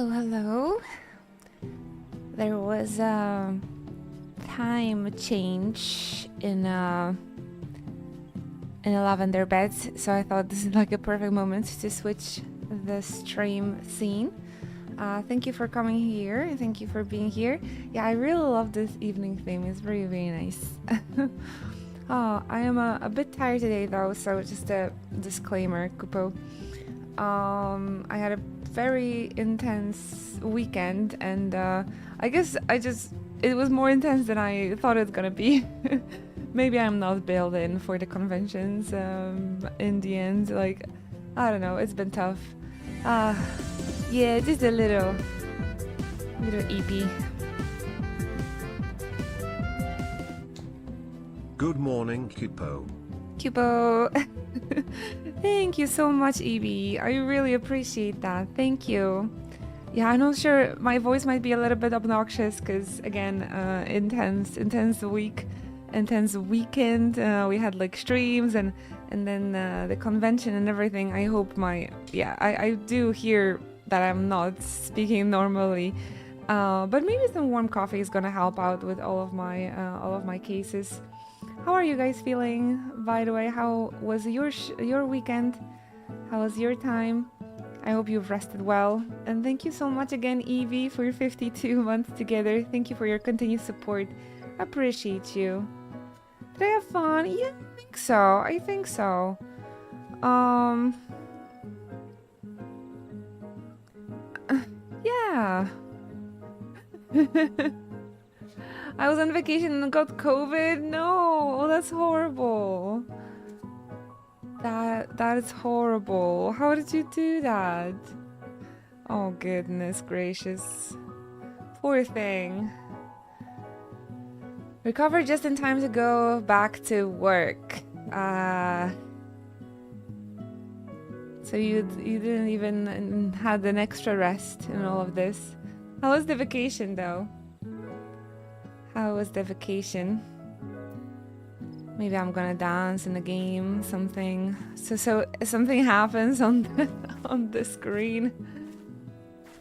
Hello, hello. There was a time change in a lavender bed, so I thought this is like a perfect moment to switch the stream scene. Thank you for coming here. Thank you for being here. Yeah, I really love this evening theme. It's very, very nice. Oh, I am a bit tired today though, so just a disclaimer, Kupo. I had a very intense weekend, and I guess it was more intense than I thought it was gonna be. Maybe I'm not built in for the conventions in the end. Like, I don't know, it's been tough. Yeah, just a little EP. Good morning, Kupo. Kupo. Thank you so much, Evie. I really appreciate that. Thank you. Yeah, I'm not sure. My voice might be a little bit obnoxious because, again, intense week, intense weekend. We had like streams and then the convention and everything. I hope I do hear that I'm not speaking normally. But maybe some warm coffee is gonna help out with all of my cases. How are you guys feeling, by the way? How was your weekend? How was your time? I hope you've rested well. And thank you so much again, Evie, for your 52 months together. Thank you for your continued support. Appreciate you. Did I have fun? Yeah, I think so. Yeah. I was on vacation and got COVID. No, oh, that's horrible. That is horrible. How did you do that? Oh goodness gracious. Poor thing. Recovered just in time to go back to work. So you didn't even had an extra rest in all of this. How was the vacation though? How was the vacation? Maybe I'm gonna dance in the game, something. So something happens on the screen.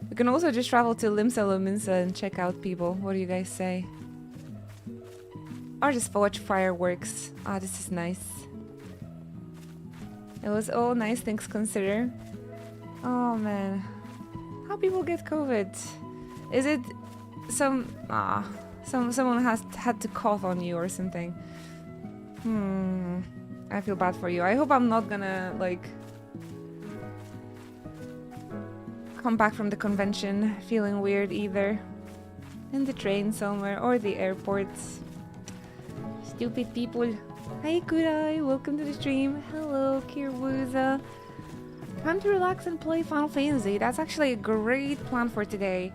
We can also just travel to Limsa Lominsa and check out people. What do you guys say? Or just watch fireworks. Ah, this is nice. It was all nice things considered. Oh man. How people get COVID? Is it someone has had to cough on you or something? I feel bad for you. I hope I'm not gonna like come back from the convention feeling weird either. In the train somewhere or the airport. Stupid people. Hi Kurai, welcome to the stream. Hello Kirwuza. Time to relax and play Final Fantasy. That's actually a great plan for today.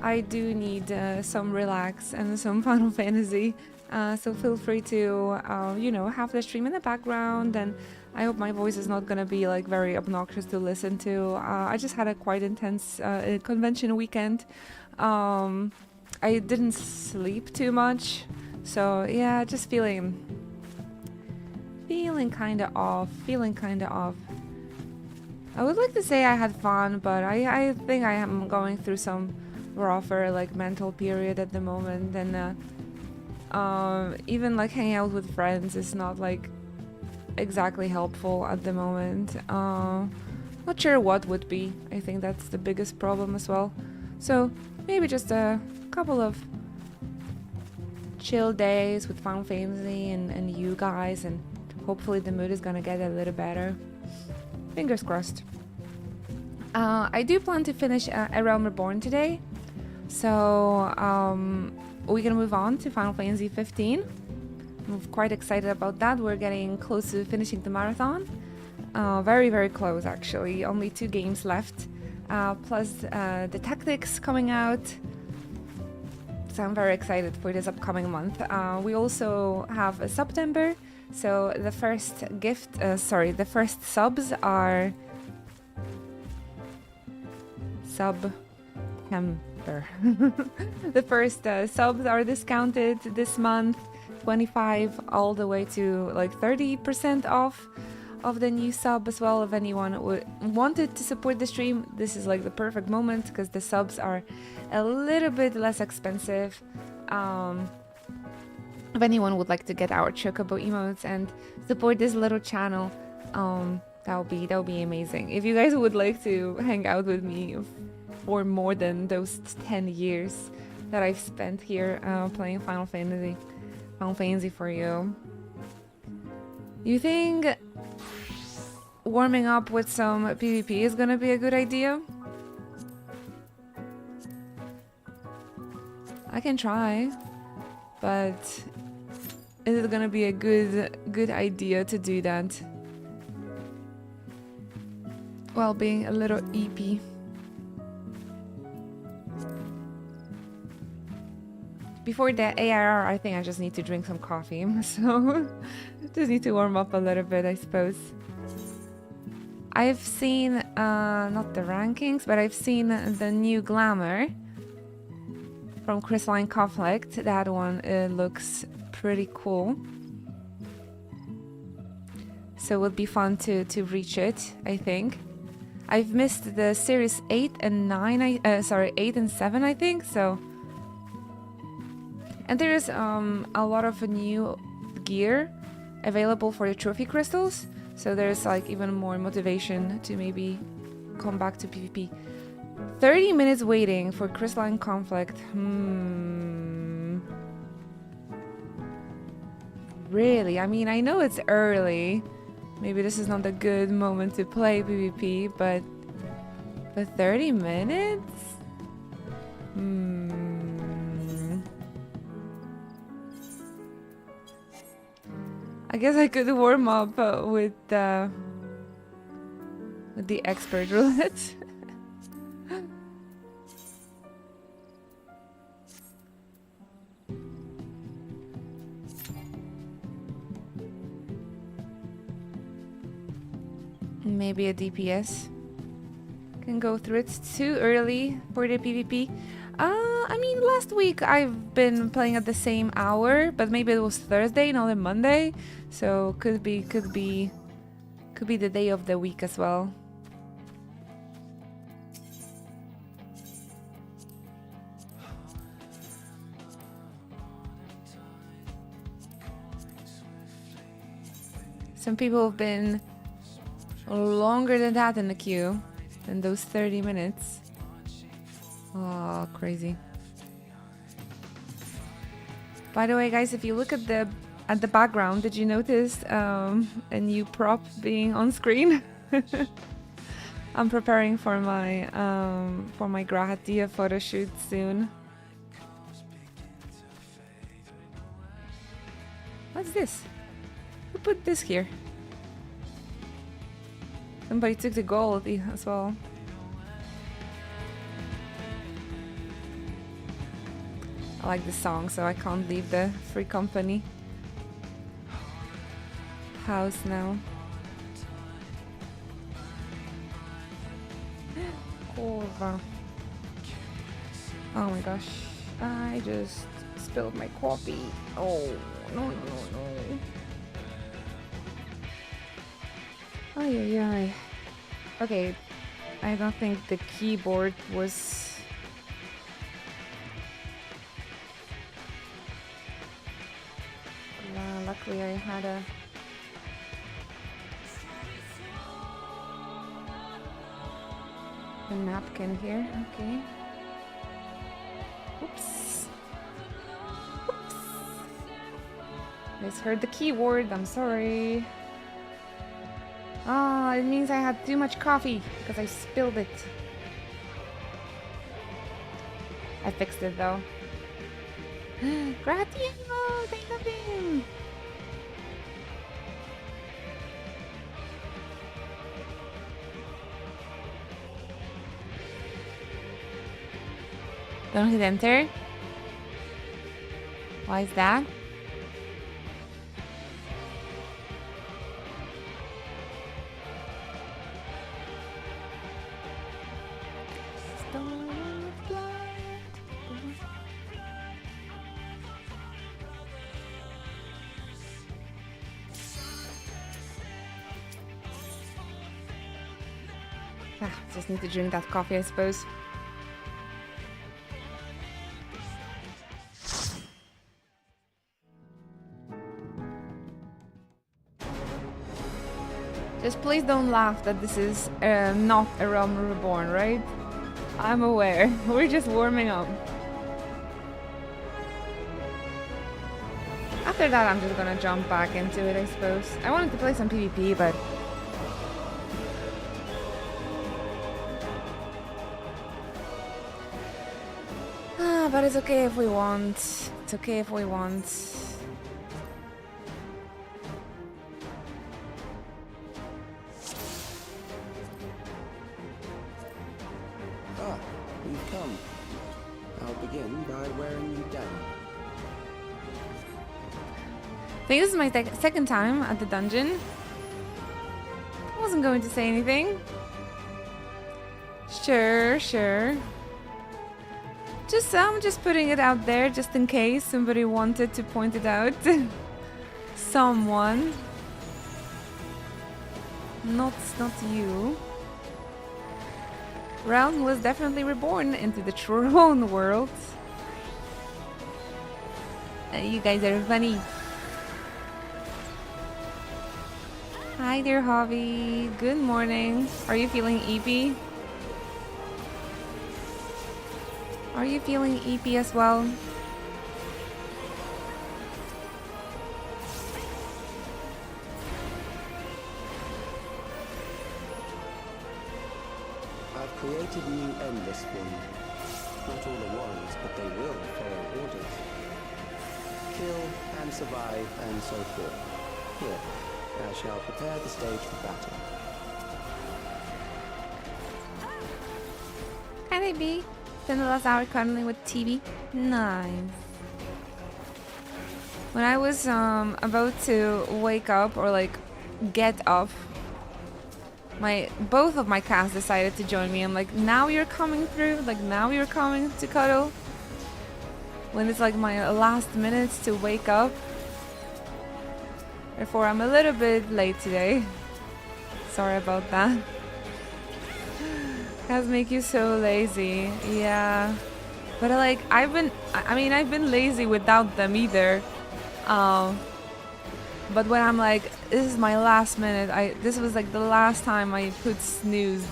I do need some relax and some Final Fantasy, so feel free to, have the stream in the background, and I hope my voice is not gonna be like very obnoxious to listen to. I just had a quite intense convention weekend. I didn't sleep too much, so yeah, just feeling kind of off. I would like to say I had fun, but I think I am going through some rougher like mental period at the moment, and even like hanging out with friends is not like exactly helpful at the moment. Not sure what would be. I think that's the biggest problem as well. So maybe just a couple of chill days with Final Fantasy and you guys, and hopefully the mood is gonna get a little better. Fingers crossed. I do plan to finish A Realm Reborn today. So we're gonna move on to Final Fantasy 15. I'm quite excited about that. We're getting close to finishing the marathon. Very, very close actually. Only 2 games left. Plus the tactics coming out. So I'm very excited for this upcoming month. We also have a September. So the first the first subs are the first subs are discounted this month, 25 all the way to like 30% off. of the new sub as well. If anyone wanted to support the stream, this is like the perfect moment because the subs are a little bit less expensive. If anyone would like to get our Chocobo emotes and support this little channel, that would be amazing. If you guys would like to hang out with me for more than those 10 years that I've spent here playing Final Fantasy for you. You think warming up with some PvP is gonna be a good idea? I can try, but is it gonna be a good idea to do that while being a little EP? Before the ARR, I think I just need to drink some coffee, so just need to warm up a little bit, I suppose. I've seen, not the rankings, but I've seen the new Glamour from Crystalline Conflict. That one looks pretty cool. So it would be fun to reach it, I think. I've missed the series 8 and 9, 8 and 7, I think, so... And there's a lot of new gear available for the trophy crystals, so there's like even more motivation to maybe come back to PvP. 30 minutes waiting for Crystalline Conflict. Really? I mean, I know it's early. Maybe this is not a good moment to play PvP, but 30 minutes? I guess I could warm up with the expert roulette. Maybe a DPS can go through it. Too early for the PvP. I mean, last week I've been playing at the same hour, but maybe it was Thursday, not a Monday, so could be the day of the week as well. Some people have been longer than that in the queue, than those 30 minutes. Oh, crazy. By the way, guys, if you look at the background, did you notice a new prop being on screen? I'm preparing for my Grahatia photo shoot soon. What's this? Who put this here? Somebody took the gold as well. I like the song, so I can't leave the Free Company house now. Kurva. Oh my gosh, I just spilled my coffee. Oh, no. Ay, ay, ay. Okay, I don't think the keyboard was... Luckily I had a napkin here. Okay. Oops. Misheard the keyword. I'm sorry. Ah, it means I had too much coffee because I spilled it. I fixed it though. Gratiano, thank you. Don't hit enter. Why is that? Just need to drink that coffee, I suppose. Just please don't laugh that this is not a Realm Reborn, right? I'm aware. We're just warming up. After that, I'm just gonna jump back into it, I suppose. I wanted to play some PvP, but... but it's okay if we want. It's okay if we want. Ah, you've come. I'll begin by wearing you down. I think this is my second time at the dungeon. I wasn't going to say anything. Sure. I'm just putting it out there just in case somebody wanted to point it out. Someone. Not you. Realm was definitely reborn into the throne world. You guys are funny. Hi there, Hobby. Good morning. Are you feeling EP? Are you feeling EP as well? I've created new endless for you. Not all at once, but they will follow orders. Kill and survive and so forth. Here, I shall prepare the stage for battle. Hi there, B. Spend the last hour cuddling with TV. Nice. When I was about to wake up or like get up, both of my cats decided to join me. I'm like, now you're coming through? Like now you're coming to cuddle? When it's like my last minutes to wake up. Therefore, I'm a little bit late today. Sorry about that. Cats make you so lazy. Yeah. But I've been lazy without them either. But when I'm like, this is my last minute, this was like the last time I put snooze.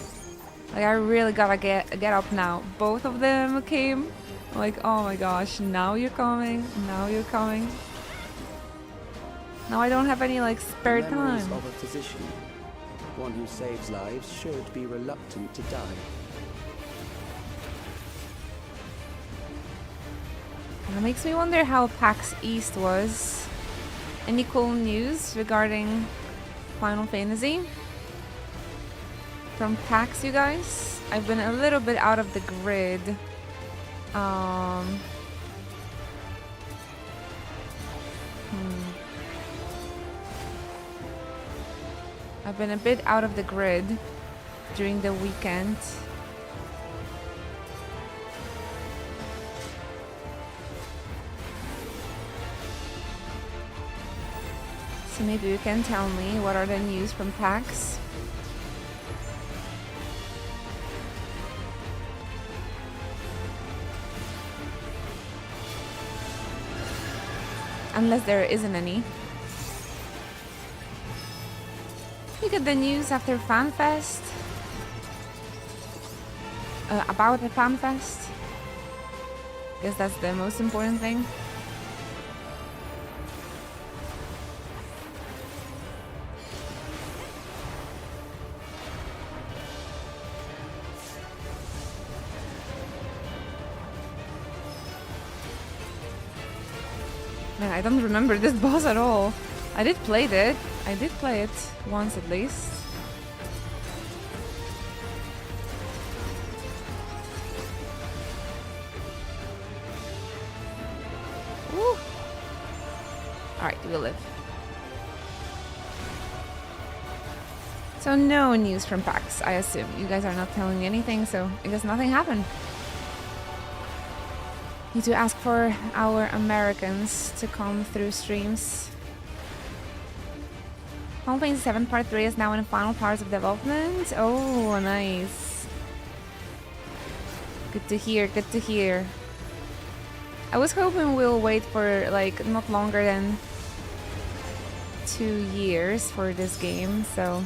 Like I really gotta get up now. Both of them came. I'm like, oh my gosh, now you're coming. Now I don't have any like spare Memories time. of a physician. One who saves lives should be reluctant to die. That makes me wonder how PAX East was. Any cool news regarding Final Fantasy? From PAX, you guys? I've been a little bit out of the grid. I've been a bit out of the grid during the weekend. So maybe you can tell me what are the news from PAX? Unless there isn't any. You get the news after FanFest. About the FanFest. Guess that's the most important thing. Man, I don't remember this boss at all. I did play it once at least. Woo! Alright, we'll live. So no news from PAX, I assume. You guys are not telling me anything, so I guess nothing happened. Need to ask for our Americans to come through streams. Final Fantasy 7 Part 3 is now in the final parts of development. Oh, nice. Good to hear, good to hear. I was hoping we'll wait for like not longer than 2 years for this game, so...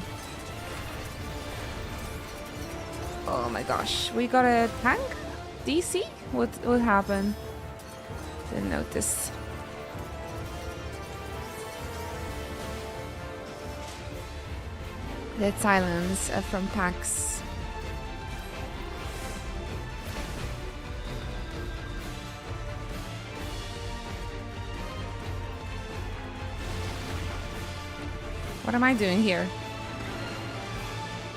Oh my gosh, we got a tank? DC? What happened? Didn't notice. Dead silence from Pax. What am I doing here?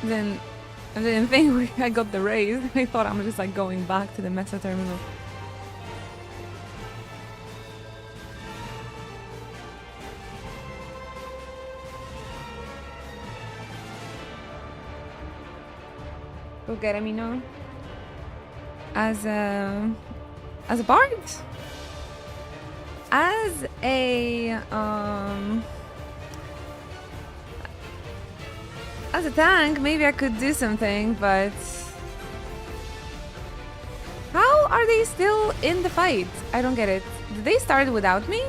Then I didn't think I got the raise. I thought I'm just like going back to the mesa terminal. Go get him, you know. As a bard, as a tank, maybe I could do something, but how are they still in the fight? I don't get it. Did they start without me?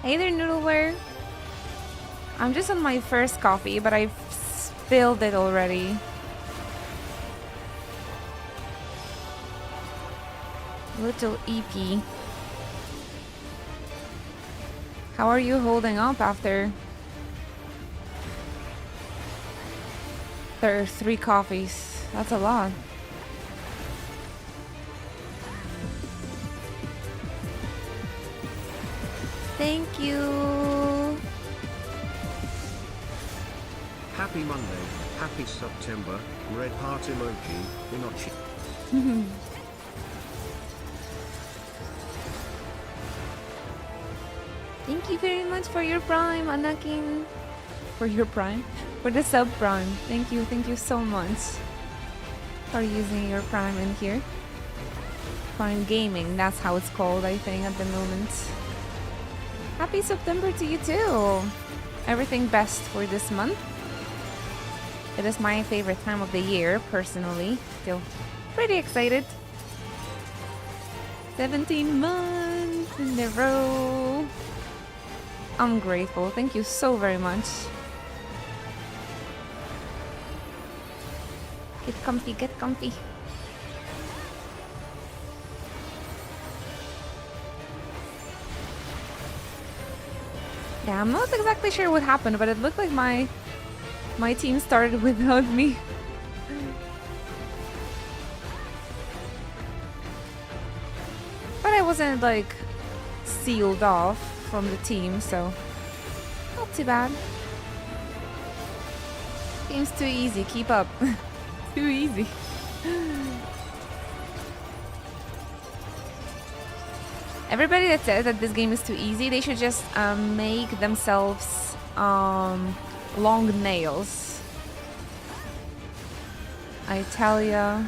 Hey there, Noodleware. I'm just on my first coffee, but I've spilled it already. Little EP. How are you holding up after 3 coffees? That's a lot. Thank you. Happy Monday, happy September, red heart emoji, Inochi. Thank you very much for your prime, Anakin. For your prime? For the sub prime. Thank you so much for using your prime in here. Prime Gaming, that's how it's called, I think, at the moment. Happy September to you too! Everything best for this month. It is my favorite time of the year, personally. Feel pretty excited. 17 months in a row. I'm grateful. Thank you so very much. Get comfy, get comfy. Yeah, I'm not exactly sure what happened, but it looked like my team started without me. But I wasn't like sealed off from the team, so not too bad. Game's too easy, keep up. Too easy. Everybody that says that this game is too easy, they should just make themselves long nails. I tell ya,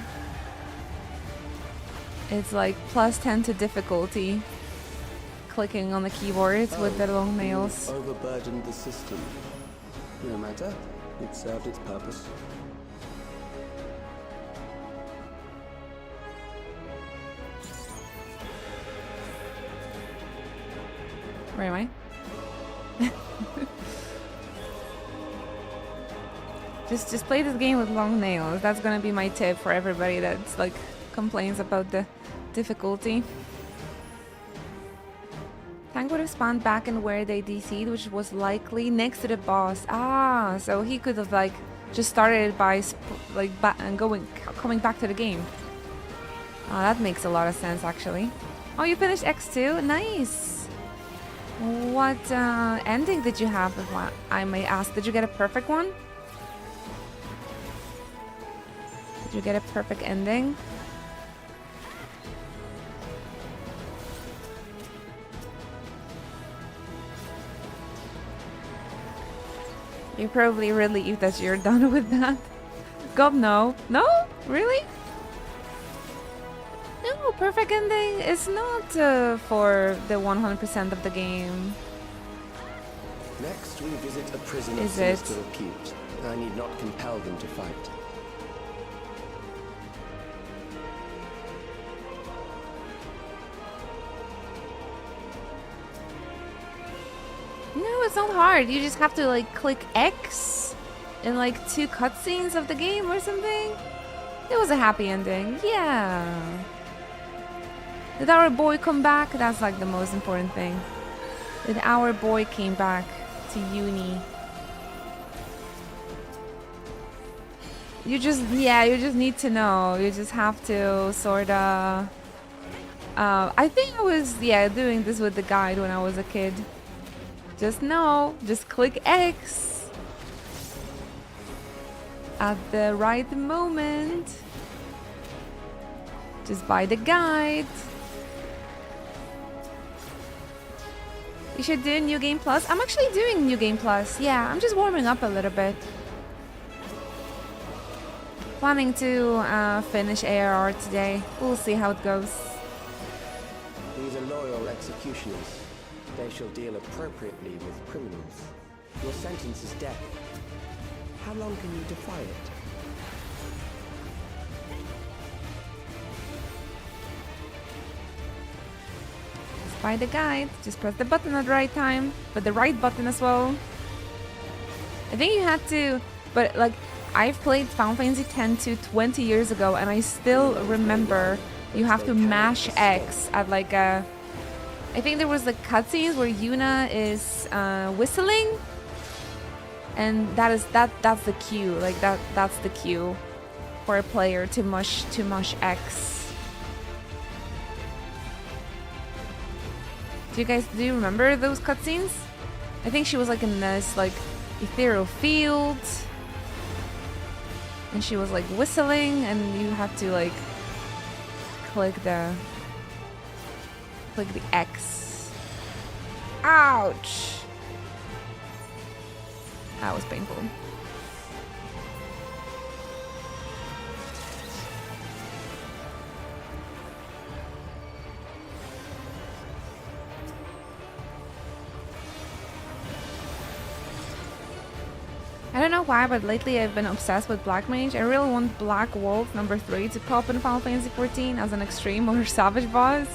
it's like +10 to difficulty clicking on the keyboards with the long nails. Overburdened the system. No matter, it served its purpose. Where am I? Just play this game with long nails. That's gonna be my tip for everybody that's like complains about the difficulty. Tank would have spawned back in where they DC'd, which was likely next to the boss. Ah, so he could have like just started by coming back to the game. Ah, that makes a lot of sense actually. Oh, you finished X2? Nice. What ending did you have, if I may ask? Did you get a perfect one? Did you get a perfect ending? You're probably relieved that you're done with that. God, no. No? Really? No, perfect ending is not for the 100% of the game. Next, we visit a prison of Is it? sinister repute. I need not compel them to fight. No, it's not hard. You just have to like click X in like 2 cutscenes of the game or something. It was a happy ending. Yeah. Did our boy come back? That's like the most important thing. Did our boy came back to uni? You just need to know. You just have to sorta. I think I was doing this with the guide when I was a kid. Just know, just click X at the right moment. Just buy the guide. You should do New Game Plus. I'm actually doing New Game Plus. Yeah, I'm just warming up a little bit. Planning to finish ARR today. We'll see how it goes. These are loyal executioners. They shall deal appropriately with criminals. Your sentence is death. How long can you defy it? Just buy the guide. Just press the button at the right time. But the right button as well. I think you had to... But like, I've played Final Fantasy X to 20 years ago and I still remember you have to mash X at like a... I think there was the cutscenes where Yuna is whistling, and that's the cue. Like that's the cue for a player to mush X. Do you remember those cutscenes? I think she was like in this like ethereal field, and she was like whistling, and you had to like click the X. Ouch! That was painful. I don't know why, but lately I've been obsessed with Black Mage. I really want Black Wolf number 3 to pop in Final Fantasy XIV as an extreme or savage boss.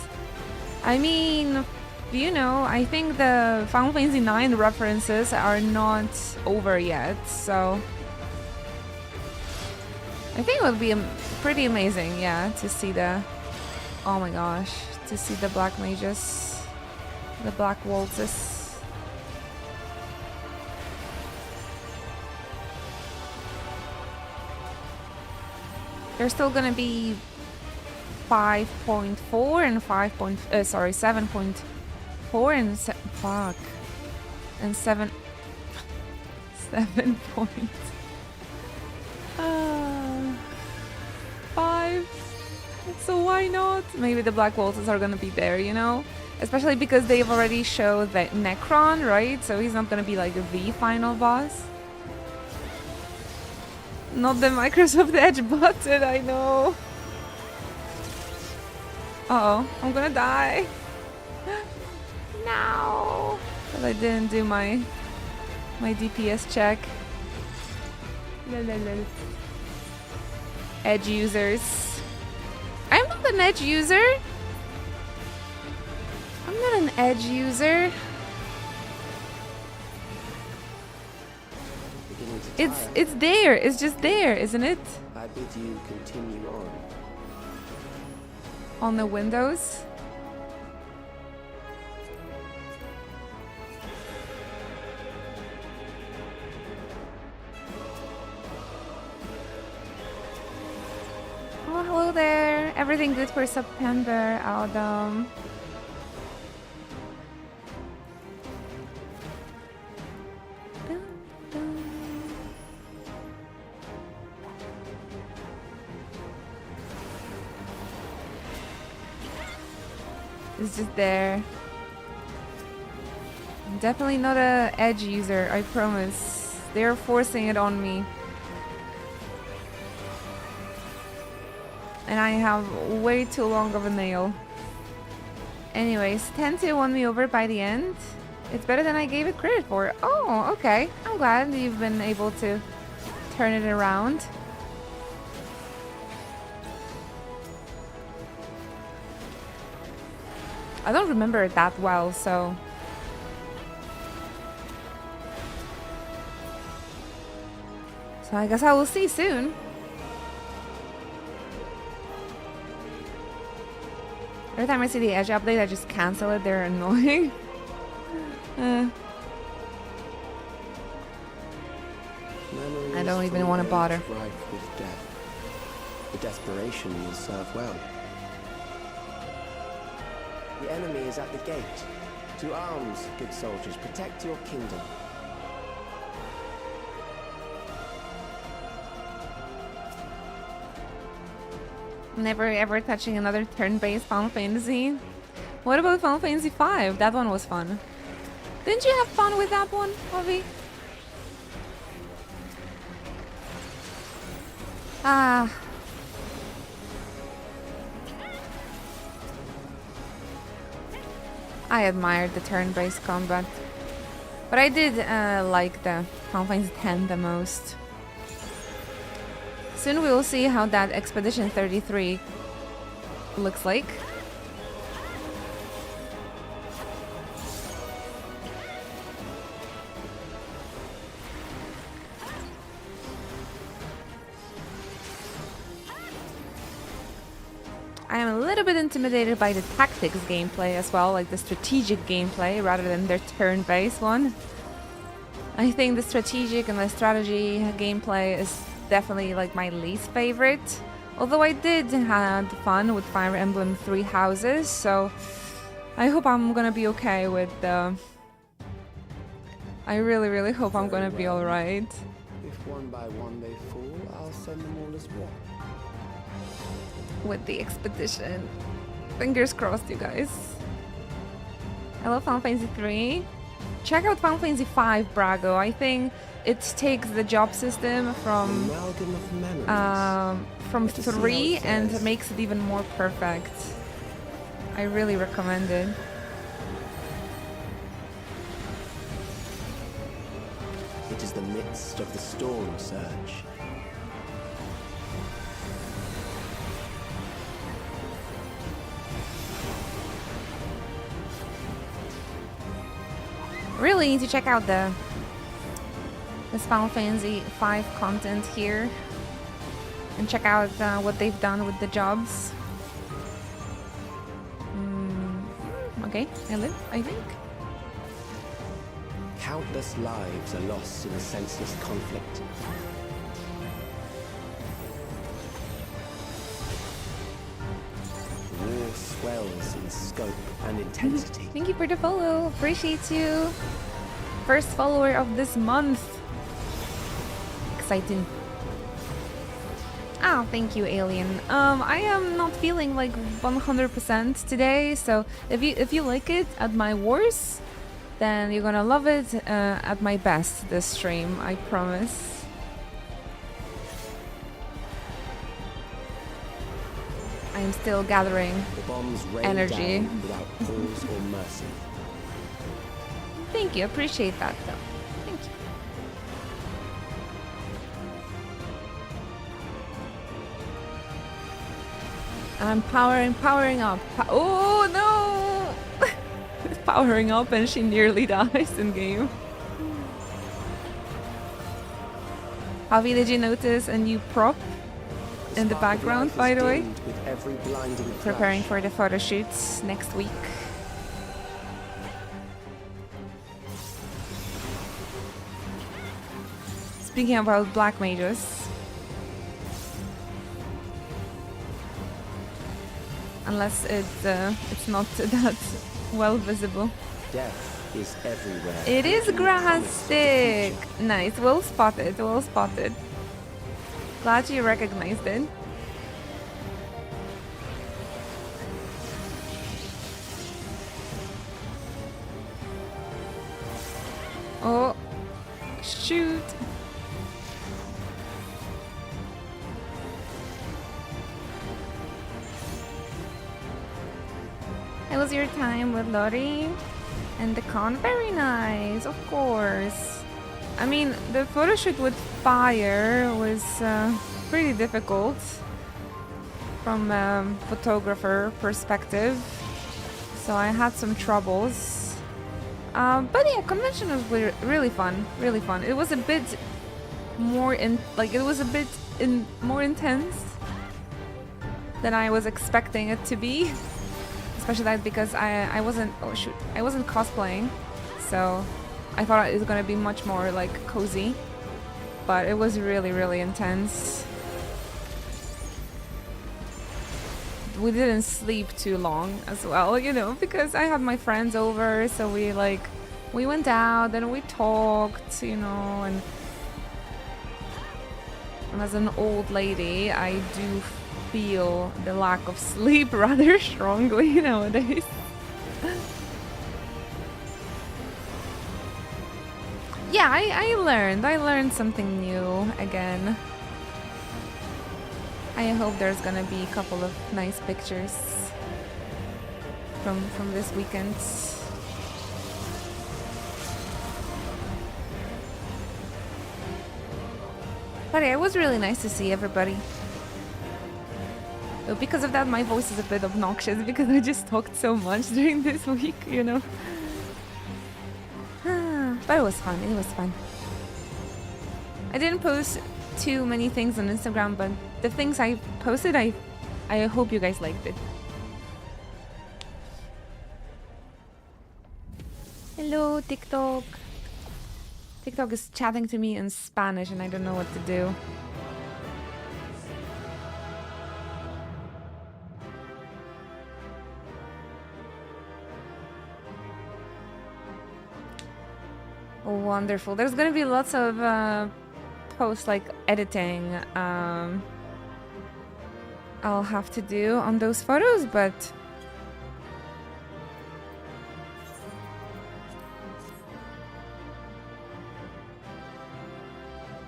I mean, you know, I think the Final Fantasy IX references are not over yet, so I think it would be pretty amazing, yeah, to see the, oh my gosh, to see the Black Mages, the Black Waltzes. They're still gonna be 5.4 and 7.4 and fuck and 7 point 5. So why not? Maybe the Black Waltzes are gonna be there, you know, especially because they've already showed that Necron, right? So he's not gonna be like the final boss. Not the Microsoft Edge button, I know. Uh-oh, I'm gonna die. No! But I didn't do my DPS check. Lol. Edge users. I'm not an Edge user. I'm not an Edge user. It's there. It's just there, isn't it? I bid you continue on. On the windows. Oh, hello there. Everything good for September, Adam. It's just there. I'm definitely not a Edge user, I promise. They're forcing it on me. and I have way too long of a nail. Anyways, 10-2 won me over by the end. It's better than I gave it credit for. Oh, okay. I'm glad you've been able to turn it around. I don't remember it that well, so... So I guess I will see soon. Every time I see the Edge update, I just cancel it. They're annoying. I don't even want to bother. Rife with death. The desperation will serve well. The enemy is at the gate. To arms, good soldiers. Protect your kingdom. Never ever touching another turn-based Final Fantasy. What about Final Fantasy V? That one was fun. Didn't you have fun with that one, Ovi? Ah. I admired the turn-based combat. But I did like the Final Fantasy X the most. Soon we will see how that Expedition 33 looks like. I am a little bit intimidated by the tactics gameplay as well, like the strategic gameplay rather than their turn-based one. I think the strategic and the strategy gameplay is definitely like my least favorite. Although I did have fun with Fire Emblem Three Houses, so I hope I'm gonna be okay with the... I really hope I'm gonna be alright. If one by one they fall, I'll send them all as one. With the expedition. Fingers crossed, you guys. I love Final Fantasy 3. Check out Final Fantasy 5, Brago. I think it takes the job system from 3 and makes it even more perfect. I really recommend it. It is the midst of the storm surge. Really need to check out this Final Fantasy V content here and check out what they've done with the jobs. Okay, I live, I think. Countless lives are lost in a senseless conflict. War swells in scope and intensity. Thank you for the follow. Appreciate you. First follower of this month. Exciting. Oh, thank you, Alien. I am not feeling like 100% today, so if you like it at my worst, then you're gonna love it at my best this stream, I promise. I am still gathering The bombs rain energy. down without pause or mercy. Thank you, appreciate that though. Thank you. I'm powering up. Oh no! Powering up and she nearly dies in game. Javi, did you notice a new prop in the background, by the way? With every blinding Preparing flash. for the photo shoots next week. Speaking about black mages. Unless it's not that well visible. Death is everywhere. It is grass stick! Nice, well spotted, well spotted. Glad you recognized it. Oh, shoot! time with Lottie and the con. Very nice, of course. I mean, the photo shoot with fire was pretty difficult from a photographer perspective, so I had some troubles. But yeah, convention was really fun, really fun. It was a bit more more intense than I was expecting it to be. Especially that because I wasn't cosplaying, so I thought it was gonna be much more like cozy, but it was really intense. We didn't sleep too long as well, you know, because I had my friends over, so we went out and we talked, you know, and as an old lady, I do feel the lack of sleep rather strongly nowadays. Yeah, I learned something new again. I hope there's gonna be a couple of nice pictures from this weekend. But yeah, it was really nice to see everybody. But because of that, my voice is a bit obnoxious because I just talked so much during this week, you know. But it was fun. It was fun. I didn't post too many things on Instagram, but the things I posted, I hope you guys liked it. Hello, TikTok. TikTok is chatting to me in Spanish and I don't know what to do. Wonderful. There's gonna be lots of posts like editing I'll have to do on those photos, but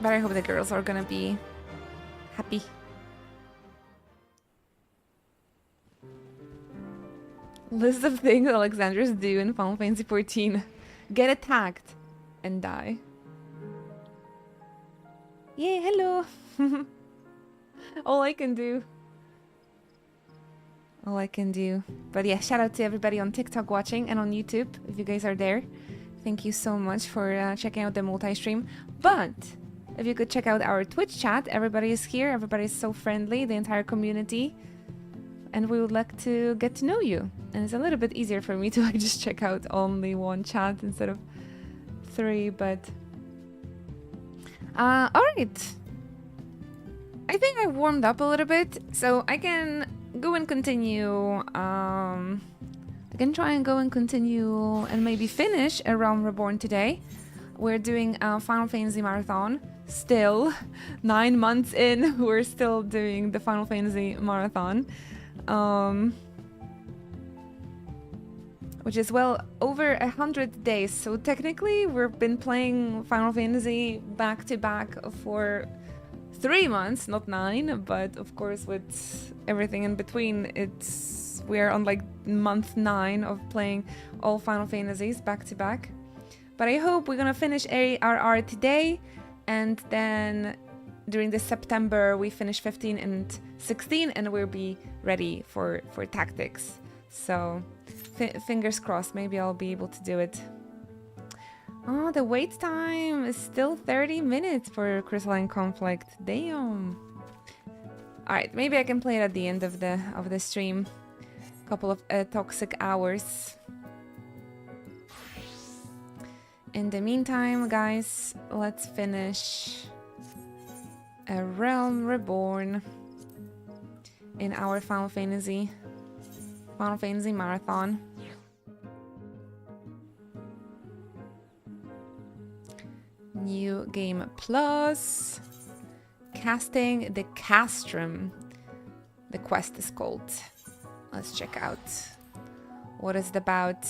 I hope the girls are gonna be happy. List of things Alexanders do in Final Fantasy XIV. Get attacked and die. Yeah, hello. All I can do. All I can do. But yeah, shout out to everybody on TikTok watching and on YouTube, if you guys are there. Thank you so much for checking out the multi-stream. But if you could check out our Twitch chat, everybody is here, everybody is so friendly, the entire community. And we would like to get to know you. And it's a little bit easier for me to like just check out only one chat instead of 3, but alright. I think I warmed up a little bit, so I can go and continue. I can try and go and continue and maybe finish a Realm Reborn today. We're doing a Final Fantasy marathon. Still, 9 months in, we're still doing the Final Fantasy marathon. Which is well over 100 days. So technically we've been playing Final Fantasy back to back for 3 months, not 9, but of course with everything in between, we're on like month 9 of playing all Final Fantasies back to back. But I hope we're gonna finish ARR today, and then during this September we finish 15 and 16 and we'll be ready for tactics. So fingers crossed, maybe I'll be able to do it. Oh, the wait time is still 30 minutes for Crystalline Conflict. Damn. Alright, maybe I can play it at the end of the stream. Couple of toxic hours. In the meantime, guys, let's finish a Realm Reborn in our Final Fantasy marathon. New game plus. Casting the Castrum. The quest is called. Let's check out what is it about.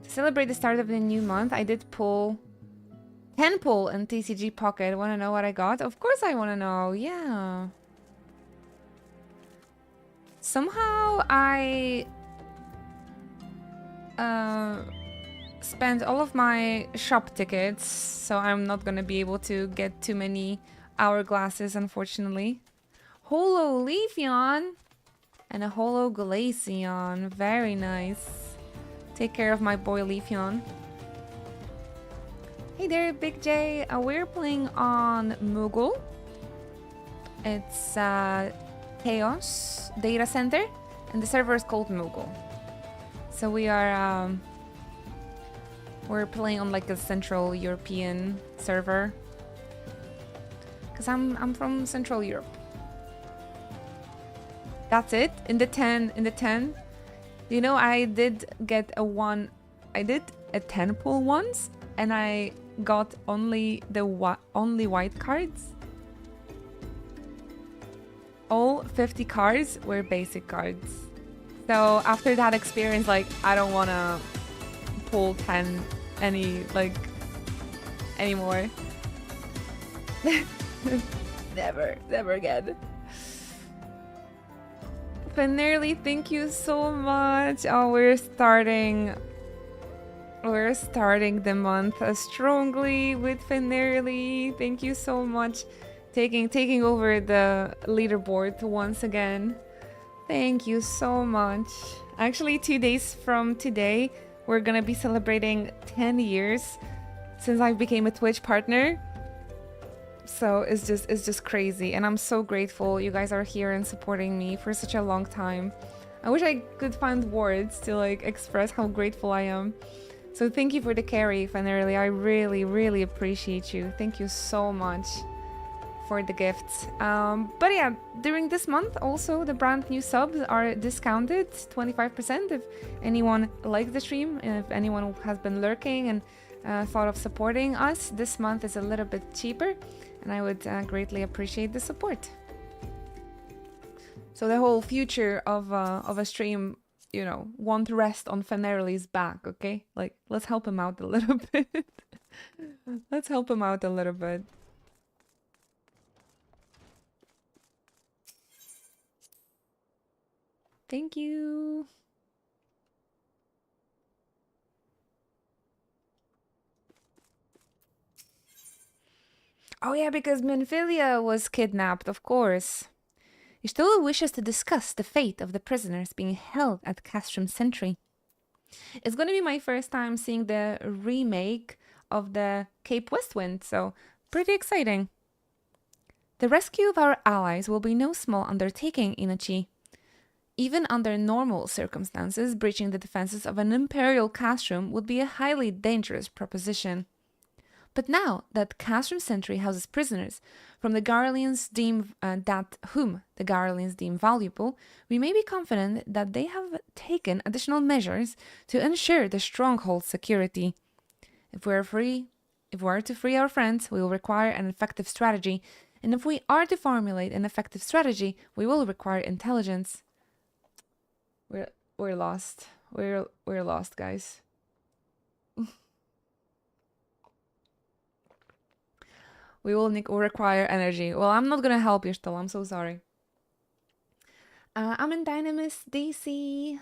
To celebrate the start of the new month, I did pull 10 pull in TCG Pocket. Wanna know what I got? Of course I wanna know, yeah. Somehow I spent all of my shop tickets, so I'm not gonna be able to get too many hourglasses, unfortunately. Holo Leafeon and a Holo Glaceon. Very nice. Take care of my boy Leafeon. Hey there, Big J. We're playing on Moogle. It's Chaos Data Center, and the server is called Moogle. So we are we're playing on like a Central European server, cause I'm from Central Europe. That's it. In the 10. You know, I did a 10 pull once, and I got only white cards. All 50 cards were basic cards. So after that experience, like, I don't wanna pull 10 anymore. Never again. Finally, thank you so much. Oh, we're starting the month strongly with Finarly. Thank you so much. Taking over the leaderboard once again. Thank you so much. Actually, 2 days from today, we're gonna be celebrating 10 years since I became a Twitch partner. So it's just crazy, and I'm so grateful you guys are here and supporting me for such a long time. I wish I could find words to like express how grateful I am. So thank you for the carry, Finarly. I really appreciate you. Thank you so much for the gifts. But yeah, during this month also the brand new subs are discounted 25% if anyone likes the stream, if anyone has been lurking and thought of supporting us. This month is a little bit cheaper, and I would greatly appreciate the support. So the whole future of a stream, you know, won't rest on Finarly's back, okay? Like, let's help him out a little bit. Let's help him out a little bit. Thank you. Oh yeah, because Minfilia was kidnapped, of course. Ishtola wishes to discuss the fate of the prisoners being held at Castrum Sentry. It's going to be my first time seeing the remake of the Cape Westwind, so pretty exciting. The rescue of our allies will be no small undertaking, Inachi. Even under normal circumstances, breaching the defenses of an Imperial Castrum would be a highly dangerous proposition. But now that Castrum Sentry houses prisoners from the Garleans whom the Garleans deem valuable, we may be confident that they have taken additional measures to ensure the stronghold's security. If we are to free our friends, we will require an effective strategy, and if we are to formulate an effective strategy, we will require intelligence. We're lost. We're lost, guys. We will require energy. Well, I'm not gonna help you, still. I'm so sorry. I'm in Dynamis DC.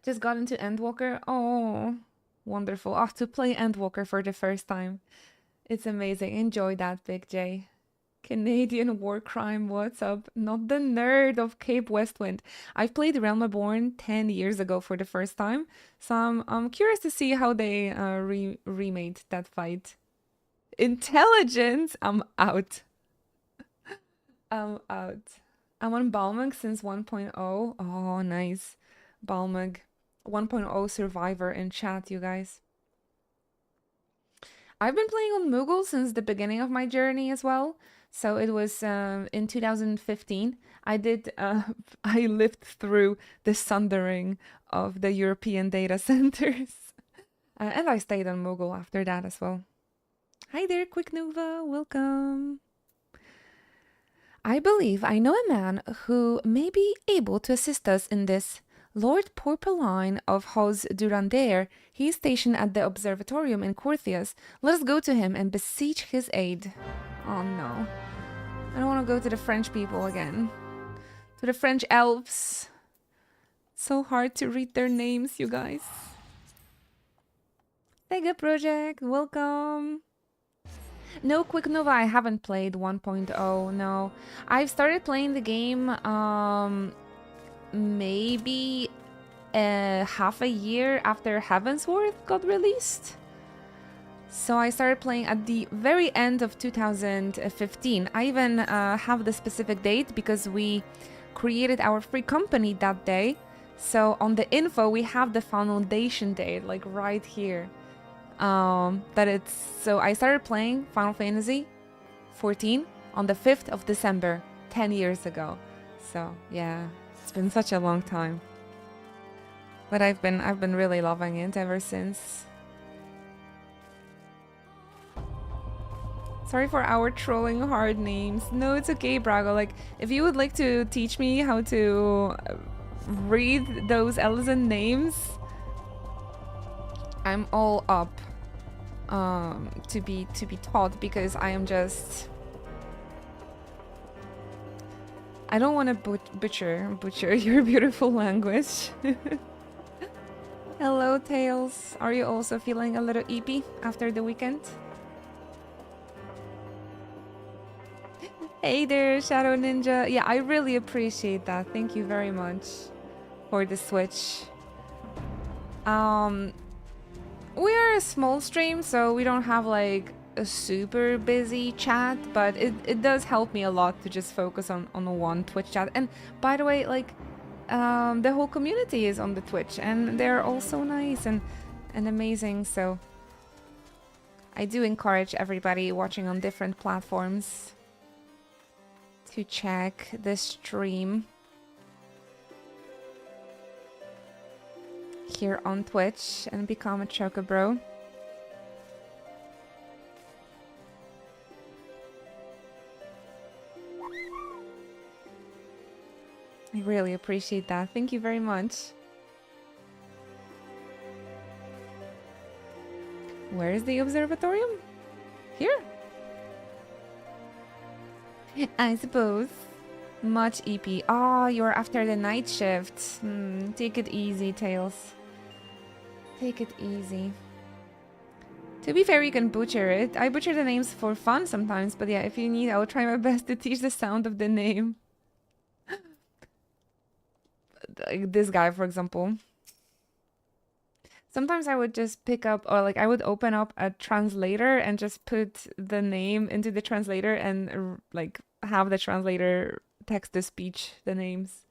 Just got into Endwalker. Oh, wonderful. Oh, to play Endwalker for the first time. It's amazing. Enjoy that, Big J. Canadian war crime, what's up? Not the nerd of Cape Westwind. I've played Realm Reborn 10 years ago for the first time, so I'm curious to see how they remade that fight. Intelligence? I'm out. I'm out. I'm on Balmug since 1.0. Oh, nice. Balmug. 1.0 survivor in chat, you guys. I've been playing on Moogle since the beginning of my journey as well. So it was in 2015. I lived through the sundering of the European data centers. And I stayed on Moogle after that as well. Hi there, Quick Nova, welcome. I believe I know a man who may be able to assist us in this. Lord Porpeline of Hoz Durandair. He is stationed at the observatorium in Corthias. Let us go to him and beseech his aid. Oh no. I don't want to go to the French people again. To the French elves. So hard to read their names, you guys. Sega Project, welcome. No, Quick Nova, I haven't played 1.0, no. I've started playing the game maybe half a year after Heavensworth got released. So I started playing at the very end of 2015. I even have the specific date because we created our free company that day. So on the info we have the foundation date, like right here. So I started playing Final Fantasy 14 on the 5th of December, 10 years ago. So yeah, it's been such a long time. But I've been really loving it ever since. Sorry for our trolling hard names. No, it's okay, Brago. Like, if you would like to teach me how to read those Elizan names, I'm all up to be taught, because I am just... I don't want to butcher your beautiful language. Hello, Tails. Are you also feeling a little eepy after the weekend? Hey there, Shadow Ninja. Yeah, I really appreciate that. Thank you very much for the switch. We are a small stream, so we don't have like a super busy chat, but it does help me a lot to just focus on one Twitch chat. And by the way, like, the whole community is on the Twitch, and they're all so nice and amazing. So I do encourage everybody watching on different platforms to check the stream here on Twitch and become a Chocobro. I really appreciate that. Thank you very much. Where is the observatorium? Here? I suppose. Much EP. Ah, you're after the night shift. Take it easy, Tails. Take it easy. To be fair, you can butcher it. I butcher the names for fun sometimes, but yeah, if you need, I'll try my best to teach the sound of the name. Like this guy, for example. Sometimes I would just pick up, or like I would open up a translator and just put the name into the translator and like have the translator text to speech the names.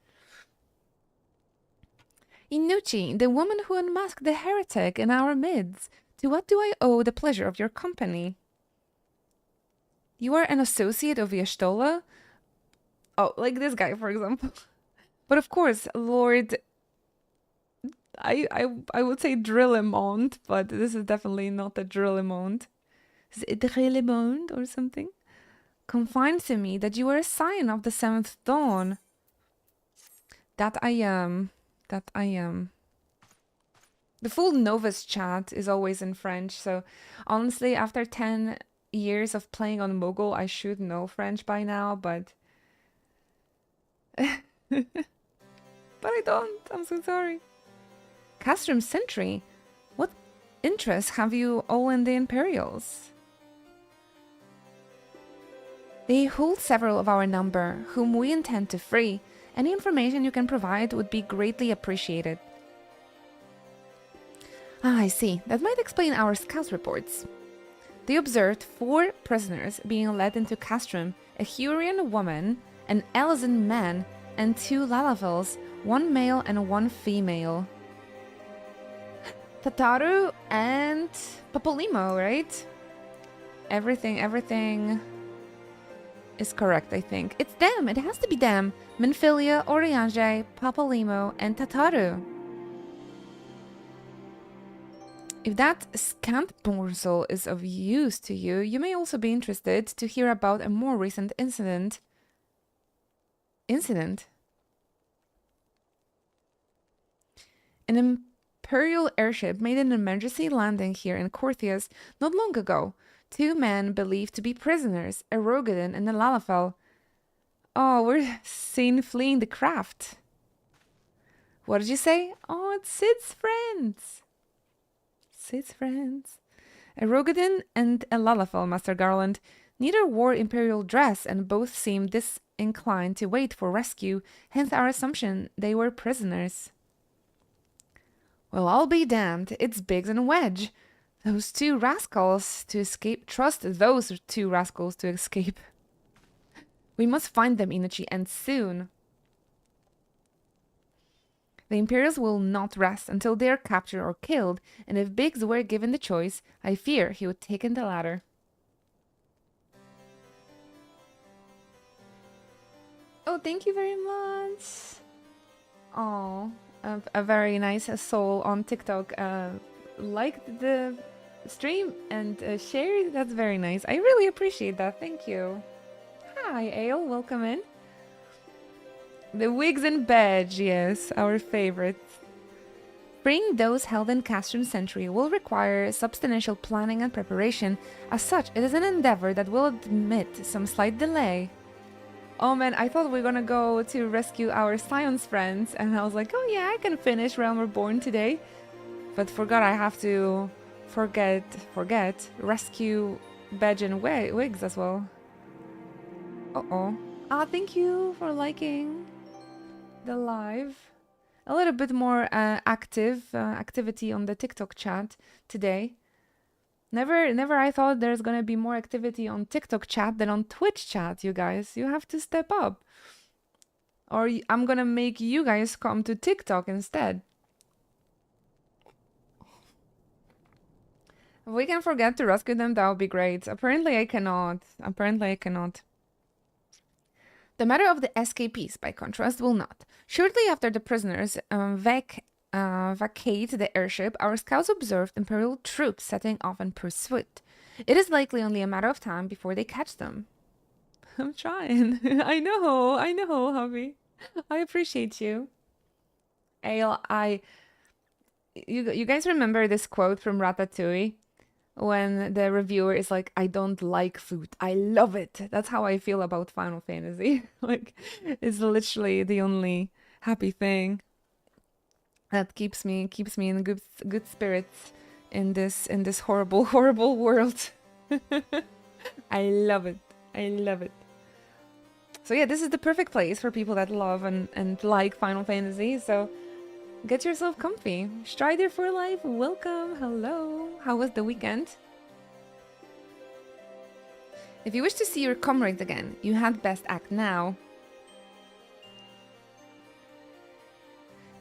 Inuchi, the woman who unmasked the heretic in our midst. To what do I owe the pleasure of your company? You are an associate of Yashtola? Oh, like this guy, for example. But of course, Lord... I would say Drillimond, but this is definitely not a Drillimond. Is it Drillimond or something? Confide to me that you are a scion of the 7th dawn. That I am. That I am. The full Novus chat is always in French, so honestly, after 10 years of playing on Mogul, I should know French by now, but... but I don't. I'm so sorry. Castrum Sentry? What interest have you all in the Imperials? They hold several of our number, whom we intend to free. Any information you can provide would be greatly appreciated. Ah, I see. That might explain our scout reports. They observed 4 prisoners being led into Castrum, a Hurian woman, an Elizan man, and 2 Lalavels, 1 male and 1 female. Tataru and Papolimo, right? Everything is correct, I think. It's them! It has to be them! Minfilia, Oriange, Papolimo, and Tataru. If that scant morsel is of use to you, you may also be interested to hear about a more recent incident. An Imperial airship made an emergency landing here in Corthias not long ago. 2 men believed to be prisoners, a Rogadin and a Lalafell. Oh, we're seen fleeing the craft. What did you say? Oh, it's Sid's friends. Sid's friends. A Rogadin and a Lalafell, Master Garland. Neither wore imperial dress, and both seemed disinclined to wait for rescue, hence our assumption they were prisoners. Well, I'll be damned. It's Biggs and Wedge. Those two rascals to escape. Trust those two rascals to escape. We must find them, Inuchi, and soon. The Imperials will not rest until they are captured or killed, and if Biggs were given the choice, I fear he would take the latter. Oh, thank you very much. Oh, a very nice soul on TikTok liked the stream and shared. That's very nice. I really appreciate that. Thank you. Hi, Ale. Welcome in. The wigs and badge, yes, our favorites. Freeing those held in Castrum Century will require substantial planning and preparation. As such, it is an endeavor that will admit some slight delay. Oh man, I thought we were gonna go to rescue our Scions friends, and I was like, oh yeah, I can finish Realm Reborn today. But forgot I have to rescue Badge and Wigs as well. Uh-oh. Ah, thank you for liking the live. A little bit more activity on the TikTok chat today. Never I thought there's gonna be more activity on TikTok chat than on Twitch chat, you guys. You have to step up. Or I'm gonna make you guys come to TikTok instead. If we can forget to rescue them, that would be great. Apparently I cannot. The matter of the escapees, by contrast, will not. Shortly after the prisoners vacate the airship, our scouts observed Imperial troops setting off in pursuit. It is likely only a matter of time before they catch them. I'm trying. I know, hubby. I appreciate you. Ale, you guys remember this quote from Ratatouille? When the reviewer is like, I don't like food, I love it. That's how I feel about Final Fantasy. Like, it's literally the only happy thing that keeps me in good spirits in this horrible world. I love it. So yeah, this is the perfect place for people that love and like Final Fantasy. So get yourself comfy. Strider for life, welcome, hello. How was the weekend? If you wish to see your comrades again, you had best act now.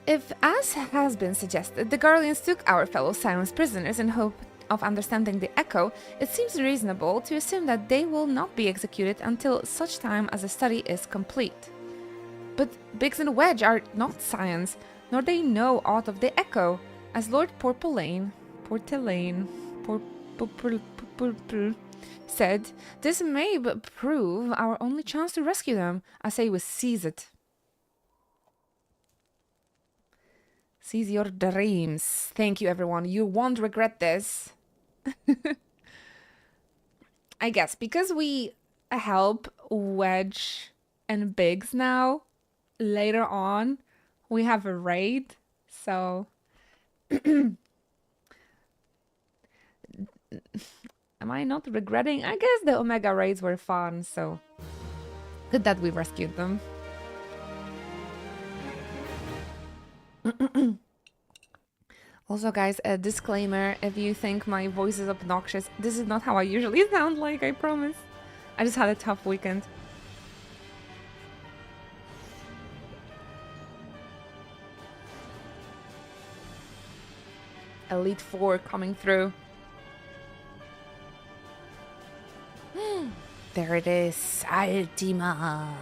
If, as has been suggested, the Guardians took our fellow Scions prisoners in hope of understanding the Echo, it seems reasonable to assume that they will not be executed until such time as the study is complete. But Biggs and Wedge are not Scions, nor they know aught of the Echo, as Lord Portelaine said. This may prove our only chance to rescue them. I say we seize it. Seize your dreams. Thank you, everyone. You won't regret this. I guess because we help Wedge and Biggs now, later on, we have a raid, so... Am I not regretting? I guess the Omega raids were fun, so... Good that we rescued them. Also, guys, a disclaimer, if you think my voice is obnoxious, this is not how I usually sound like, I promise. I just had a tough weekend. Elite Four coming through. There it is, Ultima.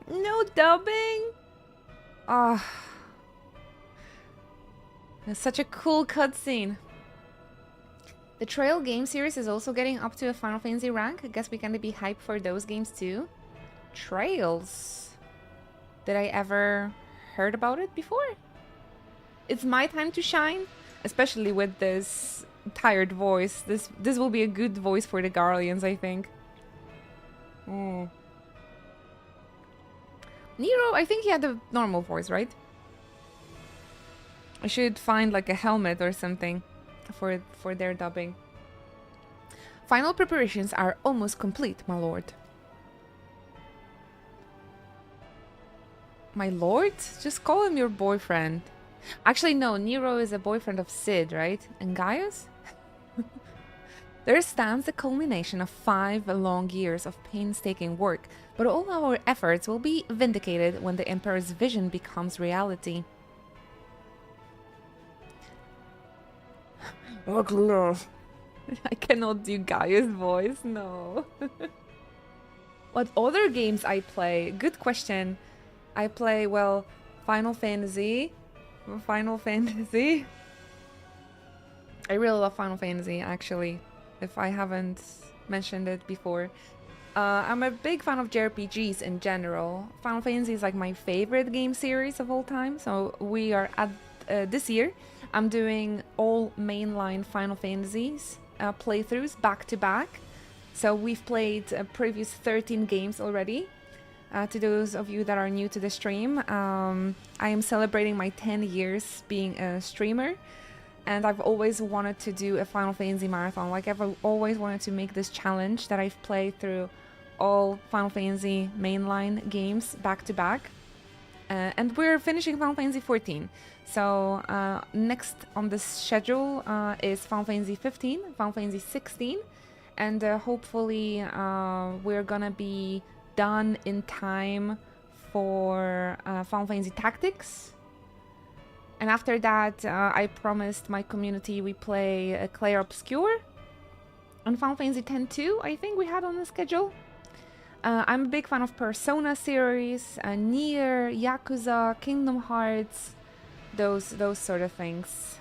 No dubbing? Ah. It's such a cool cutscene. The Trail game series is also getting up to a Final Fantasy rank. I guess we can be hyped for those games too. Trails. Did I ever heard about it before? it's my time to shine, especially with this tired voice. This will be a good voice for the Guardians, I think. Mm. Nero, I think he had a normal voice, right? I should find like a helmet or something for their dubbing. Final preparations are almost complete, my lord. My lord? Just call him your boyfriend. Actually, no, Nero is a boyfriend of Sid, right? And Gaius? There stands the culmination of 5 long years of painstaking work, but all our efforts will be vindicated when the Emperor's vision becomes reality. I cannot do Gaius' voice, no. What other games I play? Good question. I play, well, Final Fantasy. I really love Final Fantasy, actually, if I haven't mentioned it before. I'm a big fan of JRPGs in general. Final Fantasy is like my favorite game series of all time, so we are at this year. I'm doing all mainline Final Fantasies playthroughs back to back. So we've played previous 13 games already. To those of you that are new to the stream, I am celebrating my 10 years being a streamer, and I've always wanted to do a Final Fantasy marathon. Like, I've always wanted to make this challenge that I've played through all Final Fantasy mainline games back to back. And we're finishing Final Fantasy 14. So next on the schedule is Final Fantasy 15, Final Fantasy 16, and hopefully we're gonna be done in time for Final Fantasy Tactics. And after that, I promised my community we play Clair Obscure and Final Fantasy X-2, I think we had on the schedule. I'm a big fan of Persona series, Nier, Yakuza, Kingdom Hearts, those sort of things.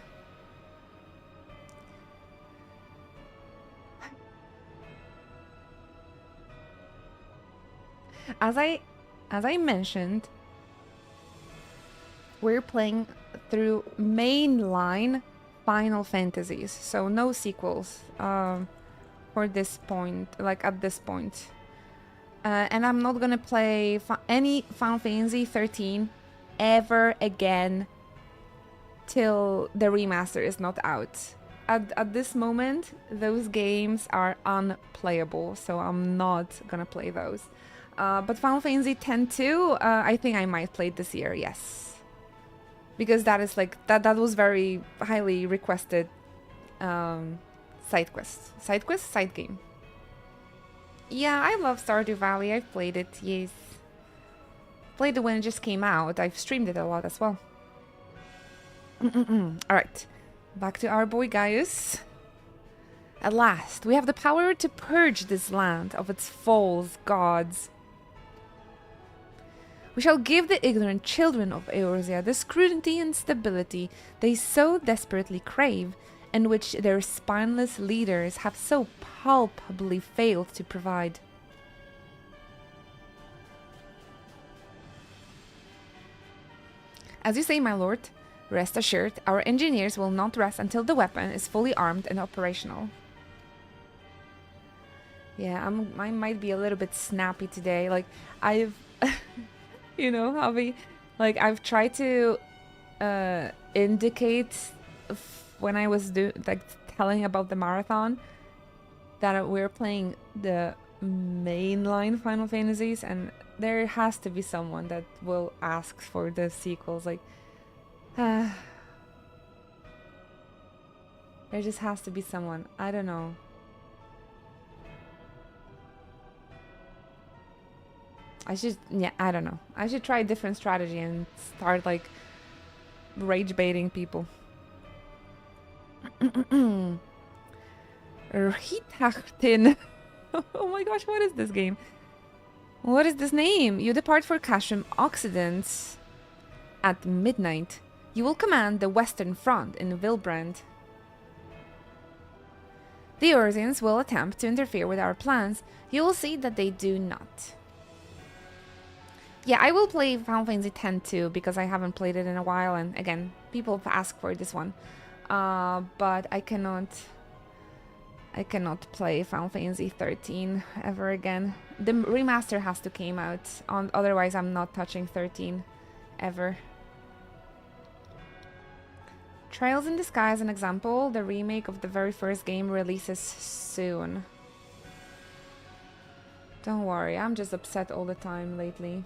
As I mentioned, we're playing through mainline Final Fantasies, so no sequels for this point, like at this point. And I'm not gonna play any Final Fantasy 13 ever again till the remaster is not out. At this moment, those games are unplayable, so I'm not gonna play those. But Final Fantasy X-2, I think I might play this year, yes. Because that is like, that was very highly requested side quest. Side game. Yeah, I love Stardew Valley, I've played it, yes. Played it when it just came out, I've streamed it a lot as well. Alright, back to our boy Gaius. At last, we have the power to purge this land of its false gods. We shall give the ignorant children of Eorzea the scrutiny and stability they so desperately crave, and which their spineless leaders have so palpably failed to provide. As you say, my lord, rest assured, our engineers will not rest until the weapon is fully armed and operational. Yeah, I might be a little bit snappy today. Like, I've... you know, Javi? Like, I've tried to indicate when I was telling about the marathon that we're playing the mainline Final Fantasies, and there has to be someone that will ask for the sequels. Like, there just has to be someone. I don't know. I don't know. I should try a different strategy and start, like, rage baiting people. Rhitachtin. Oh my gosh, what is this game? What is this name? You depart for Casham Occident at midnight. You will command the Western Front in Vilbrand. The Eorzeans will attempt to interfere with our plans. You will see that they do not. Yeah, I will play Final Fantasy X too, because I haven't played it in a while, and again, people ask for this one. But I cannot play Final Fantasy 13 ever again. The remaster has to come out, otherwise I'm not touching 13 ever. Trials in Disguise, an example. The remake of the very first game releases soon. Don't worry, I'm just upset all the time lately.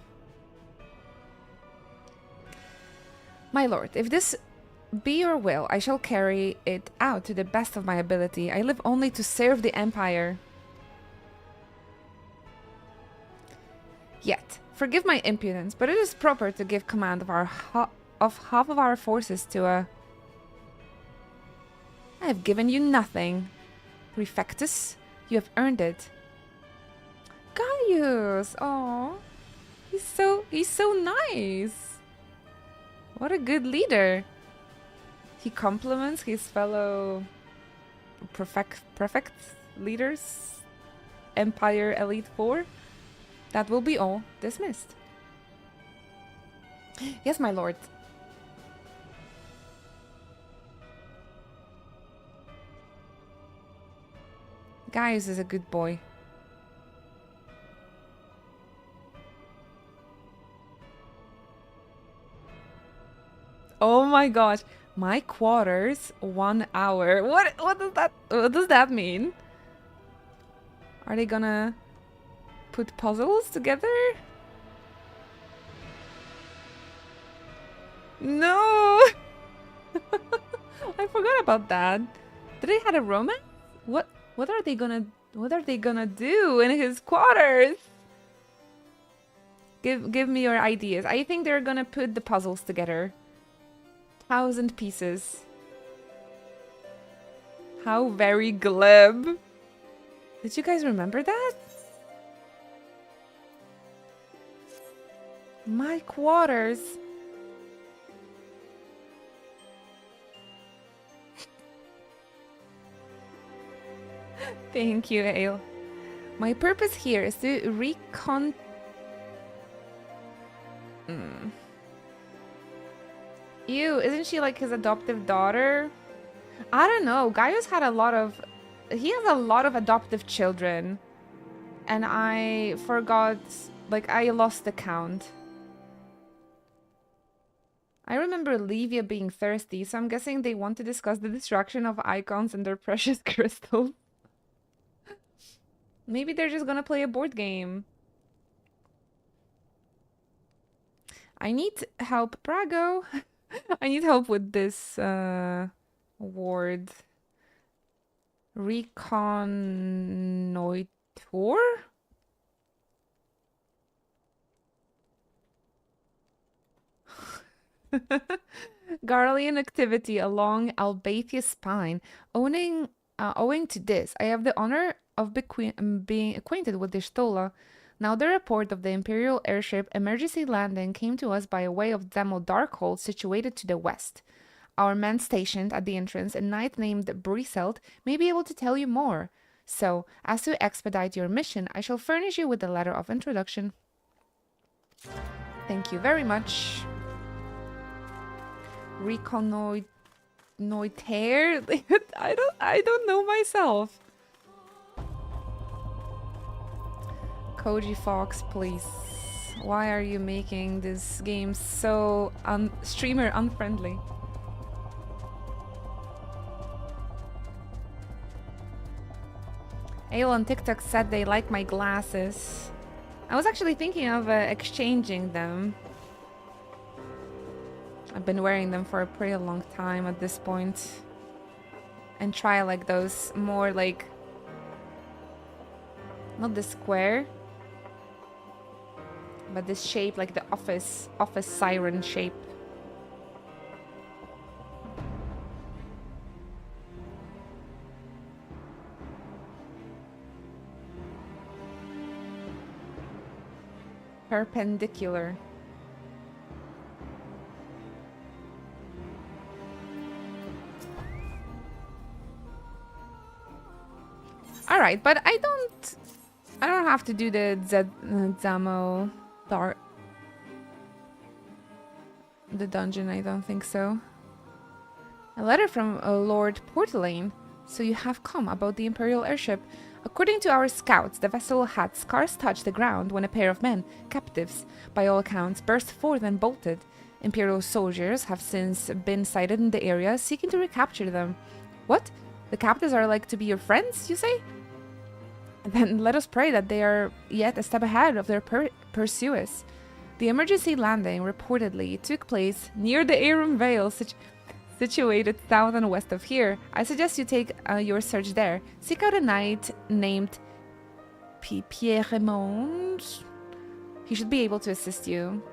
My lord, if this be your will, I shall carry it out to the best of my ability. I live only to serve the Empire. Yet, forgive my impudence, but it is proper to give command of half of our forces to a... I have given you nothing. Prefectus, you have earned it. Gaius! Oh, he's so nice. What a good leader. He compliments his fellow prefect leaders. Empire Elite 4. That will be all. Dismissed. Yes, my lord. Gaius is a good boy. Oh my gosh. My quarters, 1 hour. What does that mean? Are they gonna put puzzles together? No. I forgot about that. Did they have a romance? What are they gonna do in his quarters? Give me your ideas. I think they're gonna put the puzzles together. 1,000 pieces. How very glib. Did you guys remember that? My quarters. Thank you, Ale. My purpose here is to Ew, isn't she like his adoptive daughter? I don't know. Gaius had a lot of... He has a lot of adoptive children. And I forgot... Like, I lost the count. I remember Livia being thirsty, so I'm guessing they want to discuss the destruction of icons and their precious crystals. Maybe they're just gonna play a board game. I need help, Brago. I need help with this word. Reconnoitre? Garlean activity along Albathia spine. Owing to this, I have the honor of being acquainted with the Stola. Now the report of the Imperial airship emergency landing came to us by way of Demo Darkhold situated to the west. Our men stationed at the entrance, a knight named Briselt, may be able to tell you more. So, as to expedite your mission, I shall furnish you with a letter of introduction. Thank you very much. Reconnoitre? I don't know myself. Koji Fox, please. Why are you making this game so streamer unfriendly? Ale on TikTok said they like my glasses. I was actually thinking of exchanging them. I've been wearing them for a pretty long time at this point. And try like those more like... Not the square. But this shape, like the office siren shape. Perpendicular. Alright, but I don't have to do the Zamo the dungeon. I don't think so. A letter from Lord Portelaine. So you have come about the Imperial airship. According to our scouts, the vessel had scarce touched the ground when a pair of men, captives, by all accounts, burst forth and bolted. Imperial soldiers have since been sighted in the area, seeking to recapture them. What? The captives are like to be your friends, you say? Then let us pray that they are yet a step ahead of their pursuers. The emergency landing reportedly took place near the Arum Vale, situated south and west of here. I suggest you take your search there. Seek out a knight named Pierre Raymond. He should be able to assist you.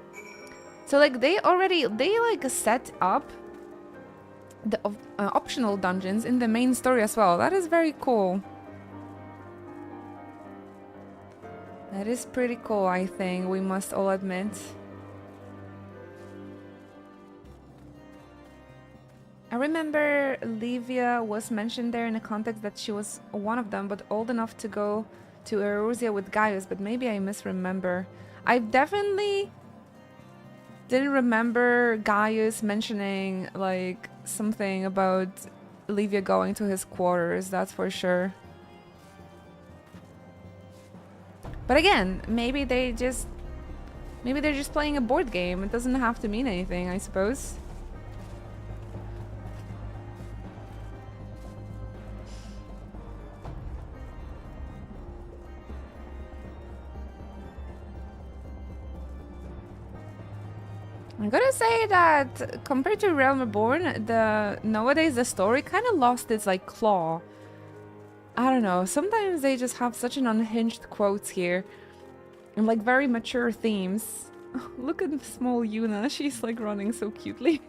So like they like set up the optional dungeons in the main story as well. That is very cool. That is pretty cool, I think, we must all admit. I remember Livia was mentioned there in a context that she was one of them, but old enough to go to Erusia with Gaius, but maybe I misremember. I definitely didn't remember Gaius mentioning, like, something about Livia going to his quarters, that's for sure. But again, maybe they're just playing a board game. It doesn't have to mean anything, I suppose. I gotta say that compared to Realm Reborn, nowadays the story kind of lost its like claw. I don't know, sometimes they just have such an unhinged quotes here. And like very mature themes. Look at small Yuna, she's like running so cutely.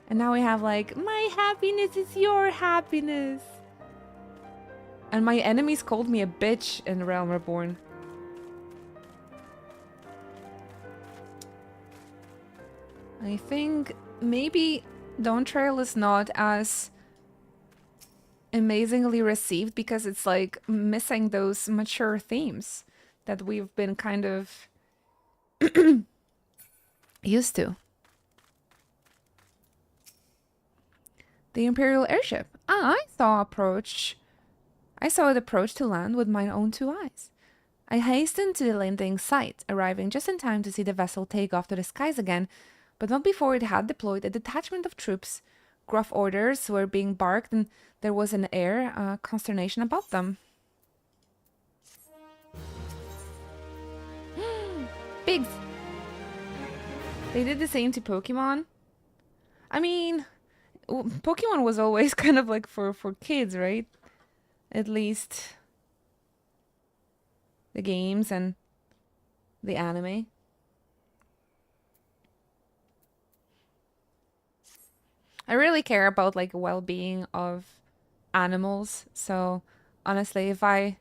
And now we have like, my happiness is your happiness. And my enemies called me a bitch in Realm Reborn. I think maybe Dawn Trail is not as amazingly received because it's like missing those mature themes that we've been kind of used to. The Imperial airship. I saw it approach to land with my own two eyes. I hastened to the landing site, arriving just in time to see the vessel take off to the skies again, but not before it had deployed a detachment of troops. Gruff orders were being barked and there was an air consternation about them. Pigs! They did the same to Pokemon. I mean, Pokemon was always kind of like for kids, right? At least the games and the anime. I really care about like well-being of animals, so honestly, when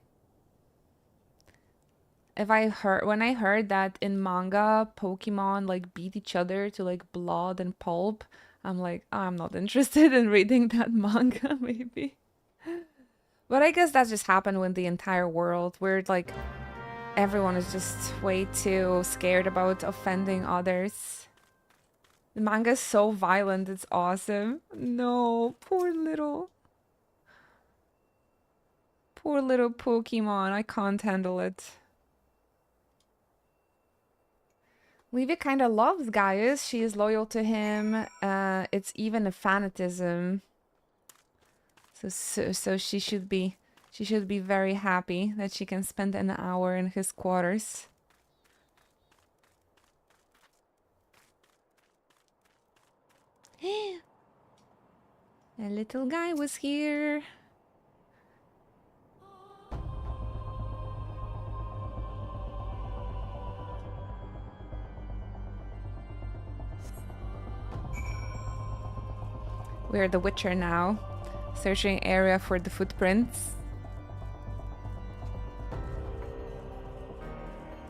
I heard that in manga Pokemon like beat each other to like blood and pulp, I'm like, oh, I'm not interested in reading that manga maybe. But I guess that just happened with the entire world where like everyone is just way too scared about offending others. The manga is so violent, it's awesome. No, poor little Pokemon, I can't handle it. Livia kind of loves Gaius, she is loyal to him, it's even a fanatism. So she should be very happy that she can spend an hour in his quarters. A little guy was here. We're the Witcher now, searching area for the footprints.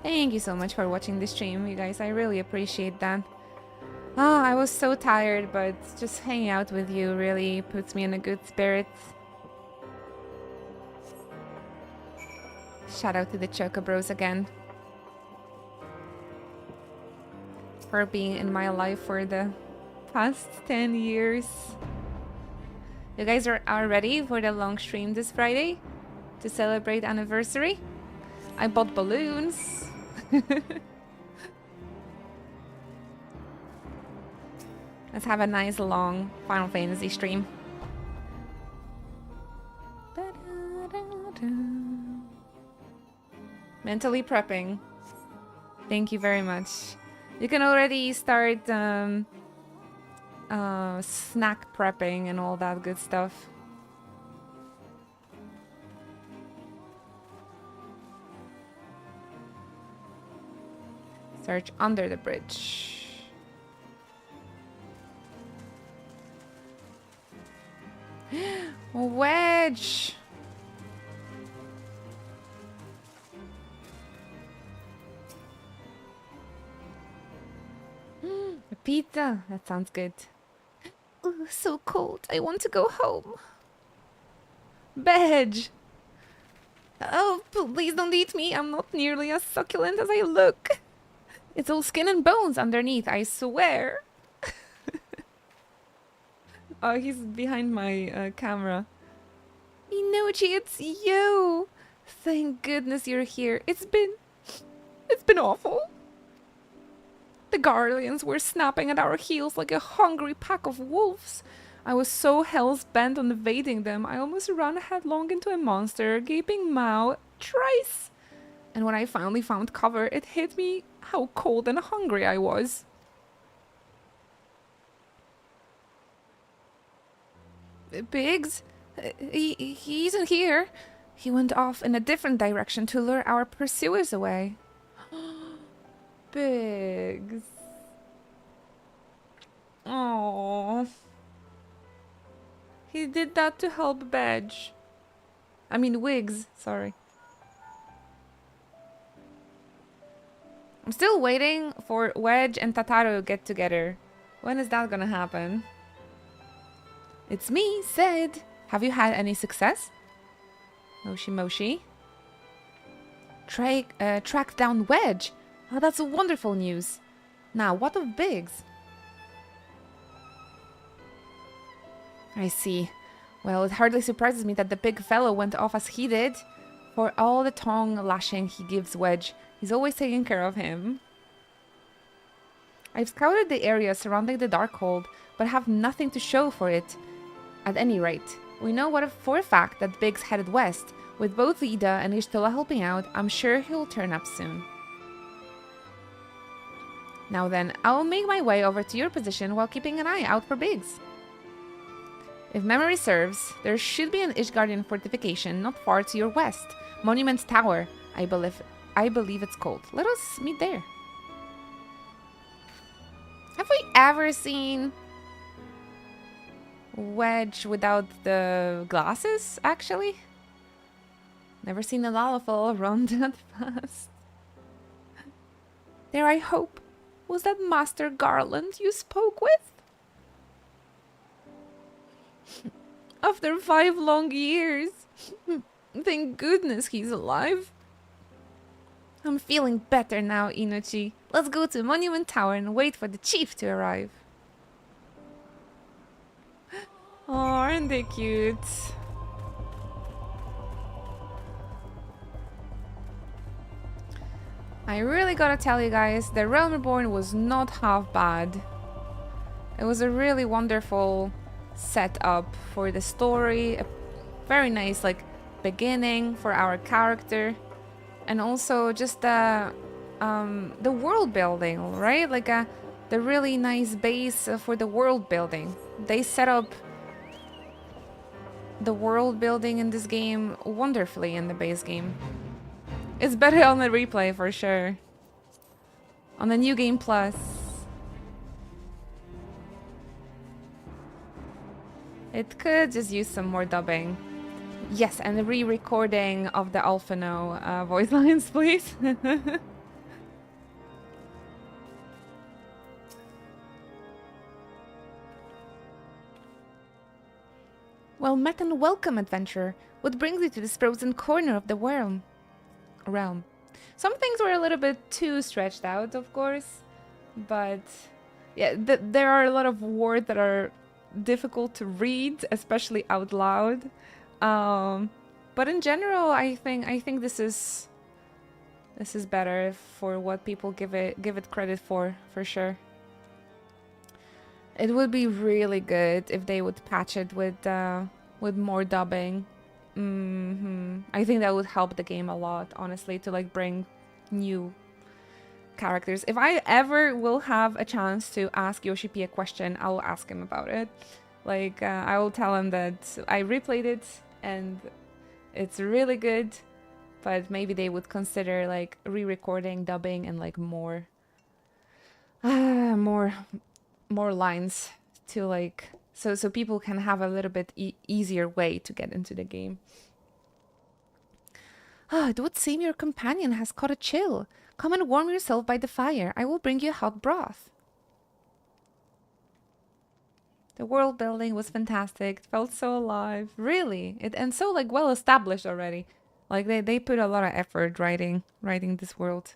Thank you so much for watching this stream, you guys. I really appreciate that. Ah, I was so tired, but just hanging out with you really puts me in a good spirit. Shout out to the Chocobros again. for being in my life for the past 10 years. You guys are ready for the long stream this Friday to celebrate anniversary? I bought balloons. Let's have a nice long Final Fantasy stream. Mentally prepping. Thank you very much. You can already start snack prepping and all that good stuff. Search under the bridge. Wedge! A pizza. That sounds good. Ooh, so cold. I want to go home. Bedge! Oh, please don't eat me. I'm not nearly as succulent as I look. It's all skin and bones underneath, I swear. Oh, he's behind my camera. Inochi, it's you! Thank goodness you're here. It's been awful. The Guardians were snapping at our heels like a hungry pack of wolves. I was so hell's bent on evading them, I almost ran headlong into a monster, gaping maw thrice. And when I finally found cover, it hit me how cold and hungry I was. Biggs? He isn't here. He went off in a different direction to lure our pursuers away. Biggs. Oh. He did that to help Bedge. I mean Wiggs, sorry. I'm still waiting for Wedge and Tataru to get together. When is that gonna happen? It's me, Sid. Have you had any success? Moshi Moshi. Tracked down Wedge. Oh, that's wonderful news. Now, what of Biggs? I see. Well, it hardly surprises me that the big fellow went off as he did. For all the tongue lashing he gives Wedge, he's always taking care of him. I've scouted the area surrounding the Darkhold, but have nothing to show for it. At any rate, we know for a fact that Biggs headed west. With both Lida and Ishtola helping out, I'm sure he'll turn up soon. Now then, I'll make my way over to your position while keeping an eye out for Biggs. If memory serves, there should be an Ishgardian fortification not far to your west. Monument Tower, I believe it's called. Let us meet there. Have we ever seen Wedge without the glasses, actually? Never seen a Lalafell run that fast. There, I hope. Was that Master Garland you spoke with? After 5 long years. Thank goodness he's alive. I'm feeling better now, Inochi. Let's go to Monument Tower and wait for the chief to arrive. Oh, aren't they cute? I really gotta tell you guys, the Realm Reborn was not half bad. It was a really wonderful setup for the story, a very nice beginning for our character, and also just the world building, right? The really nice base for the world building. They set up the world building in this game wonderfully in the base game. It's better on the replay for sure. On the New Game Plus. It could just use some more dubbing. Yes, and the re-recording of the Alphino voice lines, please. Well met and welcome, adventurer. What brings you to this frozen corner of the realm? Some things were a little bit too stretched out, of course. but yeah, there are a lot of words that are difficult to read, especially out loud. But in general, I think this is better for what people give it credit for sure. It would be really good if they would patch it with more dubbing. I think that would help the game a lot, honestly, to like bring new characters. If I ever will have a chance to ask Yoshi P a question, I will ask him about it. Like, I will tell him that I replayed it and it's really good, but maybe they would consider like re-recording, dubbing, and like more lines to like so people can have a little bit easier way to get into the game. It would seem your companion has caught a chill. Come and warm yourself by the fire. I will bring you hot broth. The world building was fantastic. It felt so alive. Really. And so like well established already. Like they put a lot of effort writing this world.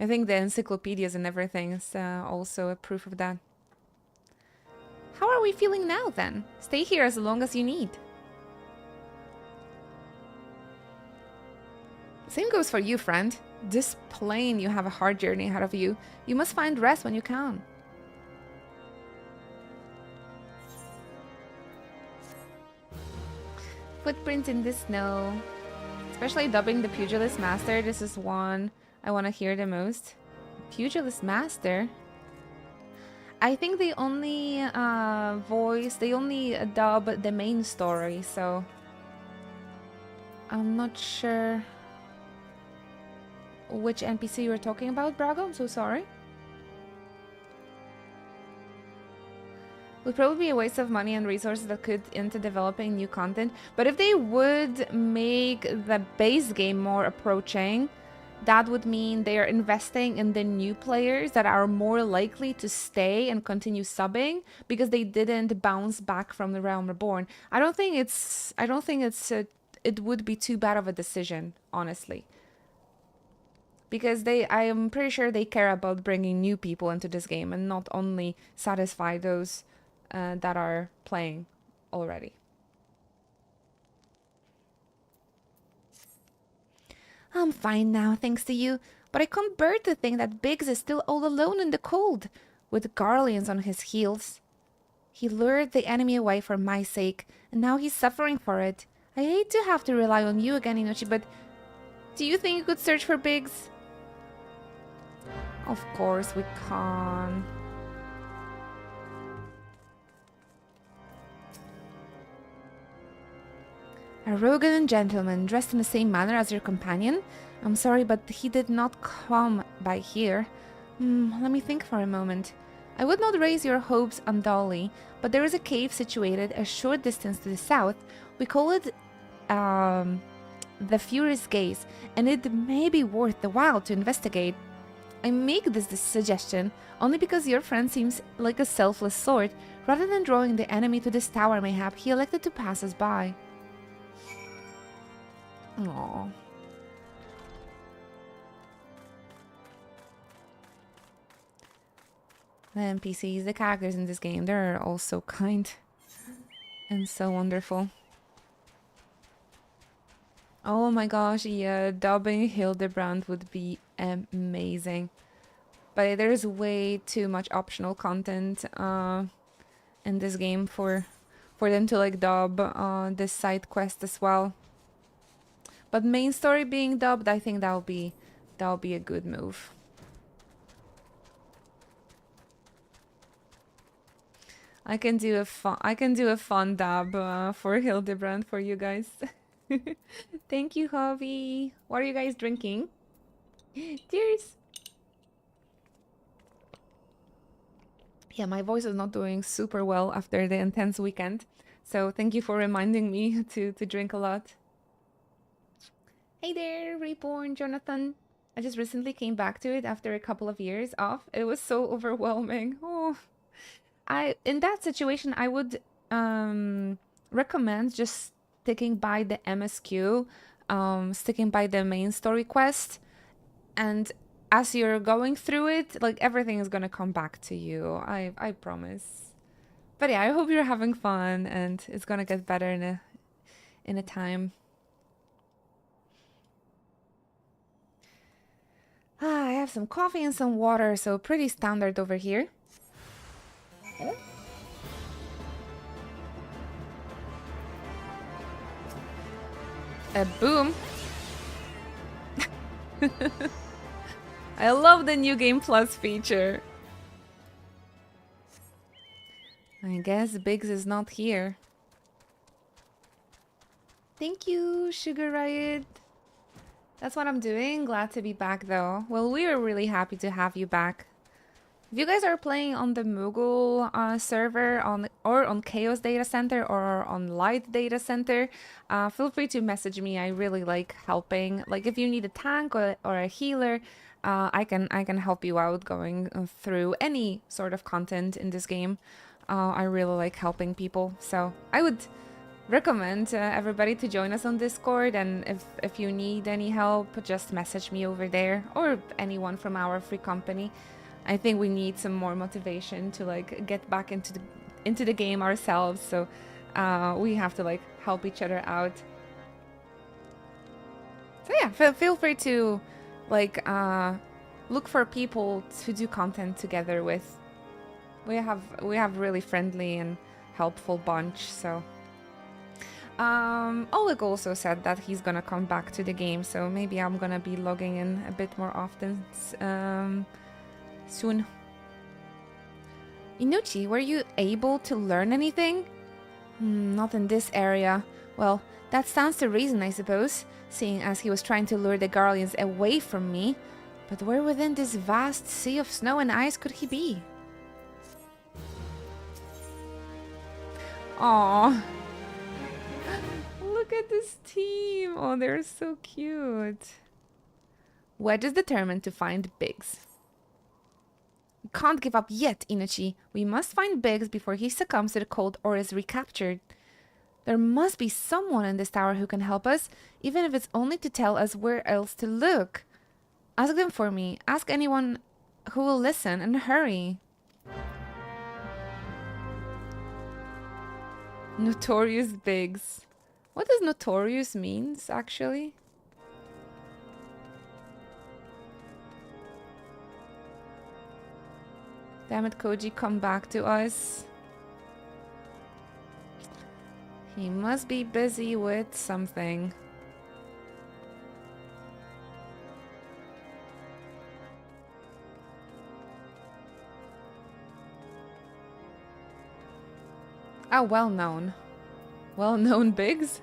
I think the encyclopedias and everything is also a proof of that. How are we feeling now then? Stay here as long as you need. Same goes for you, friend. This plane, you have a hard journey ahead of you. You must find rest when you can. Footprints in the snow. Especially dubbing the Pugilist Master. This is one I want to hear the most. Pugilist Master? I think they only dub the main story, so I'm not sure which NPC you were talking about, Brago. I'm so sorry. Would probably be a waste of money and resources that could into developing new content, but if they would make the base game more approaching, that would mean they are investing in the new players that are more likely to stay and continue subbing because they didn't bounce back from the Realm Reborn. I don't think it would be too bad of a decision, honestly. Because I am pretty sure they care about bringing new people into this game and not only satisfy those that are playing already. I'm fine now, thanks to you, but I can't bear to think that Biggs is still all alone in the cold, with Garleans on his heels. He lured the enemy away for my sake, and now he's suffering for it. I hate to have to rely on you again, Inochi, but do you think you could search for Biggs? Of course we can. A Rogan gentleman dressed in the same manner as your companion? I'm sorry, but he did not come by here. Let me think for a moment. I would not raise your hopes unduly, but there is a cave situated a short distance to the south. We call it the Furious Gaze, and it may be worth the while to investigate. I make this suggestion only because your friend seems like a selfless sort. Rather than drawing the enemy to this tower mayhap, he elected to pass us by. Aww. The NPCs, the characters in this game, they're all so kind and so wonderful. Oh my gosh, yeah, dubbing Hildebrand would be amazing. But there's way too much optional content in this game for them to like dub this side quest as well. But main story being dubbed, I think that'll be a good move. I can do a fun dub for Hildebrand for you guys. Thank you, Javi. What are you guys drinking? Cheers. Yeah, my voice is not doing super well after the intense weekend, so thank you for reminding me to drink a lot. Hey there, Reborn, Jonathan. I just recently came back to it after a couple of years off. It was so overwhelming. Oh, in that situation, I would recommend just sticking by the MSQ, sticking by the main story quest, and as you're going through it, like everything is gonna come back to you. I promise. But yeah, I hope you're having fun and it's gonna get better in a time. I have some coffee and some water, so pretty standard over here. Boom. I love the new Game Plus feature. I guess Biggs is not here. Thank you, Sugar Riot. That's what I'm doing. Glad to be back though. Well, we are really happy to have you back. If you guys are playing on the Moogle server or on Chaos Data Center or on Light Data Center, feel free to message me. I really like helping. Like if you need a tank or a healer, I can help you out going through any sort of content in this game. I really like helping people, so I would recommend everybody to join us on Discord, and if you need any help, just message me over there or anyone from our free company. I think we need some more motivation to like get back into the game ourselves, so we have to like help each other out. So yeah, feel free to like look for people to do content together with. We have really friendly and helpful bunch, so Oleg also said that he's gonna come back to the game, so maybe I'm gonna be logging in a bit more often soon. Inuchi, were you able to learn anything? Not in this area. Well, that stands to reason, I suppose, seeing as he was trying to lure the Garleans away from me. But where within this vast sea of snow and ice could he be? Aww. Look at this team. Oh, they're so cute. Wedge is determined to find Biggs. We can't give up yet, Inuchi. We must find Biggs before he succumbs to the cold or is recaptured. There must be someone in this tower who can help us, even if it's only to tell us where else to look. Ask them for me. Ask anyone who will listen, and hurry. Notorious Biggs. What does notorious means, actually? Damn it, Koji, come back to us. He must be busy with something. Ah, well-known. Well-known Biggs?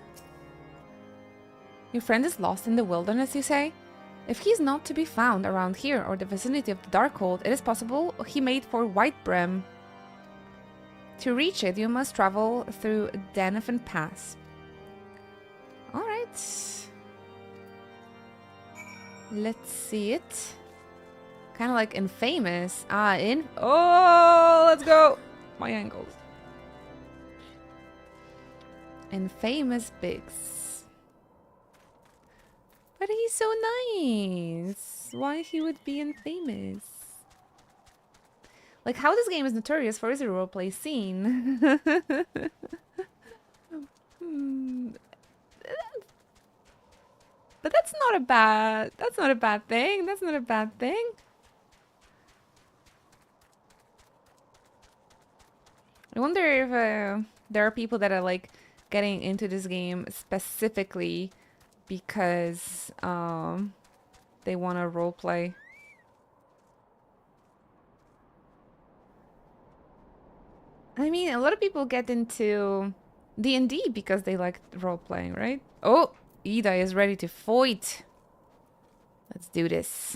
Your friend is lost in the wilderness, you say? If he's not to be found around here or the vicinity of the Darkhold, it is possible he made for Whitebrim. To reach it, you must travel through Denefin Pass. Alright. Let's see it. Kind of like Infamous. Oh, let's go! My ankles. Infamous Biggs. But he's so nice. Why he would be infamous? Like how this game is notorious for its roleplay scene. But that's not a bad thing. That's not a bad thing. I wonder if there are people that are like getting into this game specifically because they want to roleplay. I mean, a lot of people get into D&D because they like role-playing, right? Oh, Ida is ready to fight. Let's do this.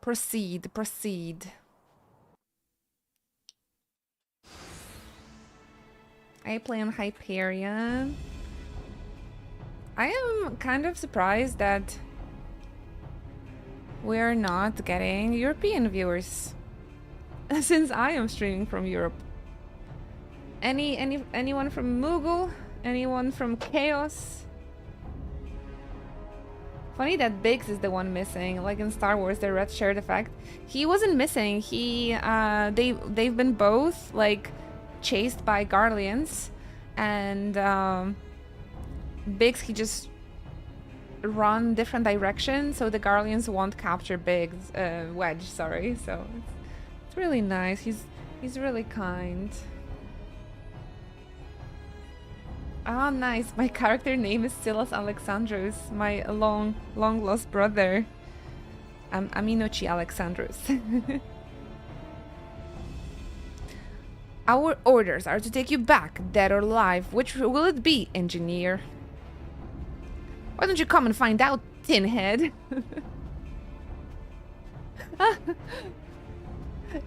Proceed, proceed. I play on Hyperion. I am kind of surprised that we're not getting European viewers. Since I am streaming from Europe. Anyone from Moogle? Anyone from Chaos? Funny that Biggs is the one missing, like in Star Wars, the red shirt effect. He wasn't missing. They've been both like chased by Guardians, and Biggs, he just run different directions, so the Guardians won't capture Biggs, Wedge. Sorry. So it's really nice. He's really kind. Ah, nice. My character name is Silas Alexandros, my long lost brother. I'm Aminochi Alexandros. Our orders are to take you back, dead or alive. Which will it be, engineer? Why don't you come and find out, tinhead?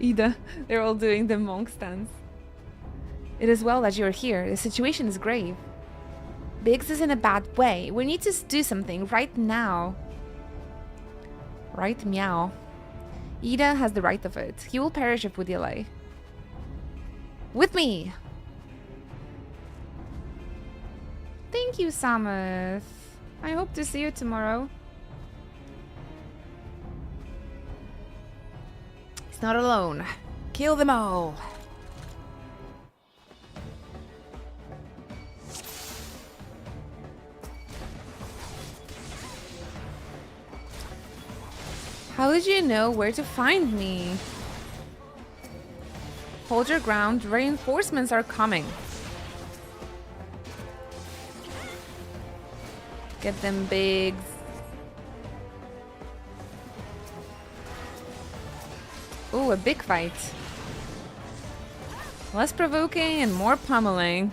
Ida, they're all doing the monk stance. It is well that you're here. The situation is grave. Biggs is in a bad way. We need to do something right now. Right, meow. Ida has the right of it. He will perish if we delay. With me! Thank you, Samus. I hope to see you tomorrow. He's not alone. Kill them all. How did you know where to find me? Hold your ground. Reinforcements are coming. Get them Biggs. Ooh, a big fight. Less provoking and more pummeling.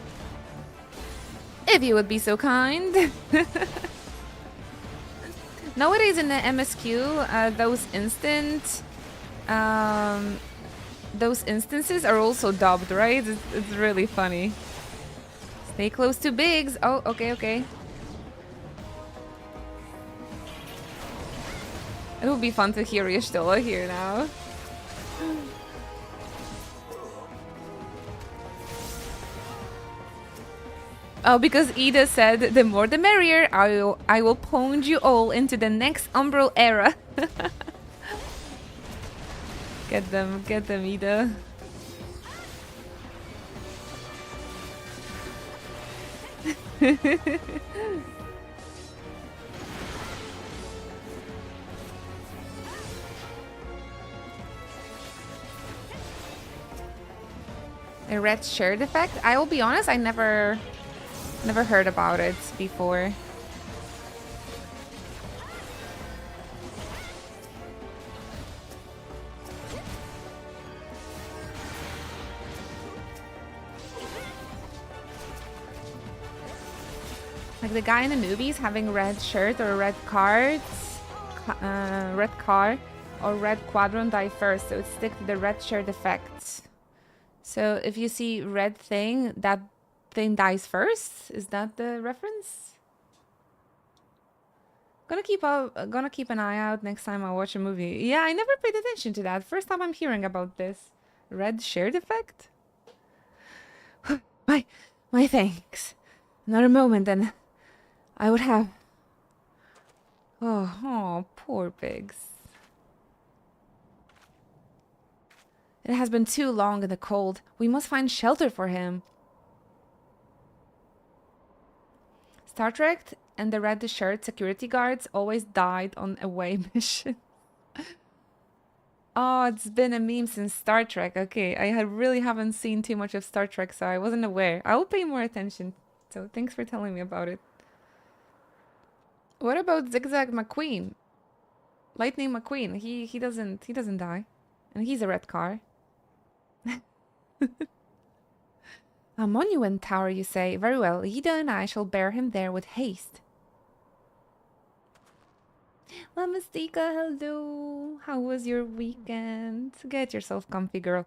If you would be so kind. Nowadays in the MSQ, those instances are also dubbed, right? It's really funny. Stay close to Biggs. Oh, okay. It would be fun to hear Y'shtola here now. Oh, because Ida said, the more the merrier, I will plunge you all into the next Umbral era. Get them, Ida. A red shirt effect? I will be honest, I never heard about it before. Like the guy in the movies having red shirt or red cards, red car or red quadrant die first, so it sticks to the red shirt effect. So if you see red thing, that thing dies first. Is that the reference? Gonna keep an eye out next time I watch a movie. Yeah, I never paid attention to that. First time I'm hearing about this. Red shirt effect? my thanks. Another moment and I would have... Oh, poor pigs. It has been too long in the cold. We must find shelter for him. Star Trek and the red shirt security guards always died on away mission. Oh, it's been a meme since Star Trek. Okay, I really haven't seen too much of Star Trek, so I wasn't aware. I will pay more attention. So thanks for telling me about it. What about Zigzag McQueen? Lightning McQueen. He doesn't die, and he's a red car. A monument tower, you say? Very well. Ida and I shall bear him there with haste. Lamastika, hello. How was your weekend? Get yourself comfy, girl.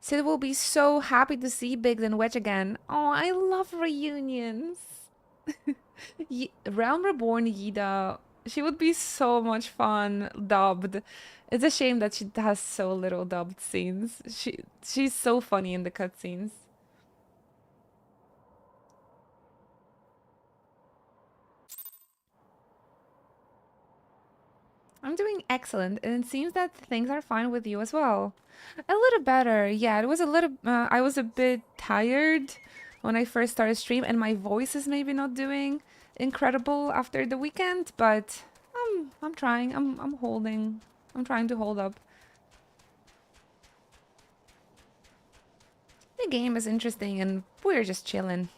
Sid will be so happy to see Biggs and Wedge again. Oh, I love reunions. Realm Reborn Yida. She would be so much fun dubbed. It's a shame that she has so little dubbed scenes. She's so funny in the cutscenes. I'm doing excellent, and it seems that things are fine with you as well. A little better, yeah. It was a little. I was a bit tired when I first started stream, and my voice is maybe not doing incredible after the weekend, but I'm trying. I'm holding. I'm trying to hold up. The game is interesting, and we're just chilling.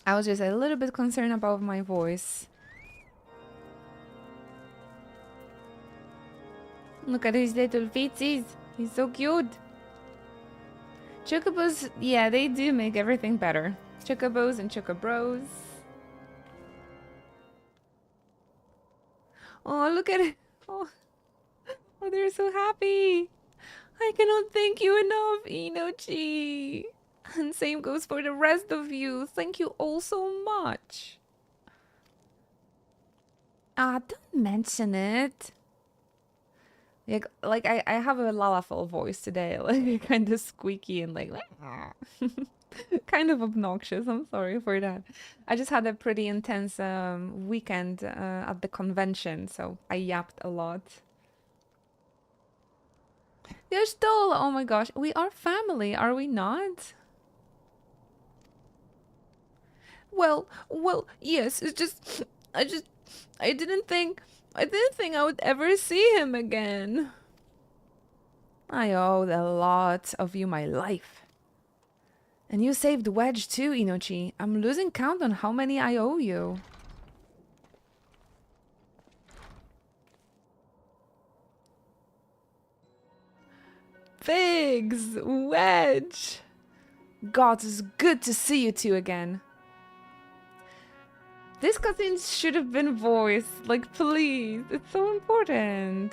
I was just a little bit concerned about my voice. Look at his little feetsies. He's so cute. Chocobos, yeah, they do make everything better. Chocobos and chocobros. Oh, look at it. Oh, they're so happy. I cannot thank you enough, Inochi. And same goes for the rest of you. Thank you all so much. Ah, don't mention it. Like I have a lalafell voice today, like kind of squeaky and like kind of obnoxious. I'm sorry for that. I just had a pretty intense weekend at the convention, so I yapped a lot. You're still, oh my gosh, we are family, are we not? Well, yes, it's just, I didn't think I would ever see him again. I owed a lot of you my life. And you saved Wedge too, Inochi. I'm losing count on how many I owe you. Figs! Wedge! God, it's good to see you two again. This cutscene should have been voiced. Like, please. It's so important.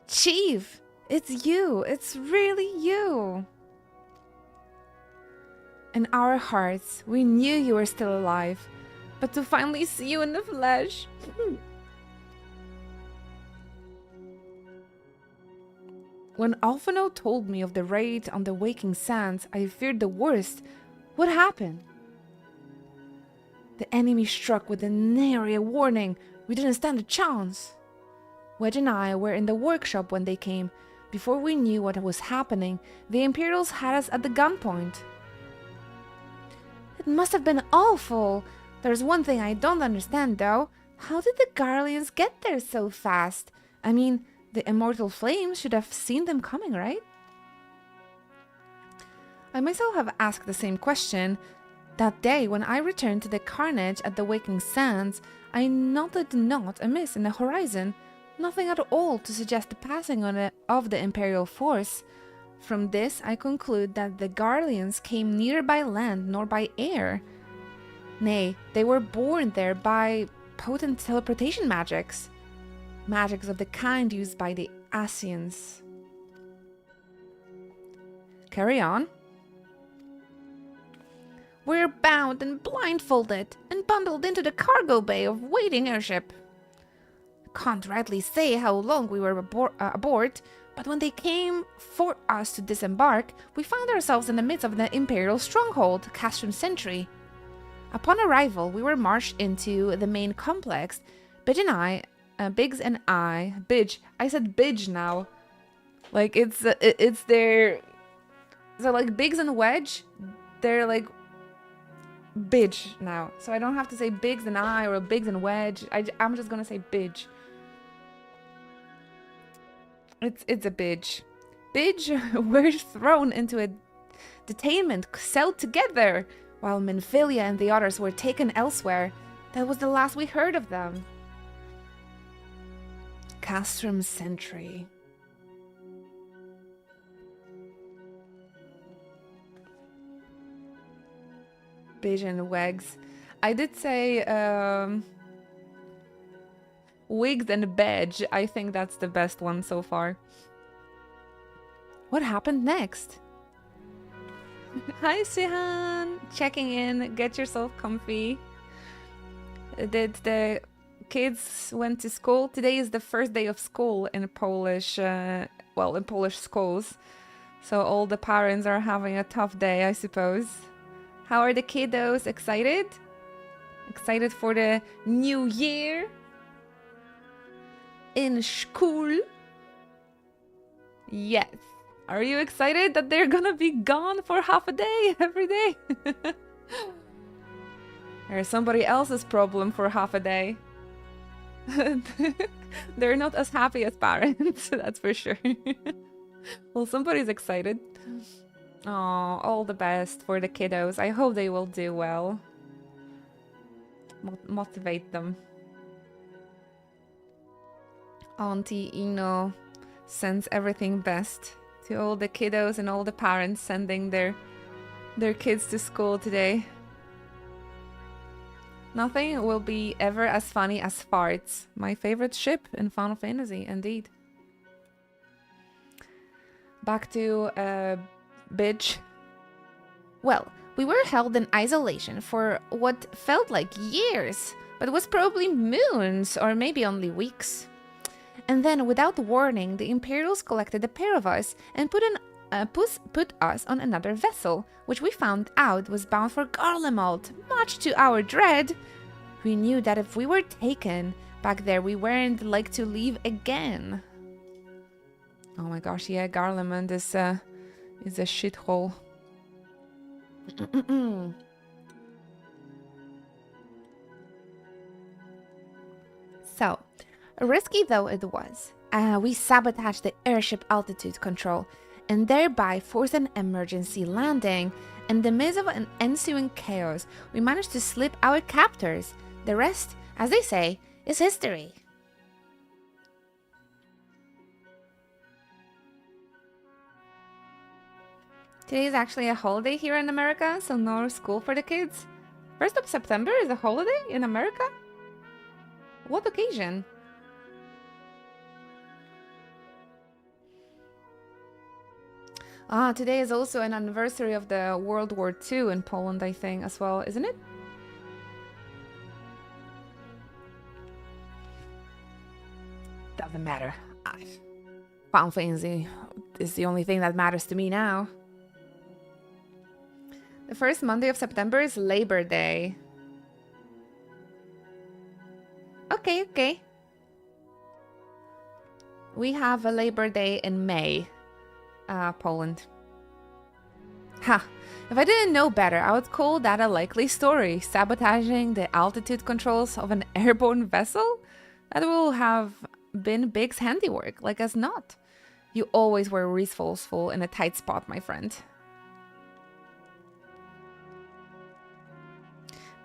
Chief! It's you. It's really you. In our hearts, we knew you were still alive. But to finally see you in the flesh... When Alphino told me of the raid on the Waking Sands, I feared the worst. What happened? The enemy struck with a nary a warning. We didn't stand a chance. Wedge and I were in the workshop when they came. Before we knew what was happening, the Imperials had us at the gunpoint. It must have been awful. There's one thing I don't understand, though. How did the Garleans get there so fast? I mean... The immortal flames should have seen them coming, right? I myself have asked the same question. That day, when I returned to the carnage at the Waking Sands, I noted not amiss in the horizon, nothing at all to suggest the passing of the Imperial force. From this, I conclude that the Garleans came neither by land nor by air. Nay, they were born there by potent teleportation magics. Magics of the kind used by the Asians. Carry on. We're bound and blindfolded and bundled into the cargo bay of waiting airship. Can't rightly say how long we were aboard, but when they came for us to disembark, we found ourselves in the midst of the Imperial stronghold, Castrum Sentry. Upon arrival, we were marched into the main complex. Biggs and I, I said Bidge now. Like, it's their... So, like, Biggs and Wedge, they're, like, Bidge now. So I don't have to say Biggs and I or Biggs and Wedge. I'm just gonna say Bidge. It's a Bidge. Bidge were thrown into a detainment cell together, while Menphilia and the others were taken elsewhere. That was the last we heard of them. Castrum Sentry. Bidge and Wags. I did say Wigs and Bedge. I think that's the best one so far. What happened next? Hi, Sihan. Checking in. Get yourself comfy. Did the kids went to school. Today is the first day of school in Polish, well, in Polish schools. So all the parents are having a tough day, I suppose. How are the kiddos? Excited? Excited for the new year? In school? Yes. Are you excited that they're gonna be gone for half a day every day? There's somebody else's problem for half a day. They're not as happy as parents, that's for sure. Well, somebody's excited. Oh, all the best for the kiddos. I hope they will do well. Motivate them. Auntie Ino sends everything best to all the kiddos and all the parents sending their kids to school today. Nothing will be ever as funny as farts. My favorite ship in Final Fantasy, indeed. Back to bitch. Well, we were held in isolation for what felt like years, but was probably moons or maybe only weeks. And then, without warning, the Imperials collected a pair of us and put us on another vessel, which we found out was bound for Garlemald. Much to our dread, we knew that if we were taken back there, we weren't like to leave again. Oh my gosh, yeah, Garlemald is a shithole. So, risky though it was, we sabotaged the airship altitude control and thereby forced an emergency landing. In the midst of an ensuing chaos, we managed to slip our captors. The rest, as they say, is history. Today is actually a holiday here in America, so no school for the kids. 1st of September is a holiday in America? What occasion? Ah, today is also an anniversary of the World War II in Poland, I think, as well, isn't it? Doesn't matter. Final Fantasy is the only thing that matters to me now. The first Monday of September is Labor Day. Okay. We have a Labor Day in May. Poland. Ha! If I didn't know better, I would call that a likely story. Sabotaging the altitude controls of an airborne vessel? That will have been Big's handiwork, like as not. You always were resourceful in a tight spot, my friend.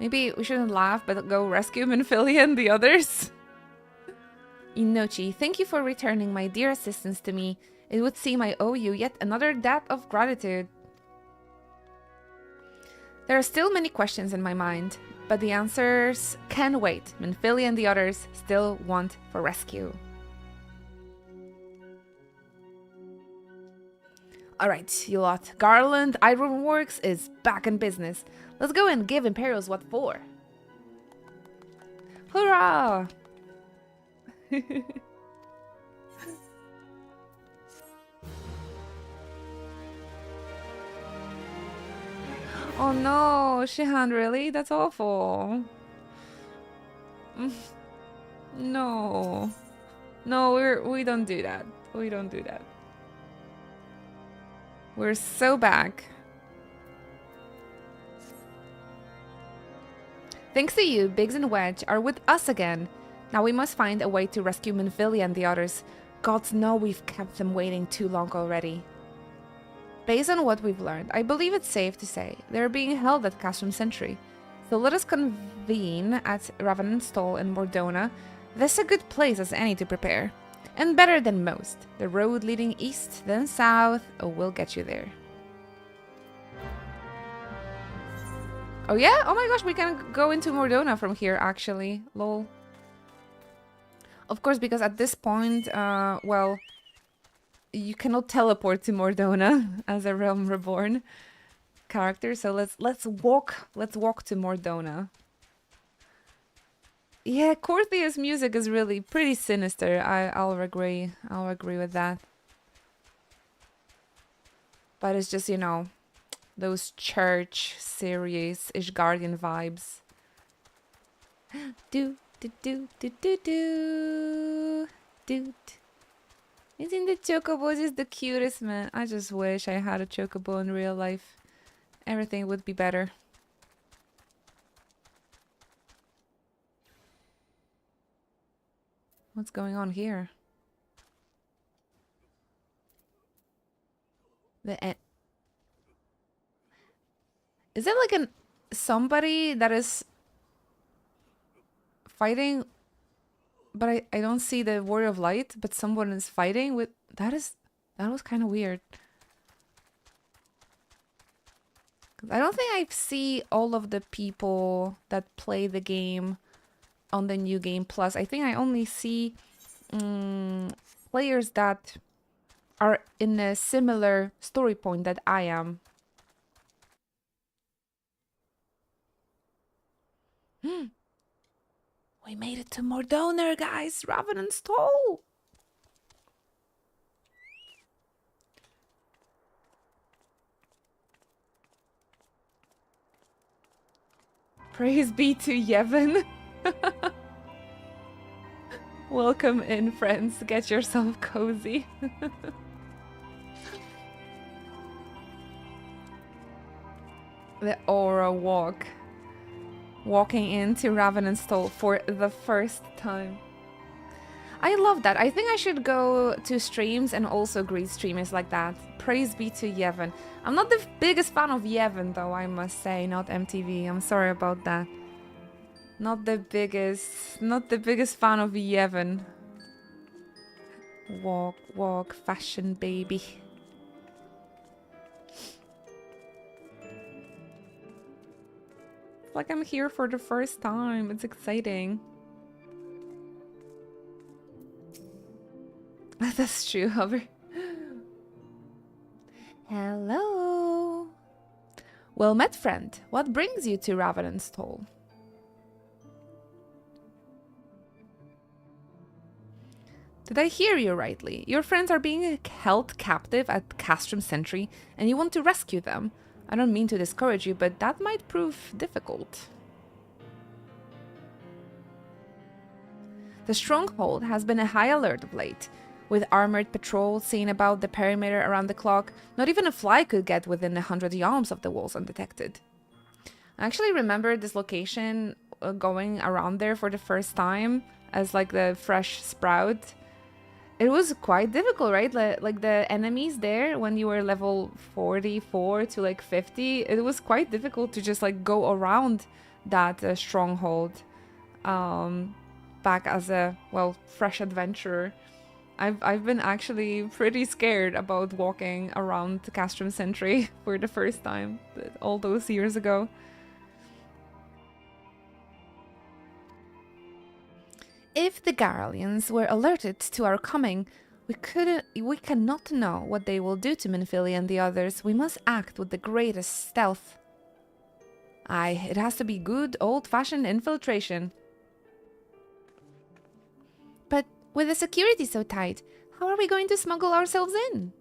Maybe we shouldn't laugh, but go rescue Minfilia and the others. Inochi, thank you for returning my dear assistance to me. It would seem I owe you yet another debt of gratitude. There are still many questions in my mind, but the answers can wait. Minfilia and the others still want for rescue. Alright, you lot. Garland Ironworks is back in business. Let's go and give Imperials what for. Hurrah! Oh no, Shihan, really? That's awful. No. No, we don't do that. We don't do that. We're so back. Thanks to you, Biggs and Wedge are with us again. Now we must find a way to rescue Minfilia and the others. Gods know we've kept them waiting too long already. Based on what we've learned, I believe it's safe to say they're being held at Castrum Sentry. So let us convene at Ravenant's Stall in Mordona. This a good place as any to prepare. And better than most. The road leading east, then south, will get you there. Oh yeah? Oh my gosh, we can go into Mordona from here, actually. Lol. Of course, because at this point, well, you cannot teleport to Mordona as a Realm Reborn character. So let's walk to Mordona. Yeah, Corthea's music is really pretty sinister. I'll agree. I'll agree with that. But it's just, you know, those church series Ishgardian vibes. Do do do do do do do. Isn't the chocobo just the cutest, man? I just wish I had a chocobo in real life. Everything would be better. What's going on here? Is it like somebody that is fighting? But I don't see the Warrior of Light, but someone is fighting with... That was kind of weird. I don't think I see all of the people that play the game on the New Game Plus. I think I only see players that are in a similar story point that I am. We made it to Mordoner, guys! Ravenant's Toll! Praise be to Yevon. Welcome in, friends. Get yourself cozy. The Aura walk. Walking into Ravenant's Toll for the first time. I love that. I think I should go to streams and also greet streamers like that. Praise be to Yevon. I'm not the biggest fan of Yevon, though, I must say, not MTV. I'm sorry about that. Not the biggest fan of Yevon. Walk, walk, fashion baby. It's like I'm here for the first time. It's exciting. That's true, Hover. Hello. Well met, friend. What brings you to Ravenant's Toll? Did I hear you rightly? Your friends are being held captive at Castrum Sentry, and you want to rescue them. I don't mean to discourage you, but that might prove difficult. The stronghold has been a high alert of late, with armored patrols seen about the perimeter around the clock. Not even a fly could get within 100 yards of the walls undetected. I actually remember this location going around there for the first time as like the fresh sprout. It was quite difficult, right? Like the enemies there, when you were level 44 to like 50, it was quite difficult to just like go around that stronghold back as a, well, fresh adventurer. I've been actually pretty scared about walking around the Castrum Sentry for the first time all those years ago. If the Garalians were alerted to our coming, we cannot know what they will do to Minfili and the others. We must act with the greatest stealth. Aye, it has to be good old-fashioned infiltration. But with the security so tight, how are we going to smuggle ourselves in?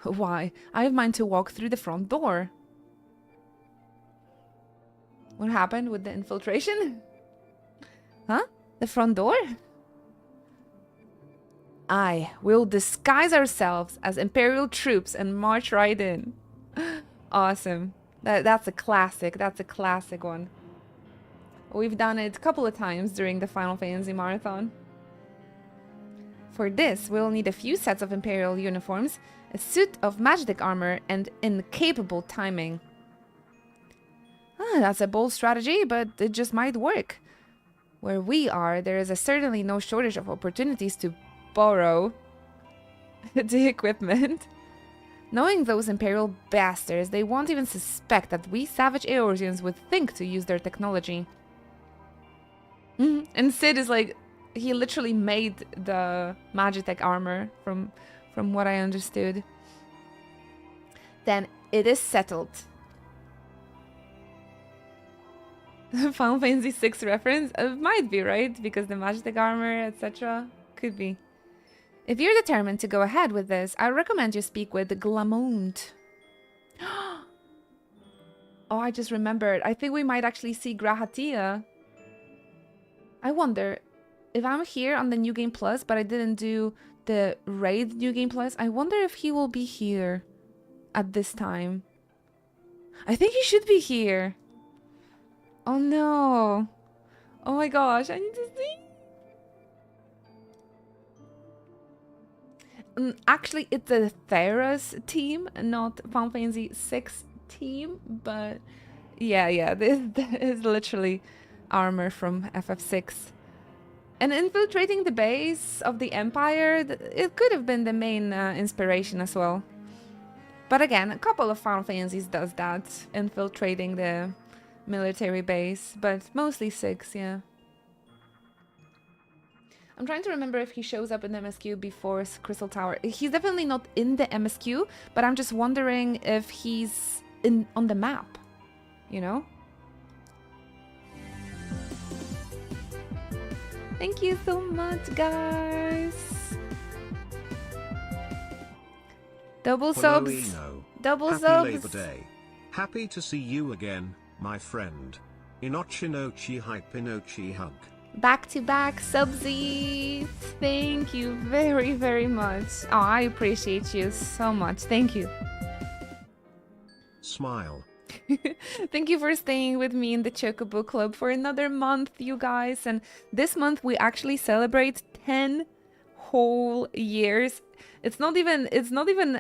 Why, I have mine to walk through the front door. What happened with the infiltration? Huh? The front door? Aye, we'll disguise ourselves as Imperial troops and march right in. Awesome. That's a classic. That's a classic one. We've done it a couple of times during the Final Fantasy Marathon. For this, we'll need a few sets of Imperial uniforms, a suit of magic armor, and incapable timing. That's a bold strategy, but it just might work. Where we are, there is certainly no shortage of opportunities to borrow the equipment. Knowing those Imperial bastards, they won't even suspect that we savage Eorzeans would think to use their technology. And Sid is like, he literally made the Magitech armor from what I understood. Then it is settled. Final Fantasy 6 reference? Might be, right? Because the magic armor, etc. Could be. If you're determined to go ahead with this, I recommend you speak with Glamont. Oh, I just remembered. I think we might actually see Grahatia. I wonder, if I'm here on the New Game Plus, but I didn't do the Raid New Game Plus, I wonder if he will be here at this time. I think he should be here. Oh no. Oh my gosh, I need to see. Actually, it's a Theros team, not Final Fantasy 6 team, but yeah, this is literally armor from FF6. And infiltrating the base of the Empire, it could have been the main inspiration as well. But again, a couple of Final Fantasies does that, infiltrating the military base, but mostly 6, yeah. I'm trying to remember if he shows up in the MSQ before Crystal Tower. He's definitely not in the MSQ, but I'm just wondering if he's on the map, you know? Thank you so much, guys. Double subs. Eno. Double Happy subs. Labor Day. Happy to see you again, my friend. Inochinochi Hypinochi hug. Back-to-back subsies. Thank you very, very much. Oh, I appreciate you so much. Thank you. Smile. Thank you for staying with me in the Chocobo Club for another month, you guys. And this month we actually celebrate 10 whole years. It's not even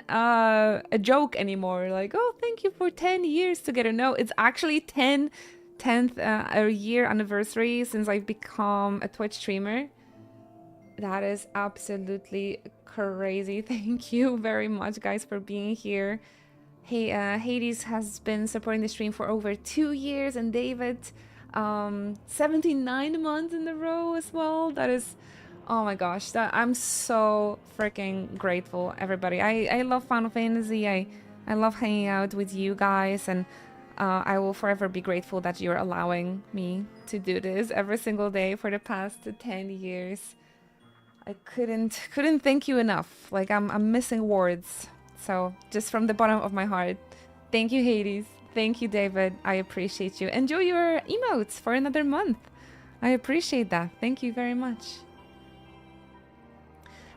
a joke anymore. Like, oh, thank you for 10 years together. No, it's actually 10th year anniversary since I've become a Twitch streamer. That is absolutely crazy. Thank you very much, guys, for being here. Hey, Hades has been supporting the stream for over 2 years, and David, 79 months in a row as well. That is, oh my gosh, I'm so freaking grateful, everybody. I love Final Fantasy. I love hanging out with you guys, and I will forever be grateful that you're allowing me to do this every single day for the past 10 years. I couldn't thank you enough. Like, I'm missing words. So just from the bottom of my heart, thank you, Hades. Thank you, David. I appreciate you. Enjoy your emotes for another month. I appreciate that. Thank you very much.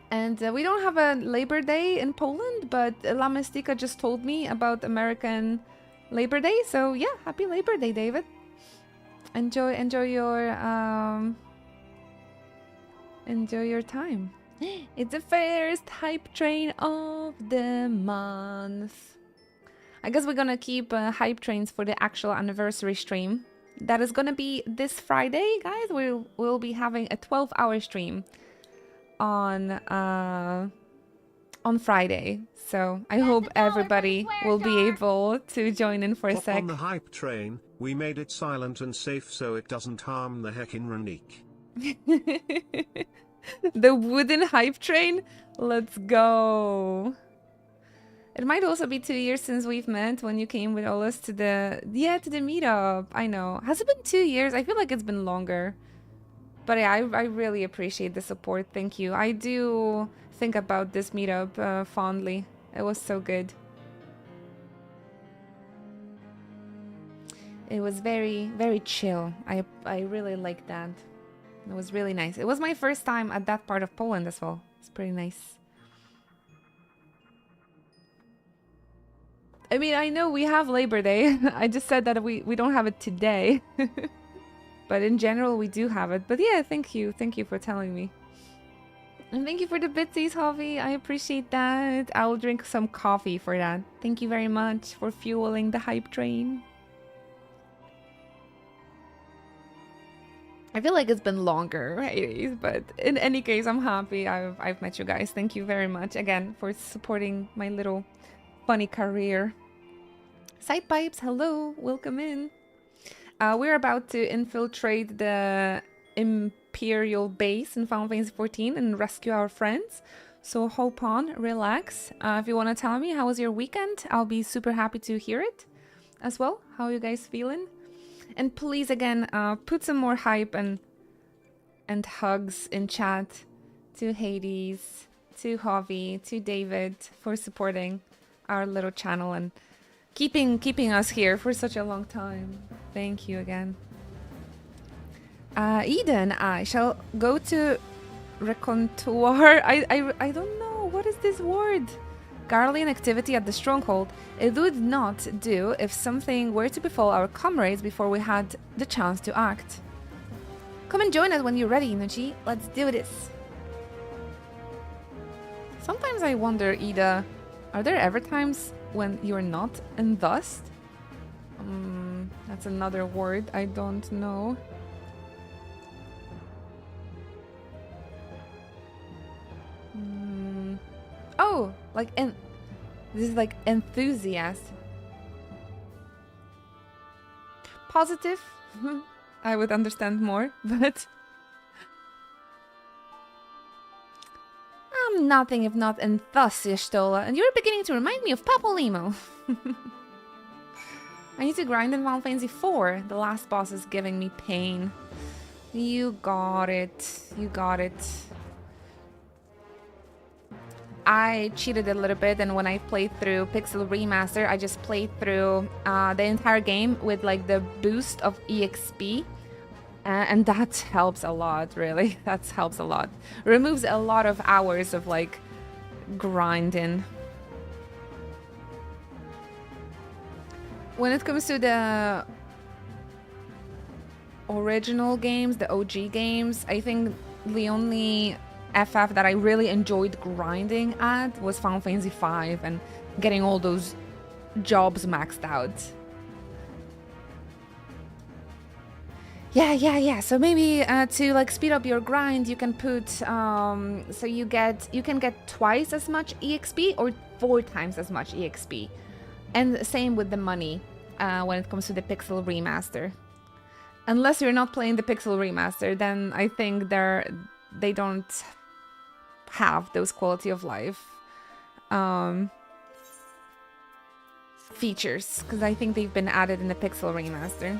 And we don't have a Labor Day in Poland, but La Mystica just told me about American Labor Day. So yeah, happy Labor Day, David. Enjoy your time. It's the first hype train of the month. I guess we're gonna keep hype trains for the actual anniversary stream. That is gonna be this Friday, guys. We'll be having a 12-hour stream on Friday. So I hope everybody will be able to join in for a Hop sec. on the hype train. We made it silent and safe so it doesn't harm the heckin' Ronique. The wooden hype train? Let's go. It might also be 2 years since we've met when you came with Olus to the meetup. I know. Has it been 2 years? I feel like it's been longer. But yeah, I really appreciate the support. Thank you. I do think about this meetup fondly. It was so good. It was very, very chill. I really liked that. It was really nice. It was my first time at that part of Poland as well. It's pretty nice. I mean, I know we have Labor Day. I just said that we don't have it today. But in general, we do have it. But yeah, thank you. Thank you for telling me. And thank you for the bitsies, Javi. I appreciate that. I will drink some coffee for that. Thank you very much for fueling the hype train. I feel like it's been longer, right? But in any case, I'm happy I've met you guys. Thank you very much again for supporting my little funny career. Side pipes, hello, welcome in. We're about to infiltrate the Imperial base in Final Fantasy XIV and rescue our friends. So hop on, relax. If you want to tell me how was your weekend, I'll be super happy to hear it as well. How are you guys feeling? And please again, put some more hype and hugs in chat to Hades, to Javi, to David for supporting our little channel and keeping us here for such a long time. Thank you again. Eden, I shall go to Recontour. I don't know. What is this word? Garlean activity at the stronghold. It would not do if something were to befall our comrades before we had the chance to act. Come and join us when you're ready, Inuchi. Let's do this. Sometimes I wonder, Ida, are there ever times when you're not enthused? That's another word I don't know. Oh, like this is like enthusiast. Positive, I would understand more, but I'm nothing if not enthusiast, and you're beginning to remind me of Papolimo. I need to grind in Final Fantasy IV. The last boss is giving me pain. You got it. You got it. I cheated a little bit, and when I played through Pixel Remaster, I just played through the entire game with like the boost of EXP, and that helps a lot, really. That helps a lot. Removes a lot of hours of like grinding. When it comes to the original games, the OG games, I think the only FF that I really enjoyed grinding at was Final Fantasy V and getting all those jobs maxed out. Yeah. So maybe to like speed up your grind, you can put so you can get twice as much EXP or 4 times as much EXP, and same with the money when it comes to the Pixel Remaster. Unless you're not playing the Pixel Remaster, then I think they don't have those quality of life features, because I think they've been added in the Pixel Remaster.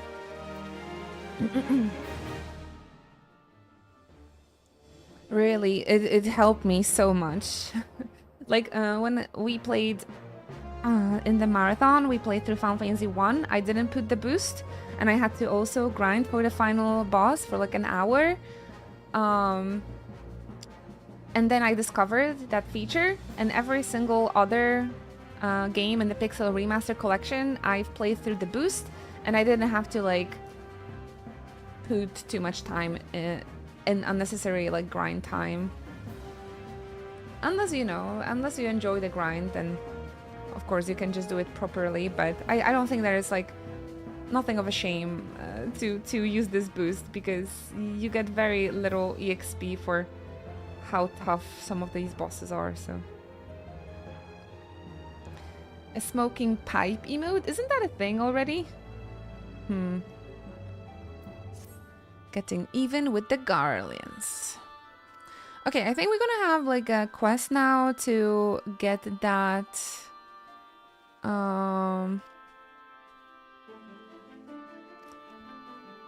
Really, it helped me so much. Like when we played in the marathon, we played through Final Fantasy 1. I didn't put the boost, and I had to also grind for the final boss for like an hour. And then I discovered that feature, and every single other game in the Pixel Remaster collection, I've played through the boost, and I didn't have to like put too much time in unnecessary like grind time. Unless you enjoy the grind, then of course you can just do it properly. But I don't think there is like nothing of a shame to use this boost, because you get very little EXP for how tough some of these bosses are. So a smoking pipe emote, isn't that a thing already? Getting even with the Garleans. Okay, I think we're gonna have like a quest now to get that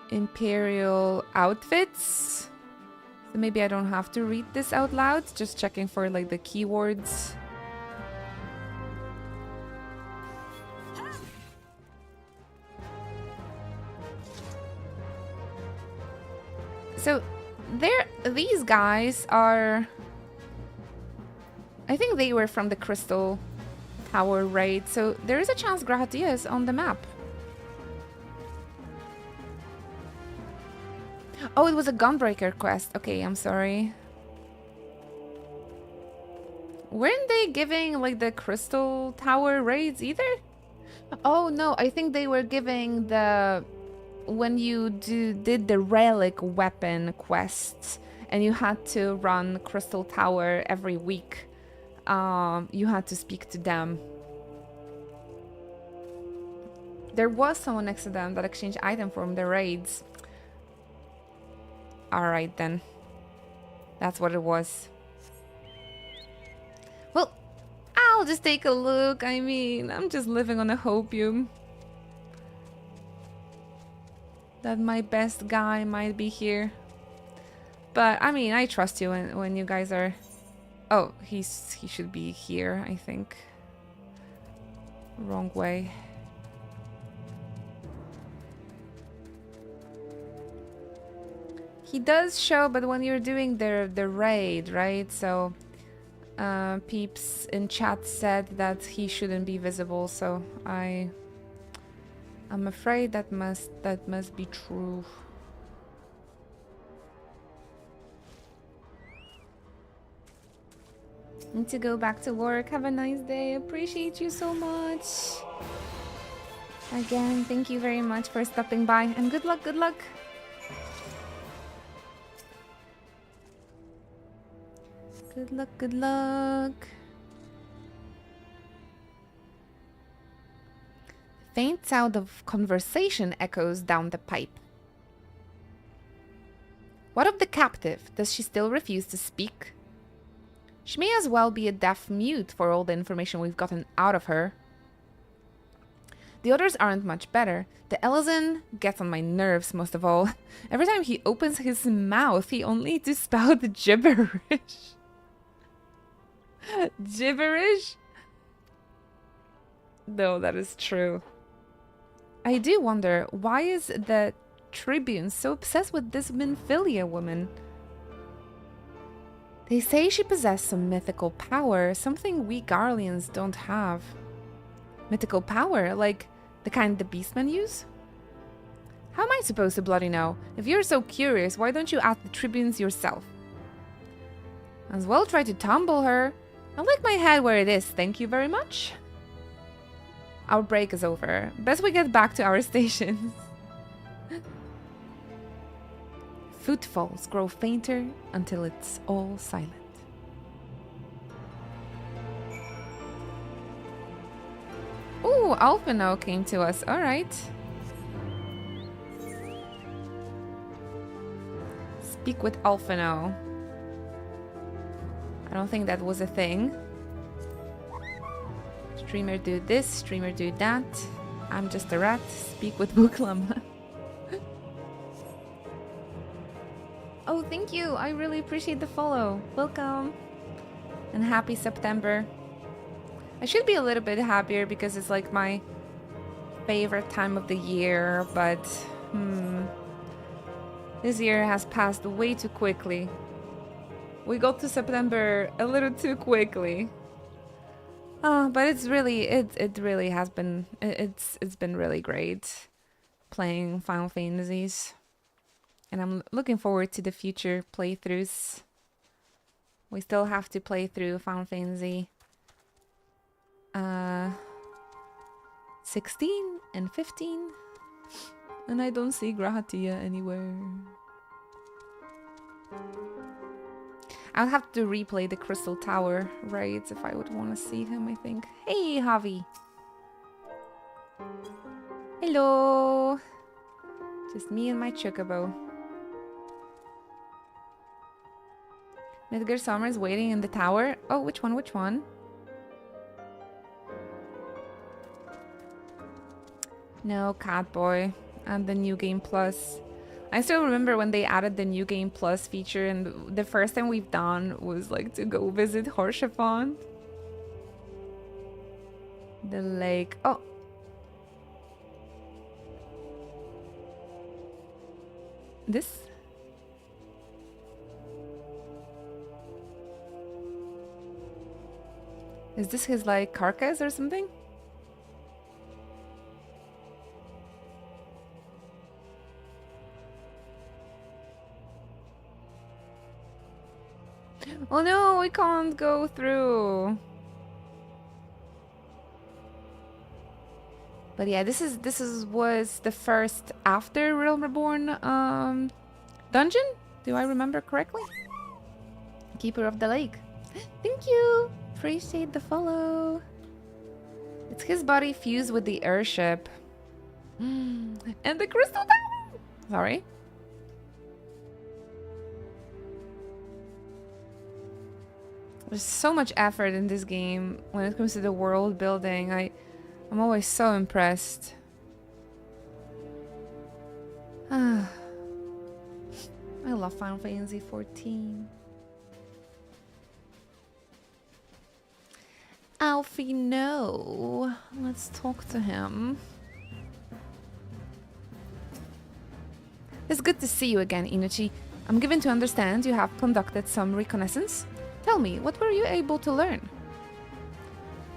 Imperial outfits. So maybe I don't have to read this out loud, just checking for like the keywords. So these guys are, I think they were from the Crystal Tower raid, so there is a chance Gratia is on the map. Oh, it was a Gunbreaker quest. Okay, I'm sorry. Weren't they giving like the Crystal Tower raids either? Oh no, I think they were giving the when you did the relic weapon quests and you had to run Crystal Tower every week. You had to speak to them. There was someone next to them that exchanged item from the raids. Alright then. That's what it was. Well, I'll just take a look. I mean, I'm just living on a hopium. that my best guy might be here. But I mean, I trust you when you guys are. Oh, he should be here, I think. Wrong way. He does show, but when you're doing the raid, right? So peeps in chat said that he shouldn't be visible, so I'm afraid that must be true. Need to go back to work. Have a nice day. Appreciate you so much. Again, thank you very much for stopping by, and good luck, good luck. Good luck, good luck. Faint sound of conversation echoes down the pipe. What of the captive? Does she still refuse to speak? She may as well be a deaf mute for all the information we've gotten out of her. The others aren't much better. The Ellison gets on my nerves most of all. Every time he opens his mouth, he only needs to spout gibberish. Gibberish? No, that is true. I do wonder, why is the Tribune so obsessed with this Minfilia woman? They say she possessed some mythical power, something we Garleans don't have. Mythical power? Like the kind the beastmen use? How am I supposed to bloody know? If you're so curious, why don't you ask the Tribunes yourself? As well try to tumble her. I'll like my head where it is, thank you very much. Our break is over. Best we get back to our stations. Footfalls grow fainter until it's all silent. Ooh, Alphino came to us. Alright. Speak with Alphino. I don't think that was a thing. Streamer do this, streamer do that. I'm just a rat. Speak with Buklam. Oh, thank you. I really appreciate the follow. Welcome. And happy September. I should be a little bit happier because it's like my favorite time of the year, but this year has passed way too quickly. We got to September a little too quickly. But it's really, it really has been, it's been really great playing Final Fantasies. And I'm looking forward to the future playthroughs. We still have to play through Final Fantasy 16 and 15. And I don't see Grahatia anywhere. I'll have to replay the Crystal Tower raids if I would want to see him, I think. Hey, Javi. Hello. Just me and my chocobo. Midgar Summer's waiting in the tower. Oh, which one? Which one? No, Catboy. And the New Game Plus. I still remember when they added the New Game Plus feature, and the first time we've done was like to go visit Horshafont. The lake. Oh. This? Is this his like carcass or something? Oh no, we can't go through. But yeah, this was the first after Realm Reborn dungeon. Do I remember correctly? Keeper of the Lake. Thank you. Appreciate the follow. It's his body fused with the airship. And the Crystal Tower. Sorry. There's so much effort in this game when it comes to the world building. I'm always so impressed. love Final Fantasy 14. Alfie, no. Let's talk to him. It's good to see you again, Inuchi. I'm given to understand you have conducted some reconnaissance. Tell me, what were you able to learn?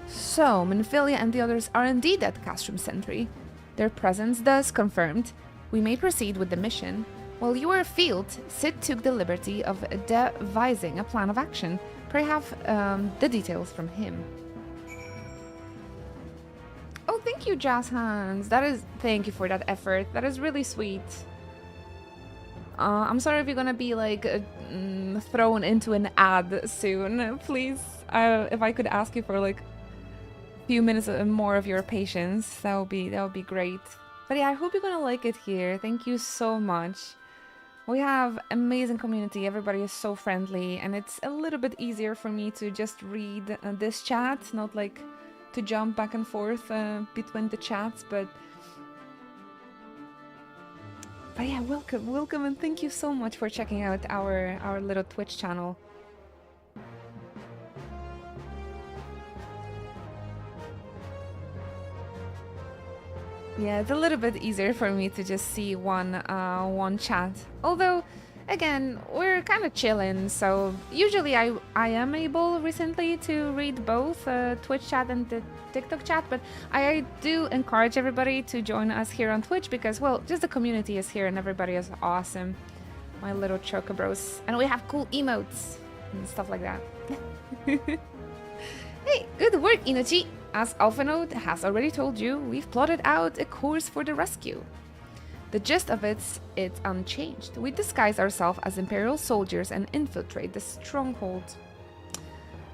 So, Minfilia and the others are indeed at Castrum Sentry. Their presence thus confirmed. We may proceed with the mission. While you were afield, Sid took the liberty of devising a plan of action. Pray have the details from him. Oh, thank you, Jazz Hands. Thank you for that effort. That is really sweet. I'm sorry if you're gonna be like thrown into an ad soon. Please, if I could ask you for like a few minutes more of your patience, that would be great. But yeah, I hope you're gonna like it here. Thank you so much. We have amazing community. Everybody is so friendly, and it's a little bit easier for me to just read this chat, not like to jump back and forth between the chats, but yeah, welcome, and thank you so much for checking out our little Twitch channel. Yeah, it's a little bit easier for me to just see one chat. Although, again, we're kind of chilling, so usually I am able recently to read both Twitch chat and the TikTok chat, but I do encourage everybody to join us here on Twitch because, well, just the community is here and everybody is awesome. My little chocobros. And we have cool emotes and stuff like that. Hey, good work, Inuchi! As Alphanode has already told you, we've plotted out a course for the rescue. The gist of it's unchanged. We disguise ourselves as Imperial soldiers and infiltrate the stronghold.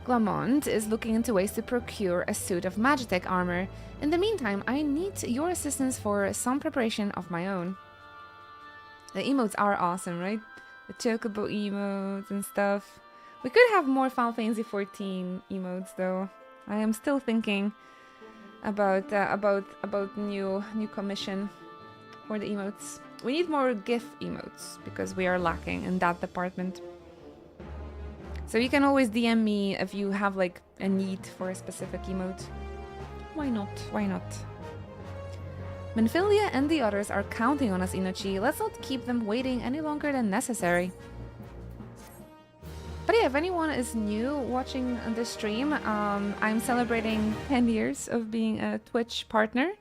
Glamont is looking into ways to procure a suit of Magitech armor. In the meantime, I need your assistance for some preparation of my own. The emotes are awesome, right? The chocobo emotes and stuff. We could have more Final Fantasy 14 emotes though. I am still thinking about new commission for the emotes. We need more GIF emotes because we are lacking in that department. So you can always DM me if you have like a need for a specific emote. Why not? Why not? Minfilia and the others are counting on us, Inuchi. Let's not keep them waiting any longer than necessary. But yeah, if anyone is new watching this stream, I'm celebrating 10 years of being a Twitch partner.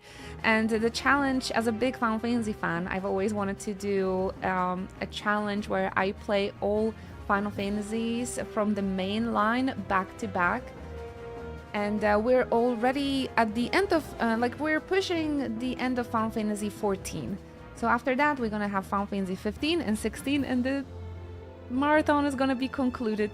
And the challenge, as a big Final Fantasy fan, I've always wanted to do a challenge where I play all Final Fantasies from the main line back to back. And we're already at the end of, we're pushing the end of Final Fantasy 14. So after that, we're gonna have Final Fantasy 15 and 16, and the marathon is gonna be concluded.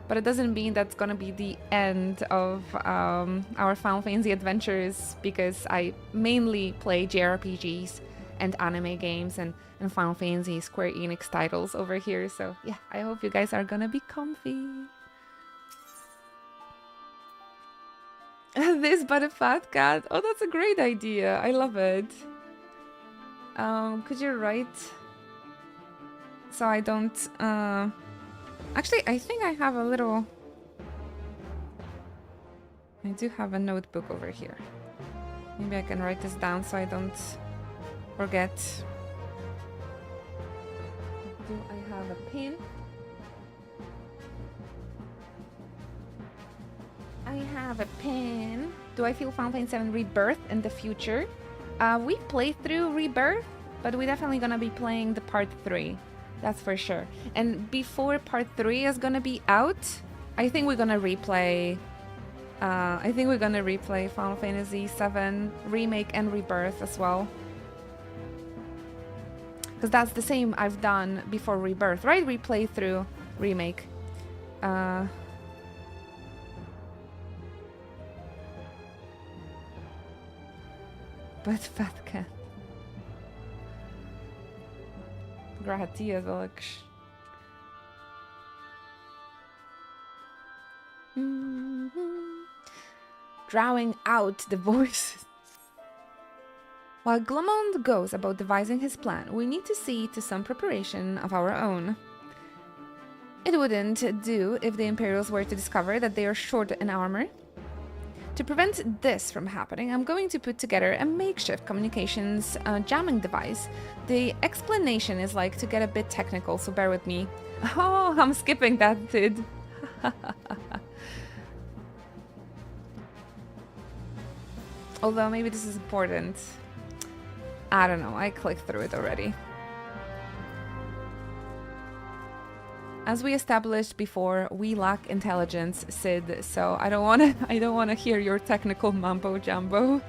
But it doesn't mean that's gonna be the end of our Final Fantasy adventures, because I mainly play JRPGs and anime games and Final Fantasy Square Enix titles over here. So yeah, I hope you guys are gonna be comfy. This but a fat cat. Oh, that's a great idea. I love it. Could you write so I don't actually, I think I have a little, I do have a notebook over here. Maybe I can write this down so I don't forget. Do I have a pen? I have a pen. Do I feel Final Fantasy VII Rebirth in the future? We played through Rebirth, but we're definitely gonna be playing the part 3. That's for sure. And before part 3 is gonna be out, I think we're gonna replay Final Fantasy VII Remake and Rebirth as well. Because that's the same I've done before Rebirth, right? Replay through Remake. But fat cat. Gratia Velix. Drowning out the voices. While Glamond goes about devising his plan, we need to see to some preparation of our own. It wouldn't do if the Imperials were to discover that they are short in armor. To prevent this from happening, I'm going to put together a makeshift communications jamming device. The explanation is like to get a bit technical, so bear with me. Oh, I'm skipping that, Sid. Although maybe this is important. I don't know, I clicked through it already. As we established before, we lack intelligence, Sid, so I don't wanna hear your technical mambo jumbo.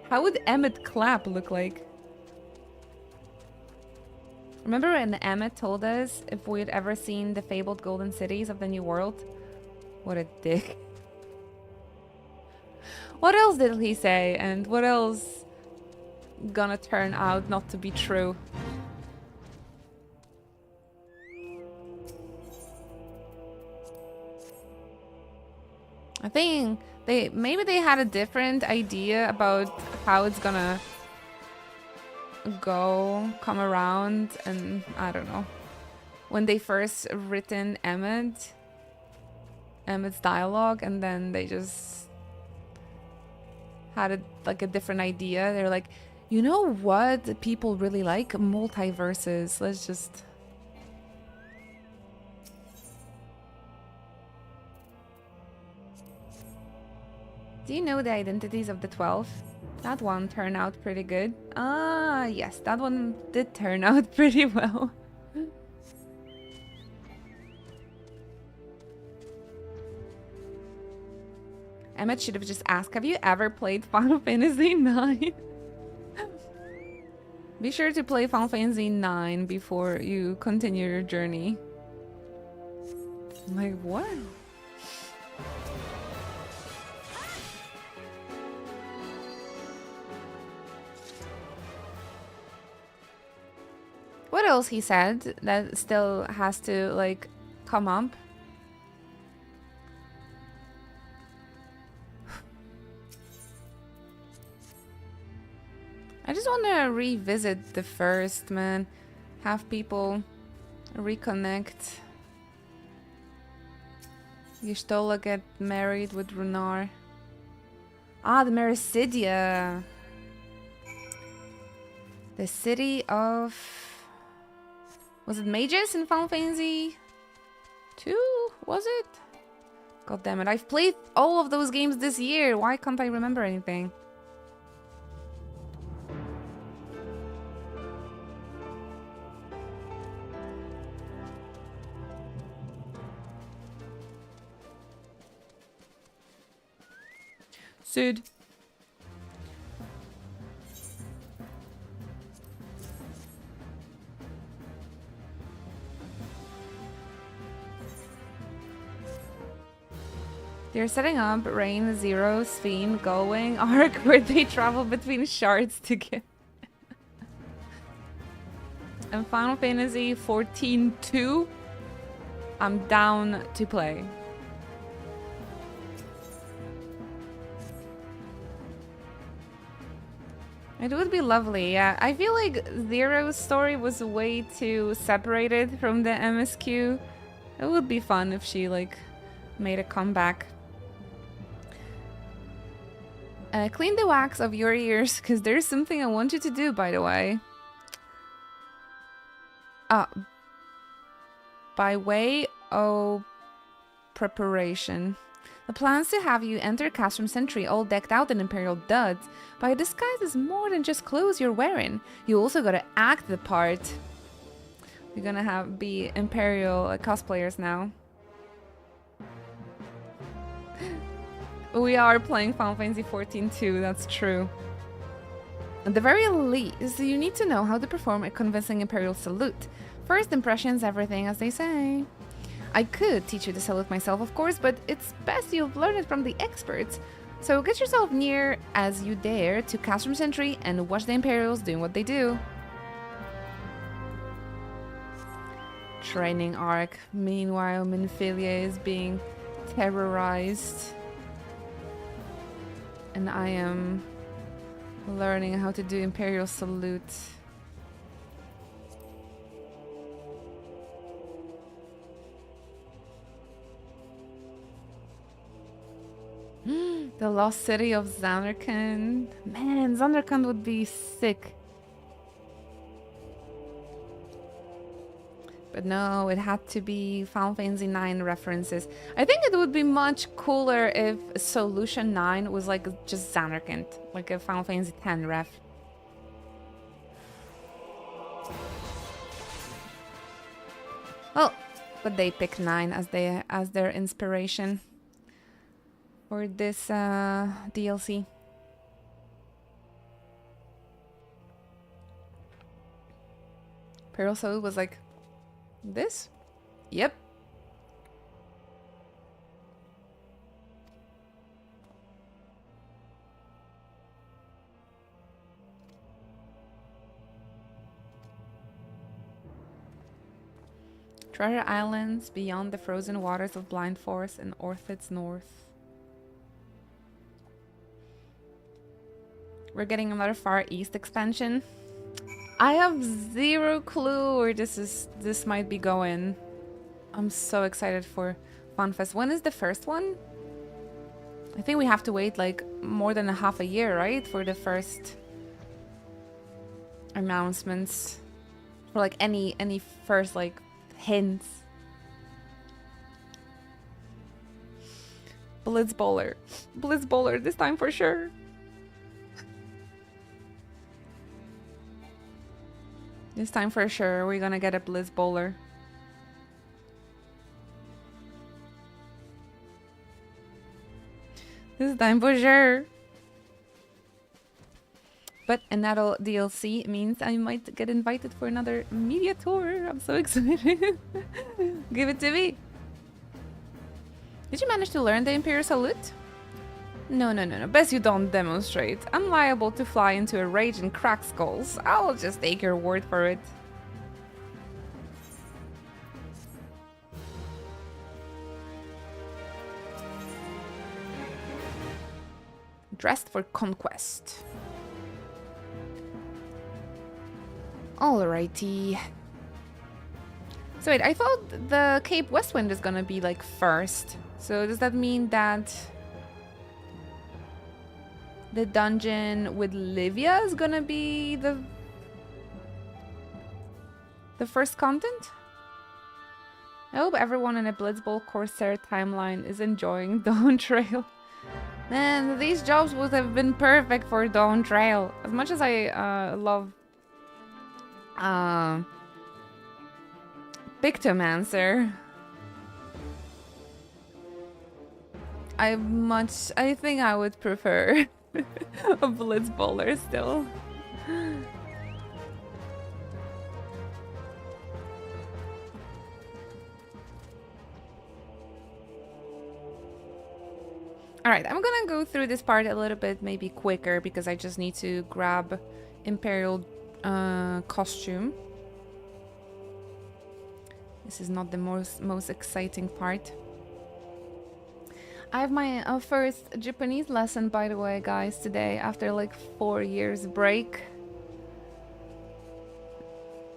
How would Emmett Clapp look like? Remember when Emmett told us if we'd ever seen the fabled golden cities of the New World? What a dick. What else did he say, and what else gonna turn out not to be true? I think maybe they had a different idea about how it's gonna come around, and I don't know. When they first written Emmett's dialogue, and then they just had a different idea. They're like, you know what people really like? Multiverses. Let's just... Do you know the identities of the 12? That one turned out pretty good. Ah, yes, that one did turn out pretty well. Emmett should have just asked, have you ever played Final Fantasy IX? Be sure to play Final Fantasy IX before you continue your journey. I'm like, what? What else he said that still has to, like, come up? I just want to revisit the first, man. Have people reconnect. Y'shtola get married with Runar. Ah, the Mericidia. The city of... Was it Mages in Final Fantasy 2? Was it? God damn it, I've played all of those games this year. Why can't I remember anything? Sid. They're setting up Rain, Zero, Sphene, Gullwing arc where they travel between shards to get... And Final Fantasy 14-2, I'm down to play. It would be lovely, yeah. I feel like Zero's story was way too separated from the MSQ. It would be fun if she, like, made a comeback. Clean the wax of your ears, because there's something I want you to do, by the way. By way of preparation. The plan's to have you enter Castrum Sentry all decked out in Imperial duds, but your disguise is more than just clothes you're wearing. You also gotta act the part. We're gonna be Imperial cosplayers now. We are playing Final Fantasy 14 too, that's true. At the very least, you need to know how to perform a convincing Imperial salute. First impressions, everything, as they say. I could teach you the salute myself, of course, but it's best you learn it from the experts. So get yourself near as you dare to Castrum Sentry and watch the Imperials doing what they do. Training arc. Meanwhile, Minfilia is being terrorized. And I am learning how to do Imperial salute. The lost city of Zanarkand. Man, Zanarkand would be sick. But no, it had to be Final Fantasy 9 references. I think it would be much cooler if Solution 9 was like just Zanarkand, like a Final Fantasy 10 ref. Well, but they picked 9 as their inspiration for this DLC. Pearl Soul was like, this? Yep. Treasure Islands beyond the frozen waters of Blind Forest and Orthid's North. We're getting another Far East expansion. I have zero clue where this might be going. I'm so excited for FunFest. When is the first one? I think we have to wait like more than a half a year, right? For the first announcements. For like any first like hints. Blitzbowler. Blitzbowler this time for sure. This time for sure, we're gonna get a Blizz Bowler. This time for sure. But another DLC means I might get invited for another media tour. I'm so excited. Give it to me. Did you manage to learn the Imperial Salute? No. Best you don't demonstrate. I'm liable to fly into a rage and crack skulls. I'll just take your word for it. Dressed for conquest. Alrighty. So wait, I thought the Cape Westwind is gonna be like first. So does that mean that the dungeon with Livia is gonna be the first content? I hope everyone in a Blitzball Corsair timeline is enjoying Dawn Trail. Man, these jobs would have been perfect for Dawn Trail. As much as I love Pictomancer, I think I would prefer a Blitzbowler still. Alright, I'm gonna go through this part a little bit maybe quicker because I just need to grab Imperial costume. This is not the most exciting part. I have my first Japanese lesson, by the way, guys, today after like 4 years break.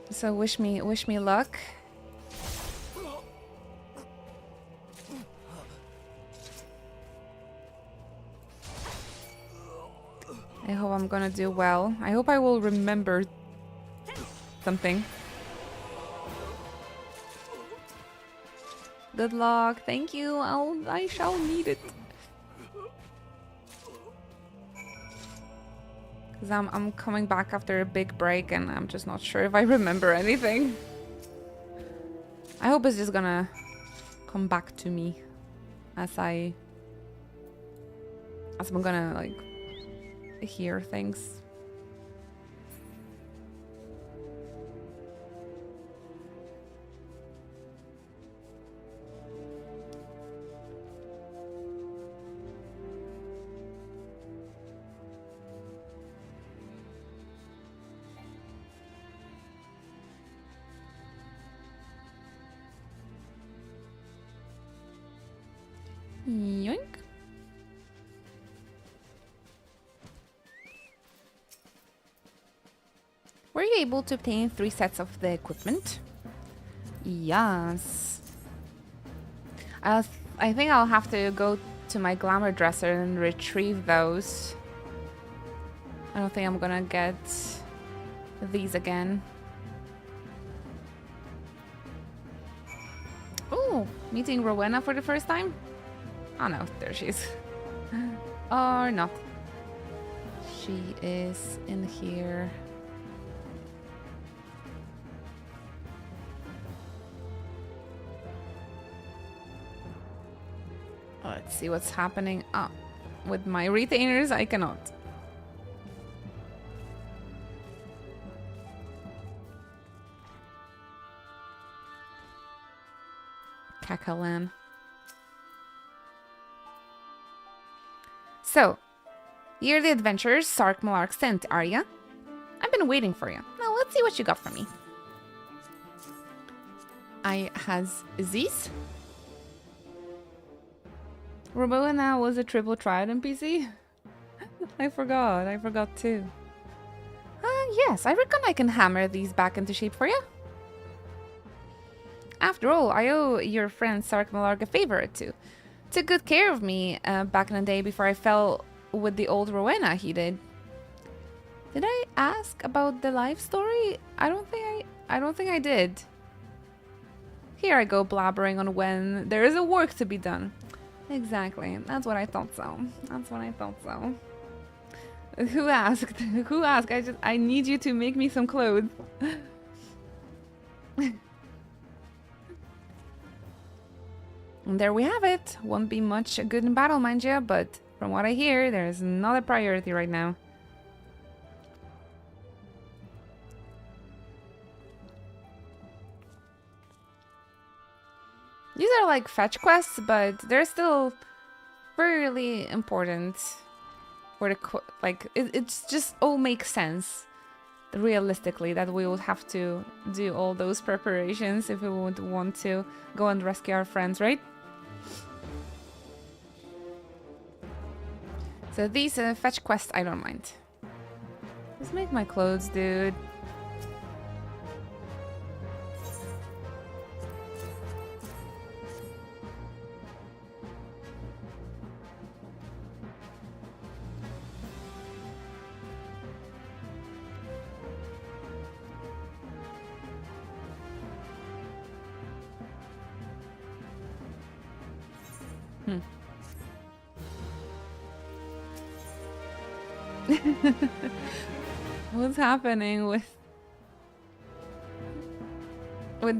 So wish me luck. I hope I'm gonna do well. I hope I will remember something. Good luck. Thank you. I shall need it. Because I'm coming back after a big break and I'm just not sure if I remember anything. I hope it's just gonna come back to me as I'm gonna like hear things. Yoink. Were you able to obtain 3 sets of the equipment? Yes. I think I'll have to go to my glamour dresser and retrieve those. I don't think I'm gonna get these again. Ooh, meeting Rowena for the first time? Oh no, there she is. Or not. She is in here. Let's see what's happening. Ah, with my retainers, I cannot. Kakalan. So, you're the adventurers Sark Malark sent, are ya? I've been waiting for you. Now let's see what you got for me. I has these. Rowena was a triple triad NPC? I forgot too. Yes, I reckon I can hammer these back into shape for you. After all, I owe your friend Sark Malark a favor or two. Took good care of me back in the day before I fell with the old Rowena he did. Did I ask about the life story? I don't think I did. Here I go blabbering on when there is a work to be done. Exactly. That's what I thought so. Who asked? Who asked? I need you to make me some clothes. And there we have it. Won't be much good in battle, mind you, but from what I hear, there's not a priority right now. These are like fetch quests, but they're still fairly important for the it's just all makes sense realistically that we would have to do all those preparations if we would want to go and rescue our friends, right? So these fetch quests, I don't mind. Just make my clothes, dude. What's happening with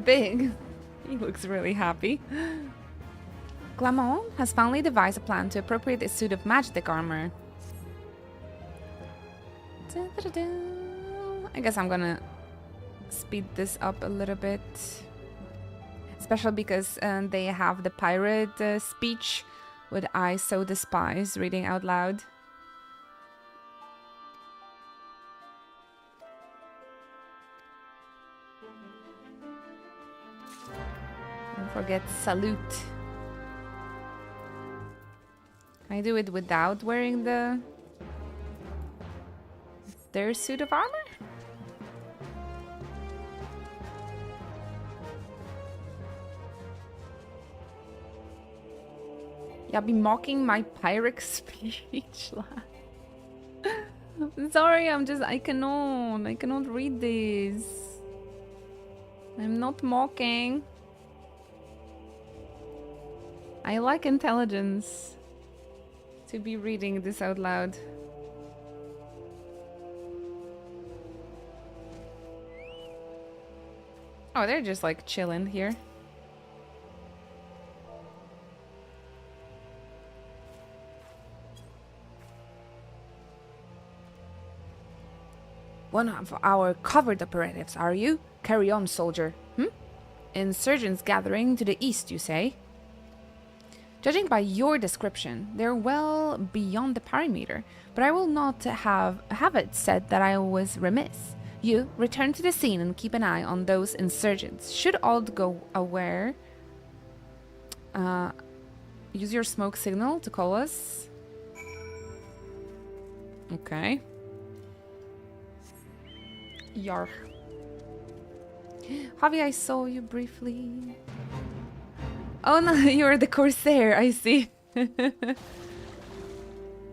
Big? He looks really happy. Glamon has finally devised a plan to appropriate a suit of magic armor. I guess I'm gonna speed this up a little bit. Especially because they have the pirate speech, which I so despise reading out loud. Don't forget salute. Can I do it without wearing their suit of armor? Y'all be mocking my pirate speech. Sorry, I cannot read this. I'm not mocking. I lack intelligence to be reading this out loud. Oh, they're just like chilling here. One of our covert operatives, are you? Carry on, soldier. Insurgents gathering to the east, you say? Judging by your description, they're well beyond the perimeter, but I will not have it said that I was remiss. You return to the scene and keep an eye on those insurgents. Should Odd go aware, use your smoke signal to call us. Okay. Yarr. Javi, I saw you briefly. Oh no, you're the Corsair, I see.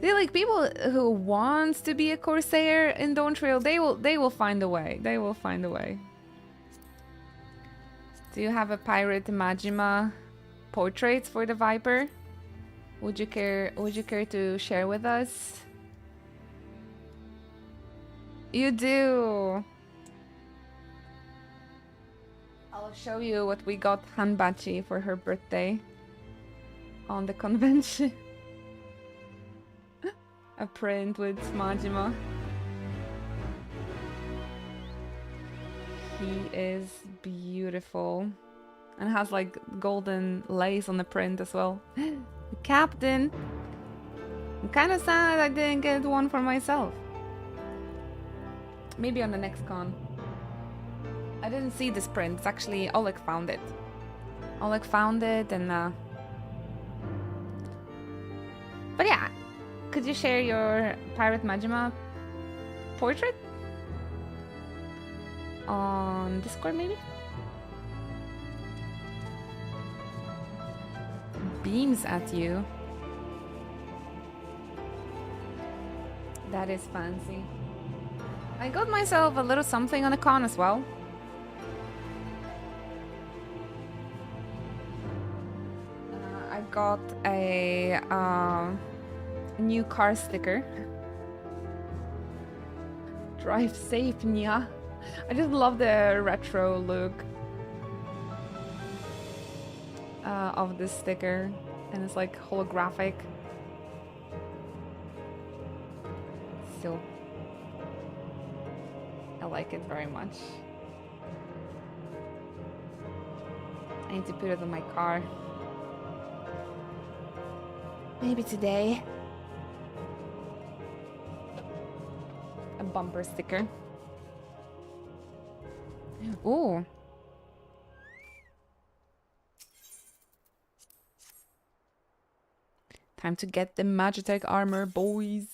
See, like people who wants to be a Corsair in Dawn Trail, they will find a way. They will find a way. Do you have a pirate Majima portraits for the Viper? Would you care to share with us? You do. I'll show you what we got Hanbachi for her birthday on the convention. A print with Majima. He is beautiful and has like golden lace on the print as well. The captain. I'm kind of sad I didn't get one for myself. Maybe on the next con. I didn't see this print. It's actually Oleg found it. Oleg found it and but yeah, could you share your Pirate Majima portrait on Discord maybe? Beams at you. That is fancy. I got myself a little something on a con as well. I got a new car sticker. Drive safe, Nya. I just love the retro look of this sticker, and it's like holographic. So I like it very much. I need to put it on my car. Maybe today. A bumper sticker. Ooh. Time to get the Magitech armor, boys.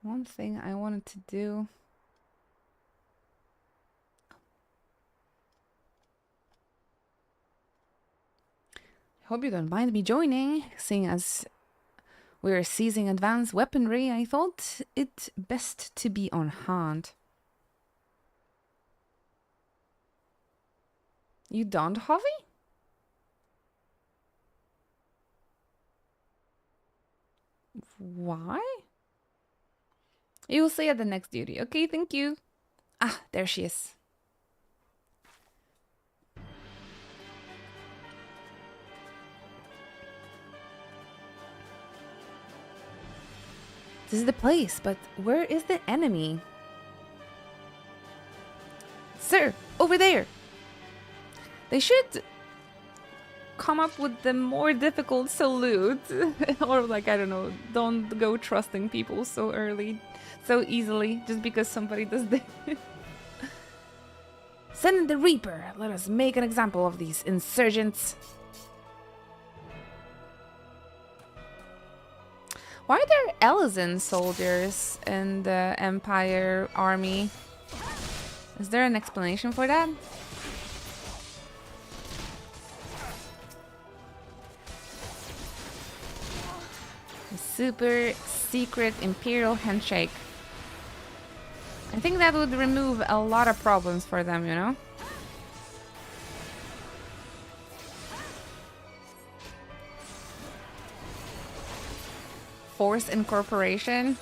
One thing I wanted to do. Hope you don't mind me joining, seeing as we're seizing advanced weaponry. I thought it best to be on hand. You don't, Javi? Why? You will see at the next duty. Okay, thank you. Ah, there she is. This is the place, but where is the enemy? Sir, over there! They should come up with the more difficult salute. Or like, I don't know, don't go trusting people so early, so easily, just because somebody does this. Send in the Reaper! Let us make an example of these insurgents. Why are there Elysian soldiers in the Empire army? Is there an explanation for that? A super secret Imperial handshake. I think that would remove a lot of problems for them, you know? Forced incorporation.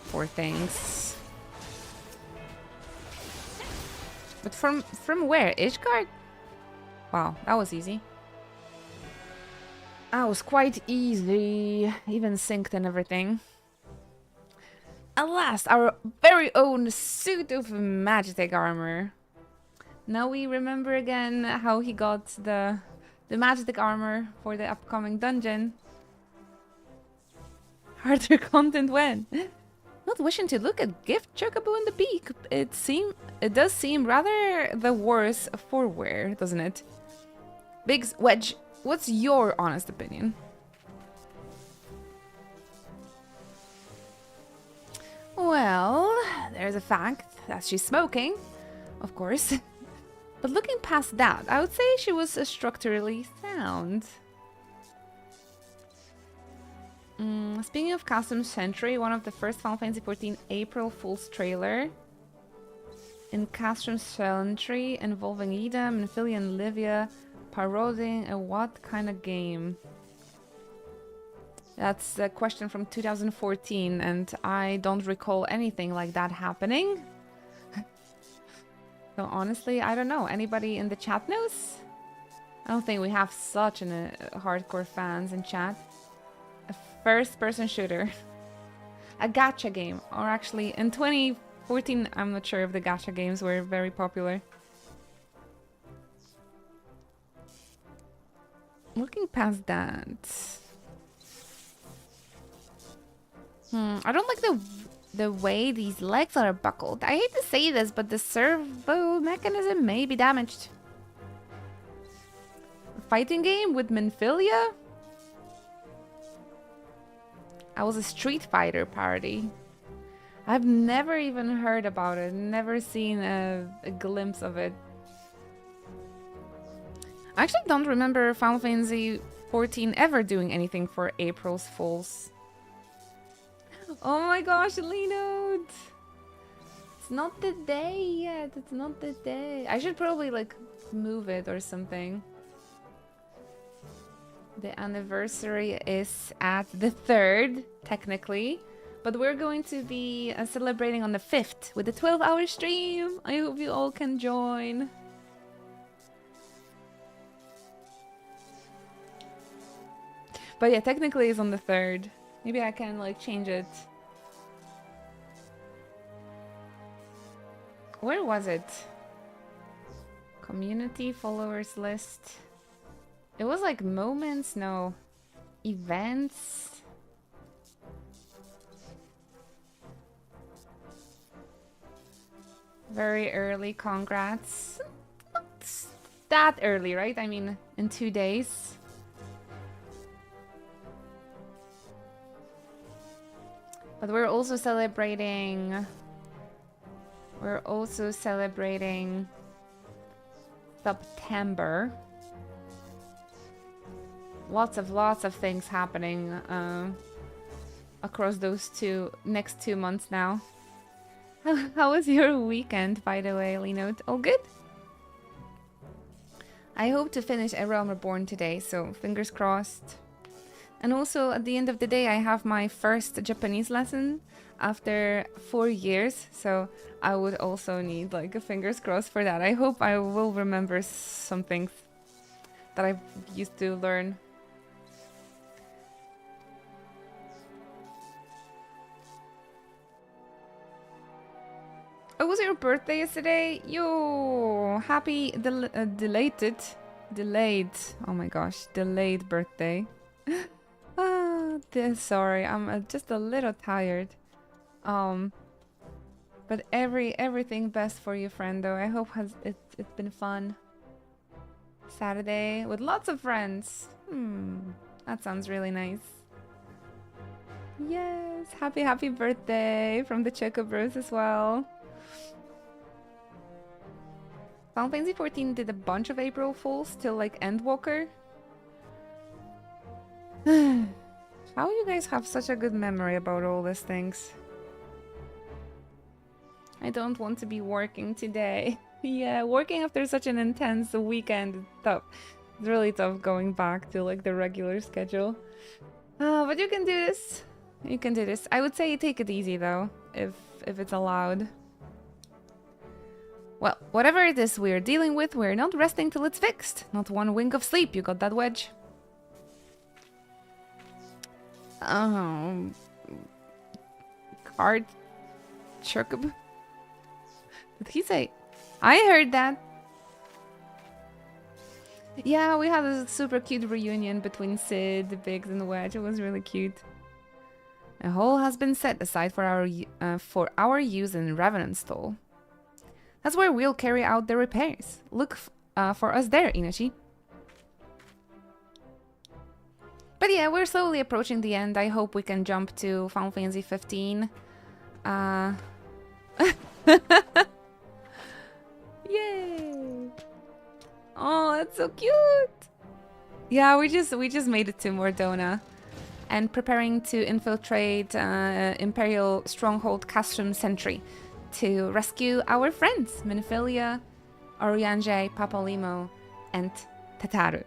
Poor things. But from where? Ishgard? Wow, that was easy. That was quite easy. Even synced and everything. At last, our very own suit of Magitech armor. Now we remember again how he got the Magitech armor for the upcoming dungeon. Harder content when? No, not wishing to look at gift chocobo in the beak. It does seem rather the worse for wear, doesn't it? Biggs, Wedge, what's your honest opinion? Well, there's a fact that she's smoking, of course. But looking past that, I would say she was structurally sound. Speaking of Custom Century, one of the first Final Fantasy XIV April Fool's trailer in Custom Century involving Edam, Ophelia, and Livia parodying a what kind of game? That's a question from 2014, and I don't recall anything like that happening. So honestly, I don't know. Anybody in the chat knows? I don't think we have such hardcore fans in chat. A first-person shooter. A gacha game. Or actually, in 2014, I'm not sure if the gacha games were very popular. Looking past that... I don't like the way these legs are buckled. I hate to say this, but the servo mechanism may be damaged. A fighting game with Minfilia? I was a Street Fighter parody. I've never even heard about it, never seen a glimpse of it. I actually don't remember Final Fantasy XIV ever doing anything for April's Fools. Oh my gosh, Linode! It's not the day yet, it's not the day. I should probably like move it or something. The anniversary is at the 3rd, technically. But we're going to be celebrating on the 5th with a 12-hour stream. I hope you all can join. But yeah, technically it's on the 3rd. Maybe I can like change it. Where was it? Community followers list. It was like moments, no. Events. Very early, congrats. Not that early, right? I mean, in 2 days. But we're also celebrating September. Lots of things happening across those next 2 months now. How was your weekend, by the way, Linode? All good? I hope to finish A Realm Reborn today, so fingers crossed. And also, at the end of the day, I have my first Japanese lesson after 4 years, so I would also need like a fingers crossed for that. I hope I will remember some things that I used to learn. Oh, was it your birthday yesterday? Yo, happy delayed. Oh my gosh, delayed birthday. Sorry, I'm just a little tired. But everything best for you, friendo. I hope it's been fun. Saturday with lots of friends. That sounds really nice. Yes, happy birthday from the Choco Bros as well. Final Fantasy XIV did a bunch of April Fools till like Endwalker. How you guys have such a good memory about all these things? I don't want to be working today. Yeah, working after such an intense weekend is tough. It's really tough going back to like the regular schedule. But you can do this. You can do this. I would say take it easy though, if it's allowed. Well, whatever it is we're dealing with, we're not resting till it's fixed. Not one wink of sleep, you got that, Wedge? Card Chocobo? Did he say? I heard that. Yeah, we had a super cute reunion between Sid, Biggs, and Wedge. It was really cute. A hole has been set aside for our use in Revenant Stall. That's where we'll carry out the repairs. Look for us there, Inochi. But yeah, we're slowly approaching the end. I hope we can jump to Final Fantasy 15. Yay! Oh, that's so cute. Yeah, we just made it to Mordona, and preparing to infiltrate Imperial Stronghold Castrum Sentry to rescue our friends Minophilia, Oriange, Papalimo, and Tataru.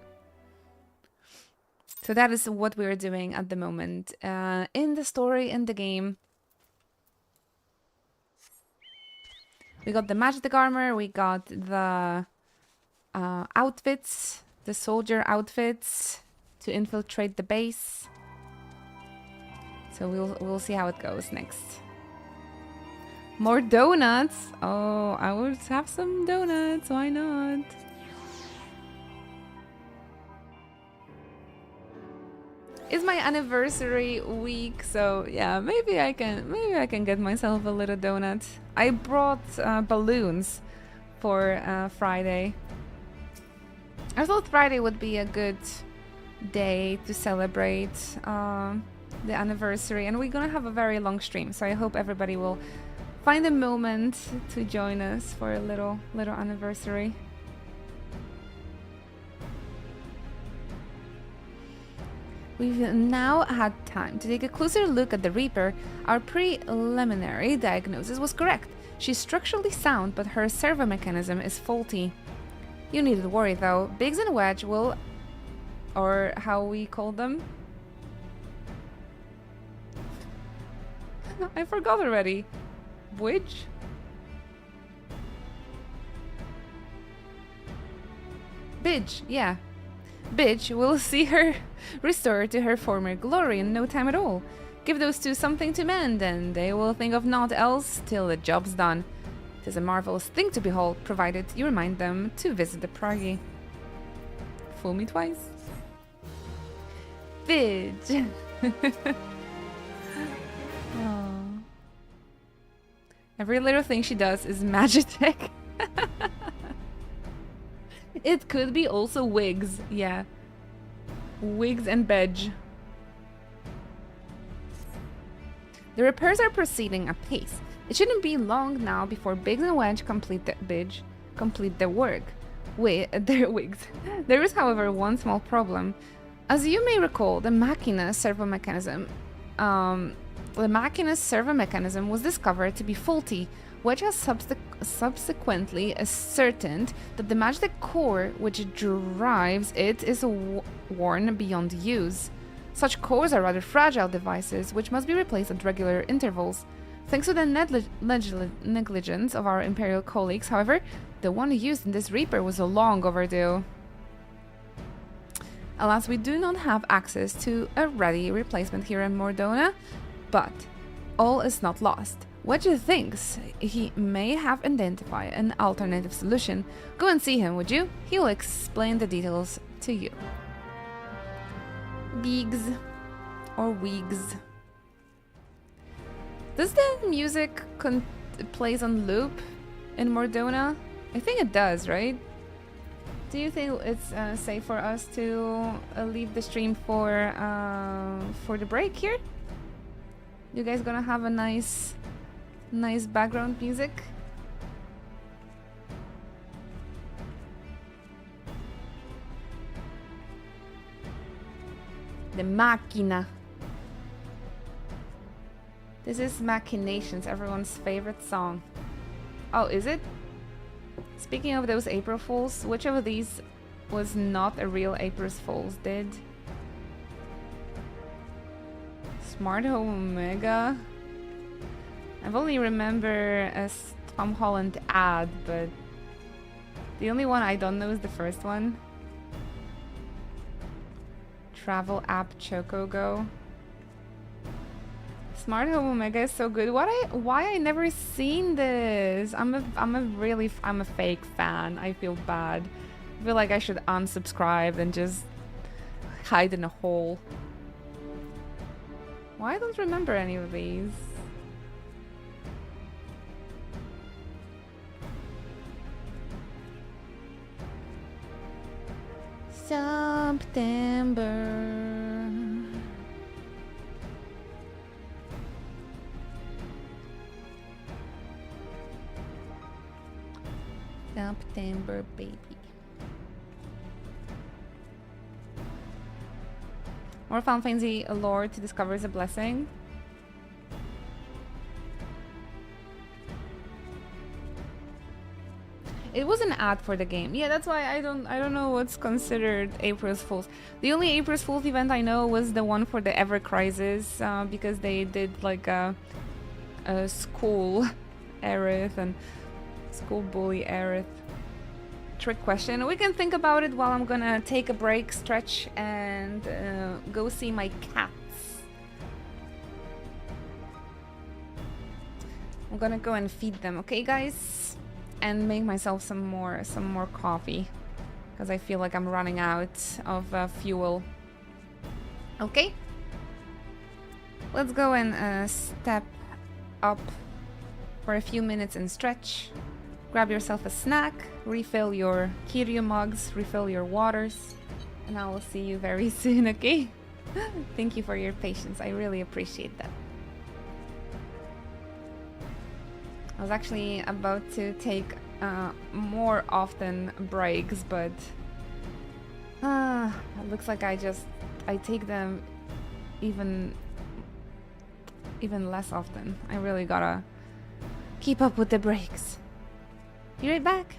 So that is what we're doing at the moment in the story, in the game. We got the magic armor, we got the outfits, the soldier outfits to infiltrate the base. So we'll see how it goes next. More donuts. Oh, I would have some donuts. Why not? It's my anniversary week, so yeah, maybe I can get myself a little donut. I brought balloons for Friday. I thought Friday would be a good day to celebrate the anniversary, and we're gonna have a very long stream, so I hope everybody will find a moment to join us for a little anniversary. We've now had time to take a closer look at the Reaper. Our preliminary diagnosis was correct. She's structurally sound, but her servo mechanism is faulty. You needn't worry though. Biggs and Wedge will, or how we call them? I forgot already. Which? Bidge, yeah. Bidge will see her restored to her former glory in no time at all. Give those two something to mend, and they will think of naught else till the job's done. 'Tis a marvelous thing to behold, provided you remind them to visit the Pragi. Fool me twice. Bidge. Aww. Every little thing she does is Magitech. It could be also wigs, yeah. Wigs and Bedge. The repairs are proceeding apace. It shouldn't be long now before Biggs and Wedge complete their work with their wigs. There is, however, one small problem. As you may recall, the Machina servo mechanism was discovered to be faulty, which has subsequently ascertained that the magic core which drives it is worn beyond use. Such cores are rather fragile devices which must be replaced at regular intervals. Thanks to the negligence of our Imperial colleagues, however, the one used in this Reaper was long overdue. Alas, we do not have access to a ready replacement here in Mordona, but all is not lost. Wedge thinks he may have identified an alternative solution. Go and see him, would you? He'll explain the details to you. Biggs or Wigs. Does the music plays on loop in Mordona? I think it does, right? Do you think it's safe for us to leave the stream for the break here? You guys gonna have a nice background music? The Machina. This is Machinations, everyone's favorite song. Oh, is it? Speaking of those April Fools, which of these was not a real April Fool's, did? Smart Home Omega? I've only remember a Tom Holland ad, but the only one I don't know is the first one. Travel app Chocogo. Smart Home Omega is so good. Why I never seen this? I'm a fake fan. I feel bad. I feel like I should unsubscribe and just hide in a hole. Why I don't remember any of these? September. September, baby. More Final Fantasy lore to discover is a blessing. It was an ad for the game. Yeah, that's why I don't know what's considered April's Fool's. The only April's Fool's event I know was the one for the Ever Crisis, because they did like a school Aerith and school bully Aerith trick question. We can think about it while I'm gonna take a break, stretch, and go see my cats. I'm gonna go and feed them, okay, guys? And make myself some more coffee, because I feel like I'm running out of fuel. Okay, let's go and step up for a few minutes and stretch. Grab yourself a snack, refill your Kiryu mugs, refill your waters, and I will see you very soon, okay? Thank you for your patience, I really appreciate that. I was actually about to take more often breaks, but it looks like I take them even less often. I really gotta keep up with the breaks. Be right back.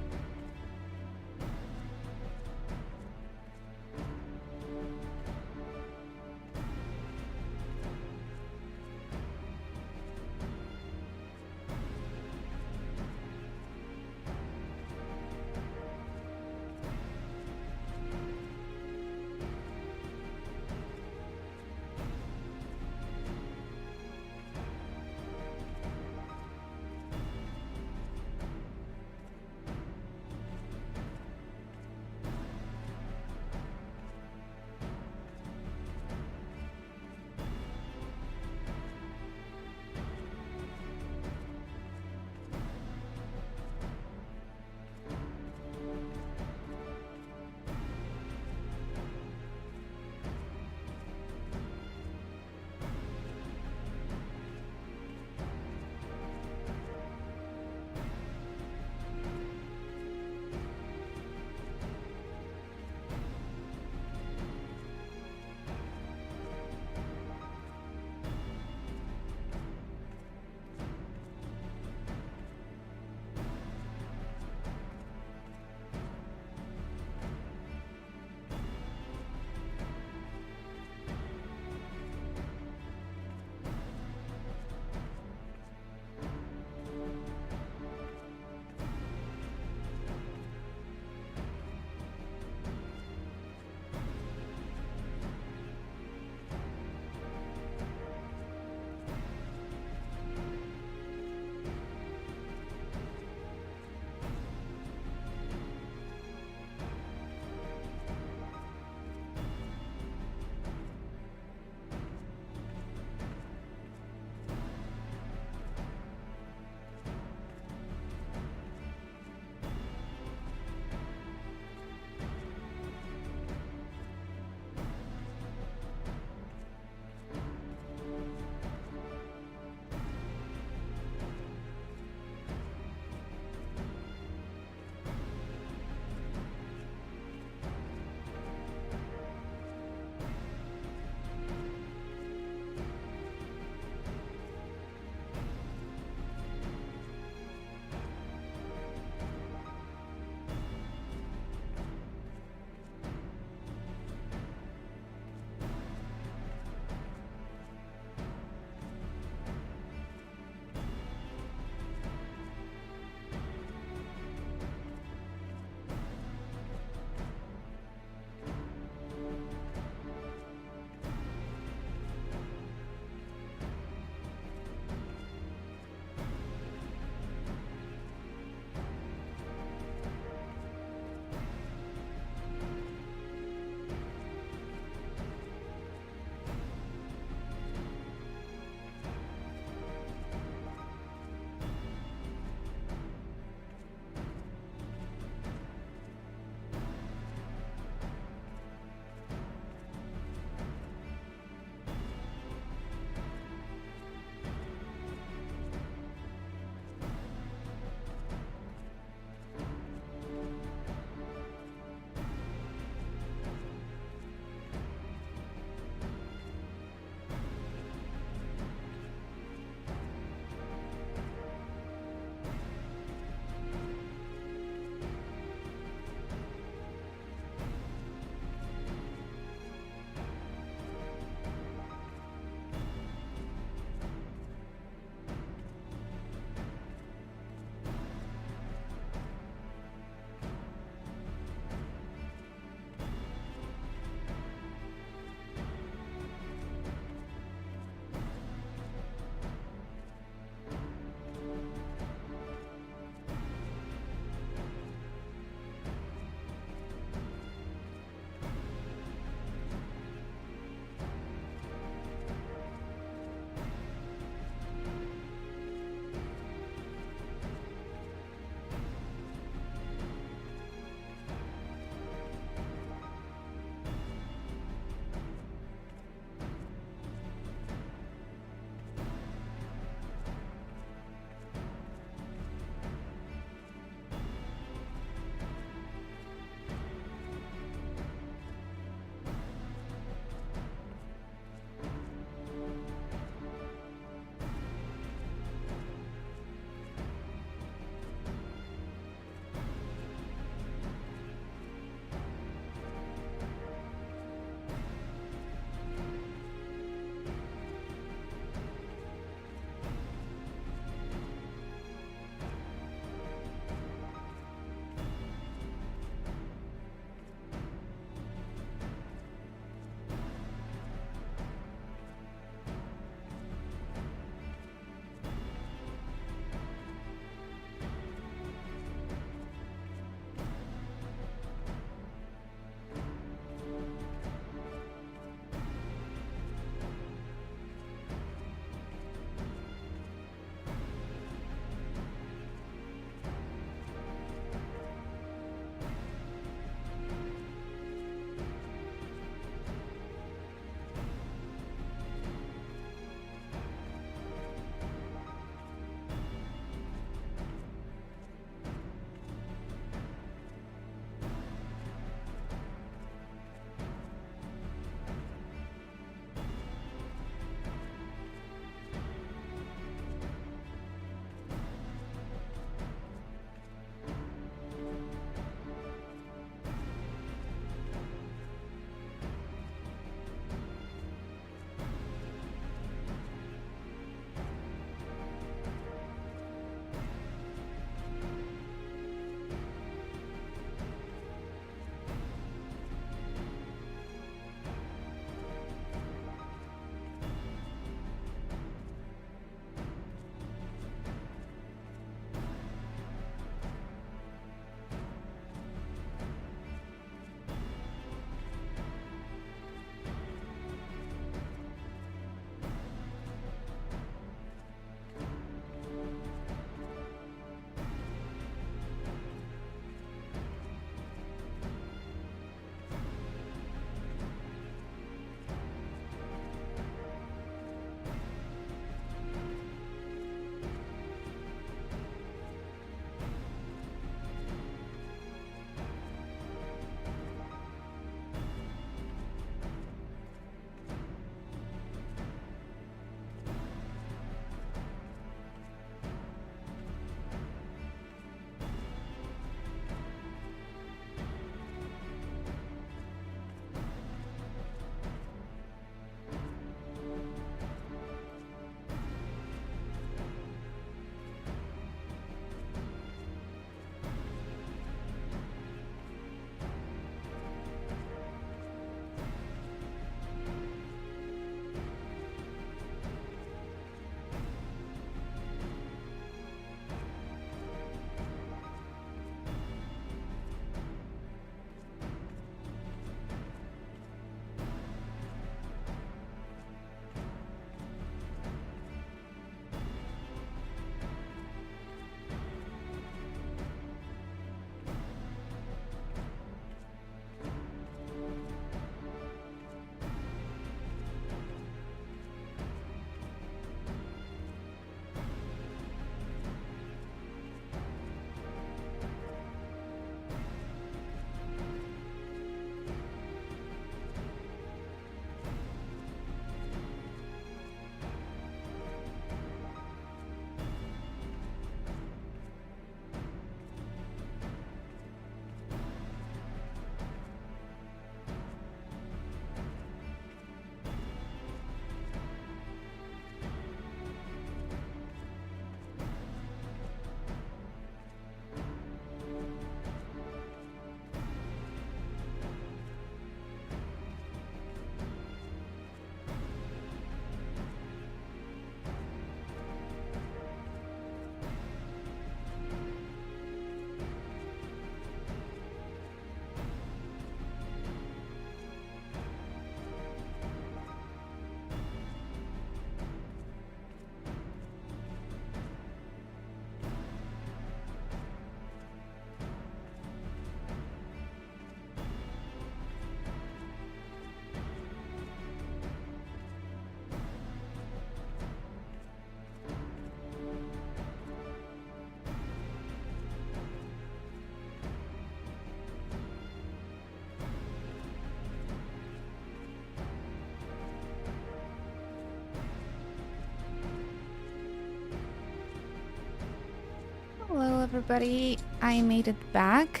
everybody. I made it back.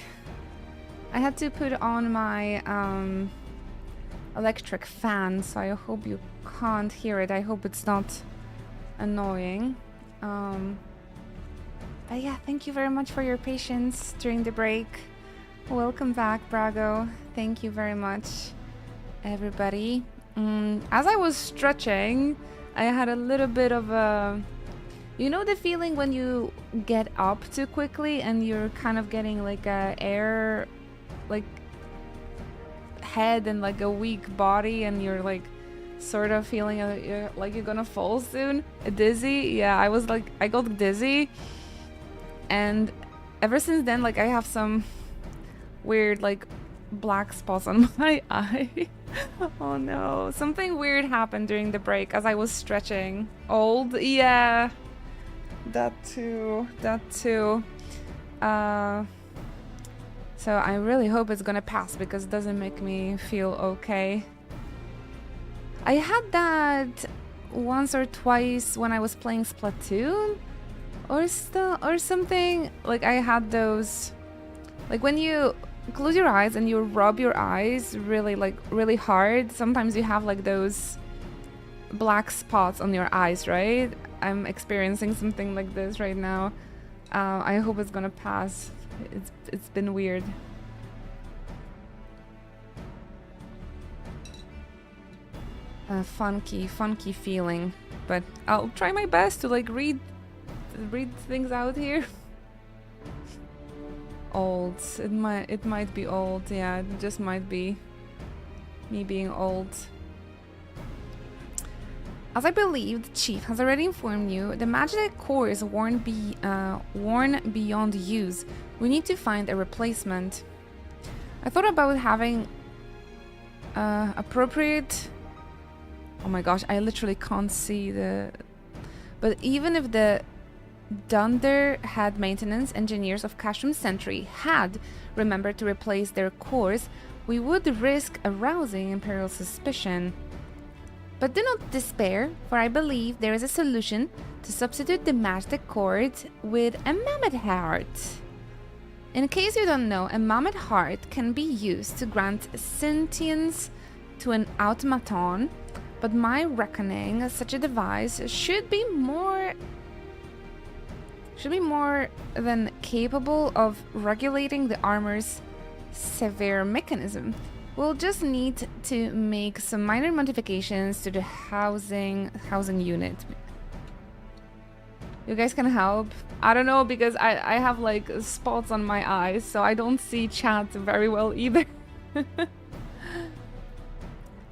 I had to put on my electric fan, so I hope you can't hear it. I hope it's not annoying. But yeah, thank you very much for your patience during the break. Welcome back, Brago. Thank you very much, everybody. As I was stretching, I had a little bit of a... You know the feeling when you get up too quickly and you're kind of getting like a air, like head and like a weak body, and you're like sort of feeling like you're gonna fall soon? Dizzy? Yeah, I got dizzy, and ever since then, like I have some weird like black spots on my eye. Oh no, something weird happened during the break as I was stretching. Old? Yeah. That too. So I really hope it's gonna pass because it doesn't make me feel okay. I had that once or twice when I was playing Splatoon or something. Like I had those, like when you close your eyes and you rub your eyes really hard, sometimes you have like those black spots on your eyes, right? I'm experiencing something like this right now. I hope it's gonna pass. It's been weird. Funky feeling, but I'll try my best to like read things out here. Old. It might be old. Yeah, it just might be me being old. As I believe the chief has already informed you, the magic core is worn beyond use. We need to find a replacement. I thought about having appropriate... Oh my gosh, I literally can't see the... But even if the Dunder had maintenance engineers of Cashroom Sentry had remembered to replace their cores, we would risk arousing Imperial suspicion. But do not despair, for I believe there is a solution to substitute the magic cord with a mammoth heart. In case you don't know, a mammoth heart can be used to grant sentience to an automaton, but my reckoning, such a device should be more than capable of regulating the armor's severe mechanism. We'll just need to make some minor modifications to the housing unit. You guys can help? I don't know, because I have like spots on my eyes, so I don't see chat very well either.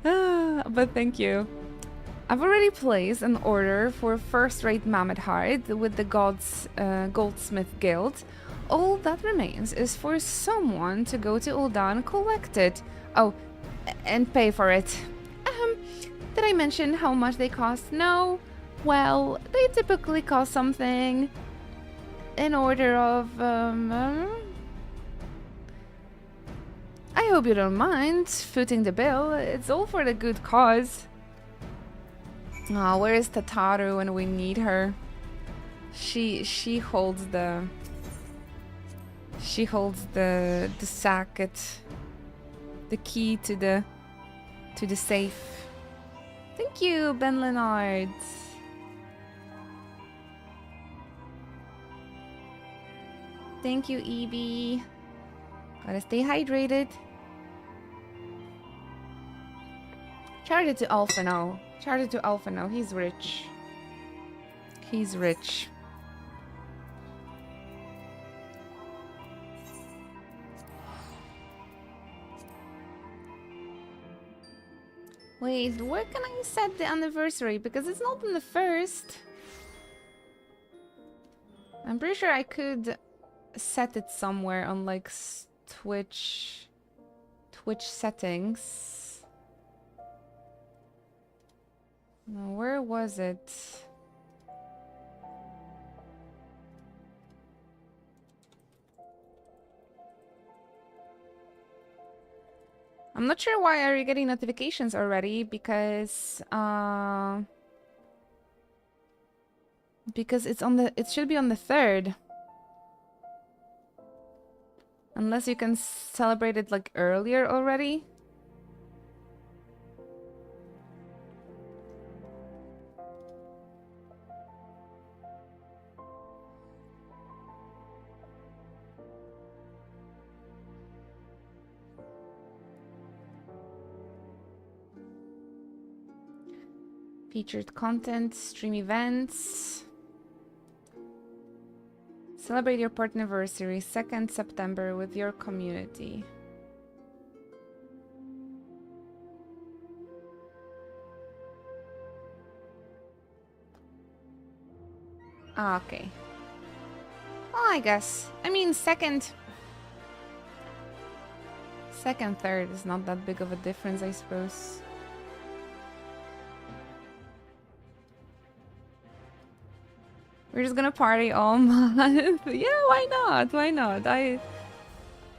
But thank you. I've already placed an order for first-rate mammoth heart with the Goldsmith Guild. All that remains is for someone to go to Ul'dah, collect it. Oh, and pay for it. Did I mention how much they cost? No? Well, they typically cost something in order of, I hope you don't mind footing the bill. It's all for the good cause. Oh, where is Tataru when we need her? She holds the sack the key to the safe. Thank you, Ben Leonard. Thank you, Evie. Gotta stay hydrated. Charge it to Alpha now. Charge it to Alpha now. He's rich. He's rich. Wait, where can I set the anniversary? Because it's not on the 1st. I'm pretty sure I could set it somewhere on like Twitch settings. No, where was it? I'm not sure why are you getting notifications already, because it's on the, it should be on the 3rd. Unless you can celebrate it like earlier already. Featured content, stream events. Celebrate your partnerversary 2nd September with your community. Ah, okay. Well, I guess. I mean, second, third is not that big of a difference, I suppose. We're just gonna party all month. Yeah, why not? Why not? I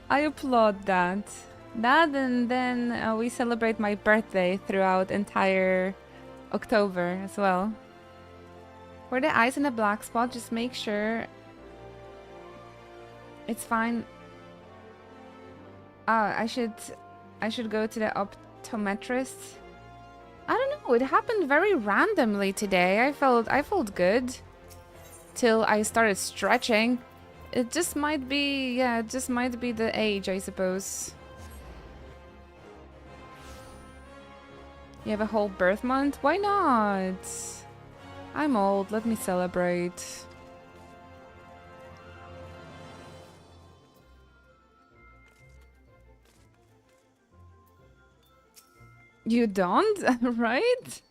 applaud that. That, and then we celebrate my birthday throughout entire October as well. For the eyes in a black spot, just make sure it's fine. I should go to the optometrist. I don't know. It happened very randomly today. I felt good till I started stretching. It just might be, yeah, it just might be the age, I suppose. You have a whole birth month? Why not? I'm old. Let me celebrate. You don't, right?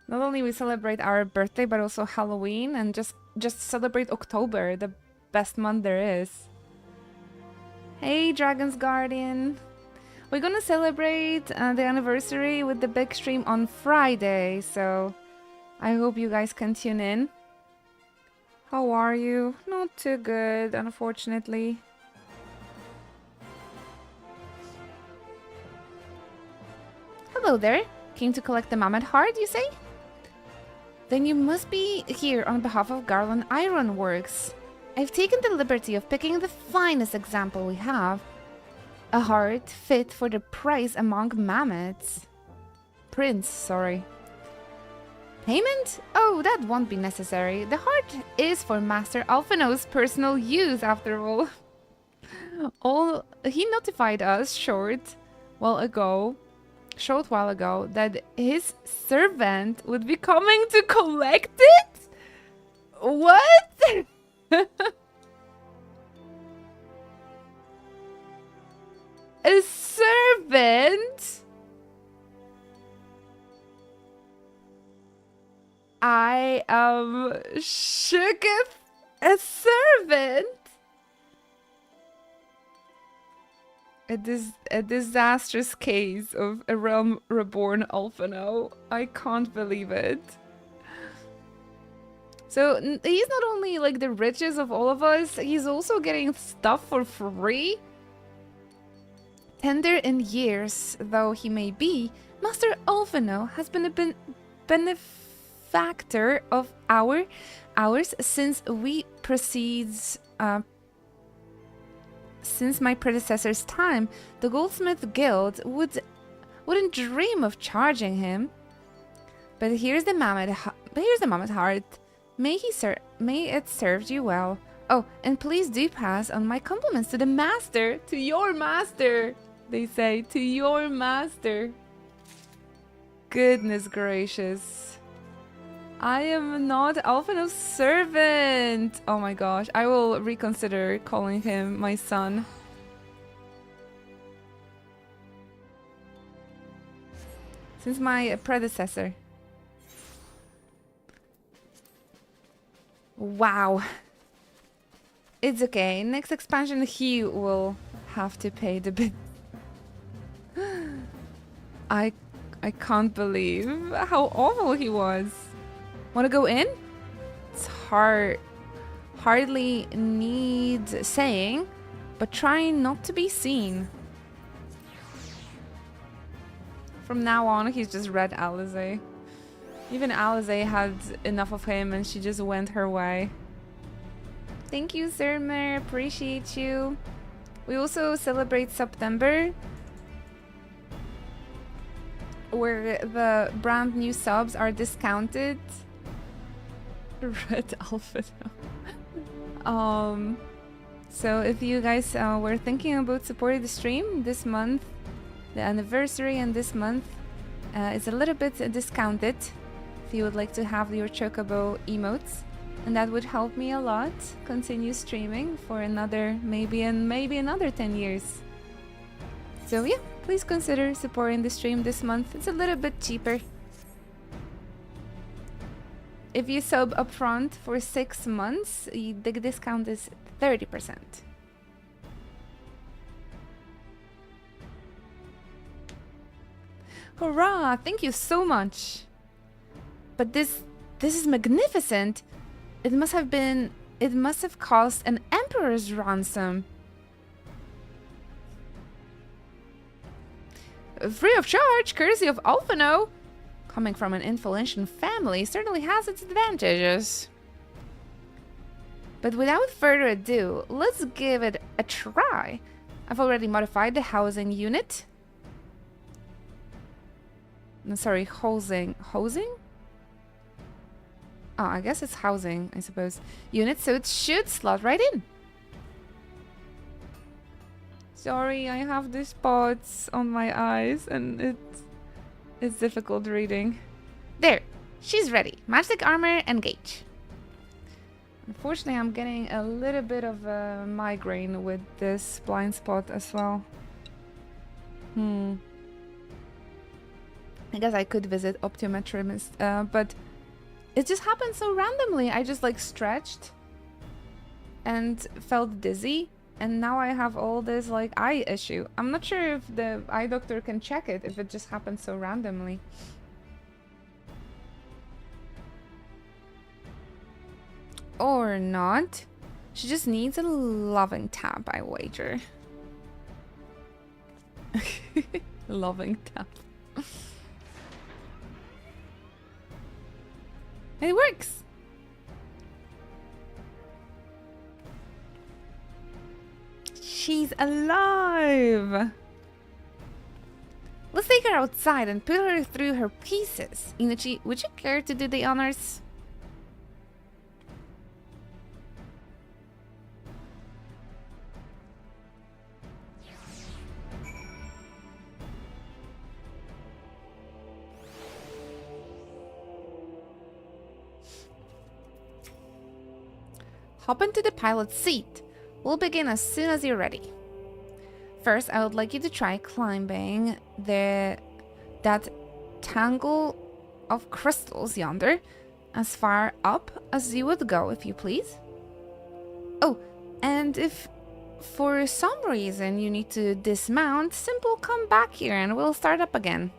Not only we celebrate our birthday, but also Halloween, and just celebrate October, the best month there is. Hey, Dragon's Guardian. We're gonna celebrate the anniversary with the big stream on Friday, so I hope you guys can tune in. How are you? Not too good, unfortunately. Hello there. Came to collect the Mammoth Heart, you say? Then you must be here on behalf of Garland Ironworks. I've taken the liberty of picking the finest example we have. A heart fit for the price among mammoths. Prince, sorry. Payment? Oh, that won't be necessary. The heart is for Master Alphino's personal use, after all. He notified us short while ago that his servant would be coming to collect it? What? A servant? I am shooketh. A servant? A disastrous case of a realm reborn Alphino. I can't believe it. So he's not only like the richest of all of us, he's also getting stuff for free. Tender in years though he may be, Master Alphino has been a benefactor of ours since since my predecessor's time. The Goldsmith Guild wouldn't dream of charging him. But here's the mammoth heart. May it serve you well. Oh, and please do pass on my compliments to the master, to your master. They say, to your master. Goodness gracious. I am not Alphino's servant. Oh my gosh, I will reconsider calling him my son. Since my predecessor. Wow. It's okay. Next expansion he will have to pay the bit. I can't believe how awful he was. Wanna go in? It's hardly needs saying, but trying not to be seen. From now on, he's just Red Alize. Even Alize had enough of him and she just went her way. Thank you, Sirmer. Appreciate you. We also celebrate September, where the brand new subs are discounted. Red Alpha. So if you guys were thinking about supporting the stream this month, the anniversary and this month is a little bit discounted if you would like to have your Chocobo emotes, and that would help me a lot continue streaming for another maybe another 10 years. So yeah, please consider supporting the stream this month. It's a little bit cheaper. If you sub upfront for 6 months, the discount is 30%. Hurrah! Thank you so much. But this is magnificent. It must have cost an emperor's ransom. Free of charge, courtesy of Alphino. Coming from an influential family certainly has its advantages. But without further ado, let's give it a try. I've already modified the housing unit. No, sorry, housing? Oh, I guess it's housing, I suppose. Unit, so it should slot right in. Sorry, I have these spots on my eyes and it's difficult reading. There, she's ready. Magic armor, engage. Unfortunately, I'm getting a little bit of a migraine with this blind spot as well. I guess I could visit optometrist, but it just happened so randomly. I just like stretched and felt dizzy, and now I have all this like eye issue. I'm not sure if the eye doctor can check it if it just happened so randomly. Or not. She just needs a loving tap, I wager. Loving tap. It works! She's alive! Let's take her outside and put her through her pieces. Inuchi, would you care to do the honors? Hop into the pilot's seat. We'll begin as soon as you're ready. First, I would like you to try climbing that tangle of crystals yonder, as far up as you would go, if you please. Oh, and if for some reason you need to dismount, simply come back here and we'll start up again.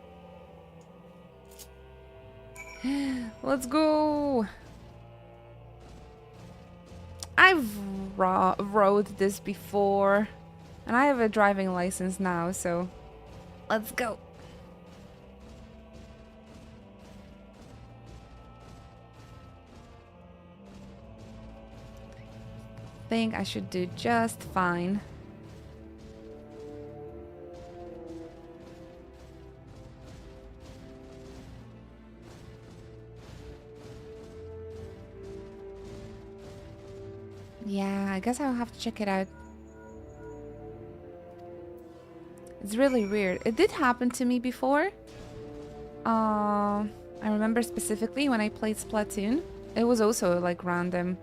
Let's go! I've rode this before, and I have a driving license now, so let's go. Think I should do just fine. Yeah, I guess I'll have to check it out. It's really weird. It did happen to me before. I remember specifically when I played Splatoon. It was also like random.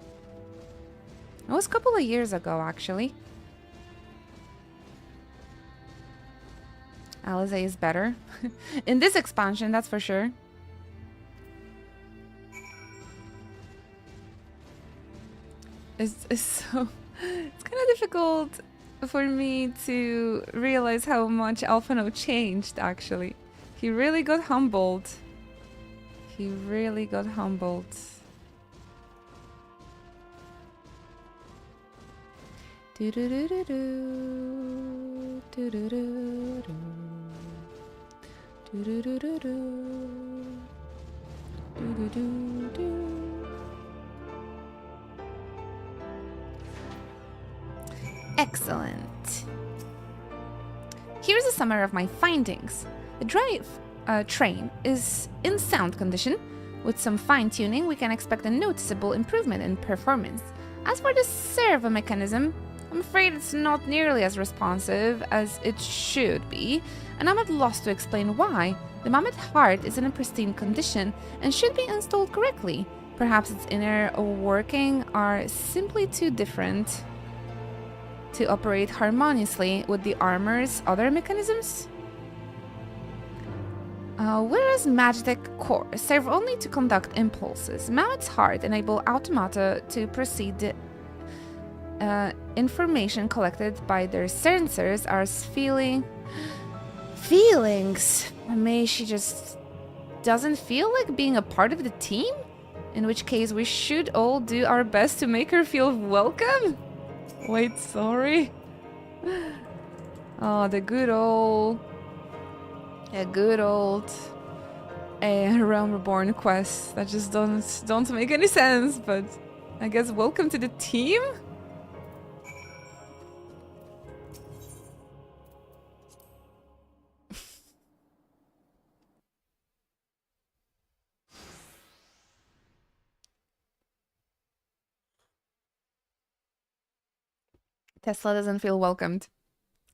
It was a couple of years ago, actually. Alizé is better. In this expansion, that's for sure. It's kind of difficult for me to realize how much Alphino changed, actually. He really got humbled. He really got humbled. Do do do do do do do do do do do do do do do. Excellent. Here's a summary of my findings. The drive train is in sound condition. With some fine-tuning, we can expect a noticeable improvement in performance. As for the servo mechanism, I'm afraid it's not nearly as responsive as it should be, and I'm at loss to explain why. The mammoth heart is in a pristine condition and should be installed correctly. Perhaps its inner working are simply too different to operate harmoniously with the armor's other mechanisms. Whereas Magitech core serve only to conduct impulses, Mammoth's heart enable automata to proceed the information collected by their sensors as feelings. Maybe she just doesn't feel like being a part of the team? In which case we should all do our best to make her feel welcome? Wait, sorry? Oh, the good old Realm Reborn quest that just don't make any sense, but I guess welcome to the team? Tesla doesn't feel welcomed.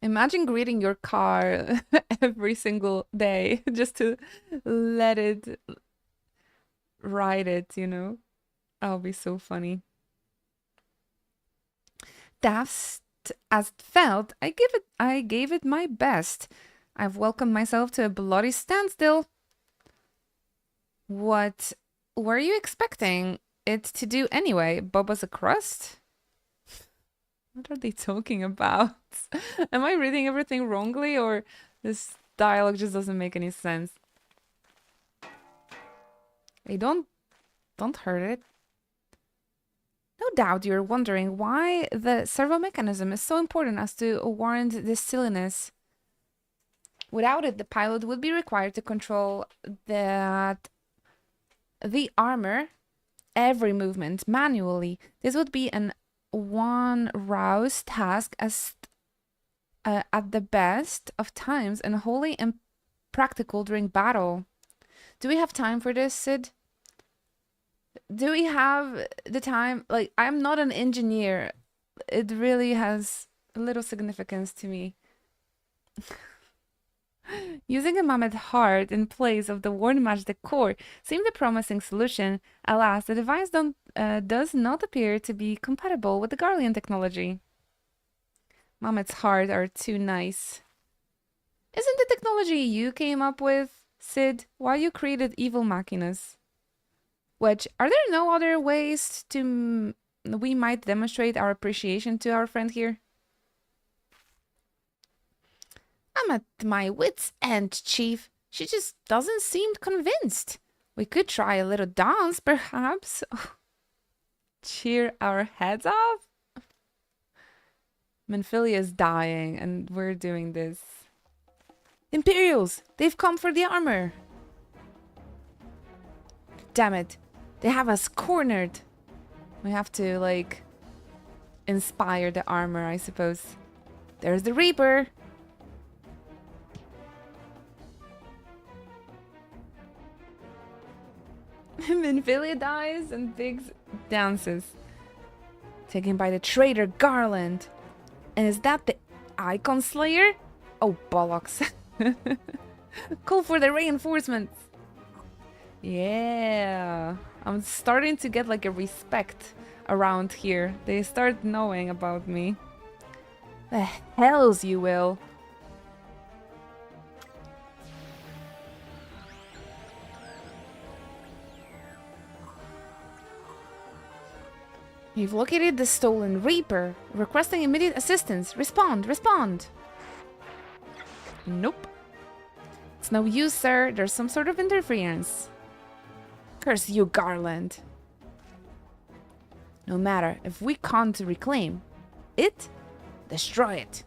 Imagine greeting your car every single day just to let it ride it, you know? That would be so funny. Daft as it felt, I gave it my best. I've welcomed myself to a bloody standstill. What were you expecting it to do anyway? Boba's a crust? What are they talking about? Am I reading everything wrongly, or this dialogue just doesn't make any sense? Hey, don't hurt it. No doubt you're wondering why the servo mechanism is so important as to warrant this silliness. Without it, the pilot would be required to control the armor, every movement manually. This would be an one rouse task as at the best of times and wholly impractical during battle. Do we have time for this, Sid? Do we have the time? Like, I'm not an engineer. It really has little significance to me. Using a mammoth heart in place of the worn Magitech core seemed a promising solution. Alas, the device does not appear to be compatible with the Garlean technology. Mammoth's heart are too nice. Isn't the technology you came up with, Sid? Why you created evil machinas? Which, are there no other ways to we might demonstrate our appreciation to our friend here? I'm at my wit's end, Chief. She just doesn't seem convinced. We could try a little dance, perhaps. Cheer our heads off? Menphilia is dying, and we're doing this. Imperials! They've come for the armor! Damn it. They have us cornered. We have to, like, inspire the armor, I suppose. There's the Reaper! Menphilia dies and Biggs dances. Taken by the traitor Garland. And is that the Icon Slayer? Oh, bollocks. Call for the reinforcements. Yeah. I'm starting to get like a respect around here. They start knowing about me. The hells you will. You've located the stolen Reaper. Requesting immediate assistance. Respond, respond. Nope. It's no use, sir. There's some sort of interference. Curse you, Garland. No matter. If we can't reclaim it, destroy it.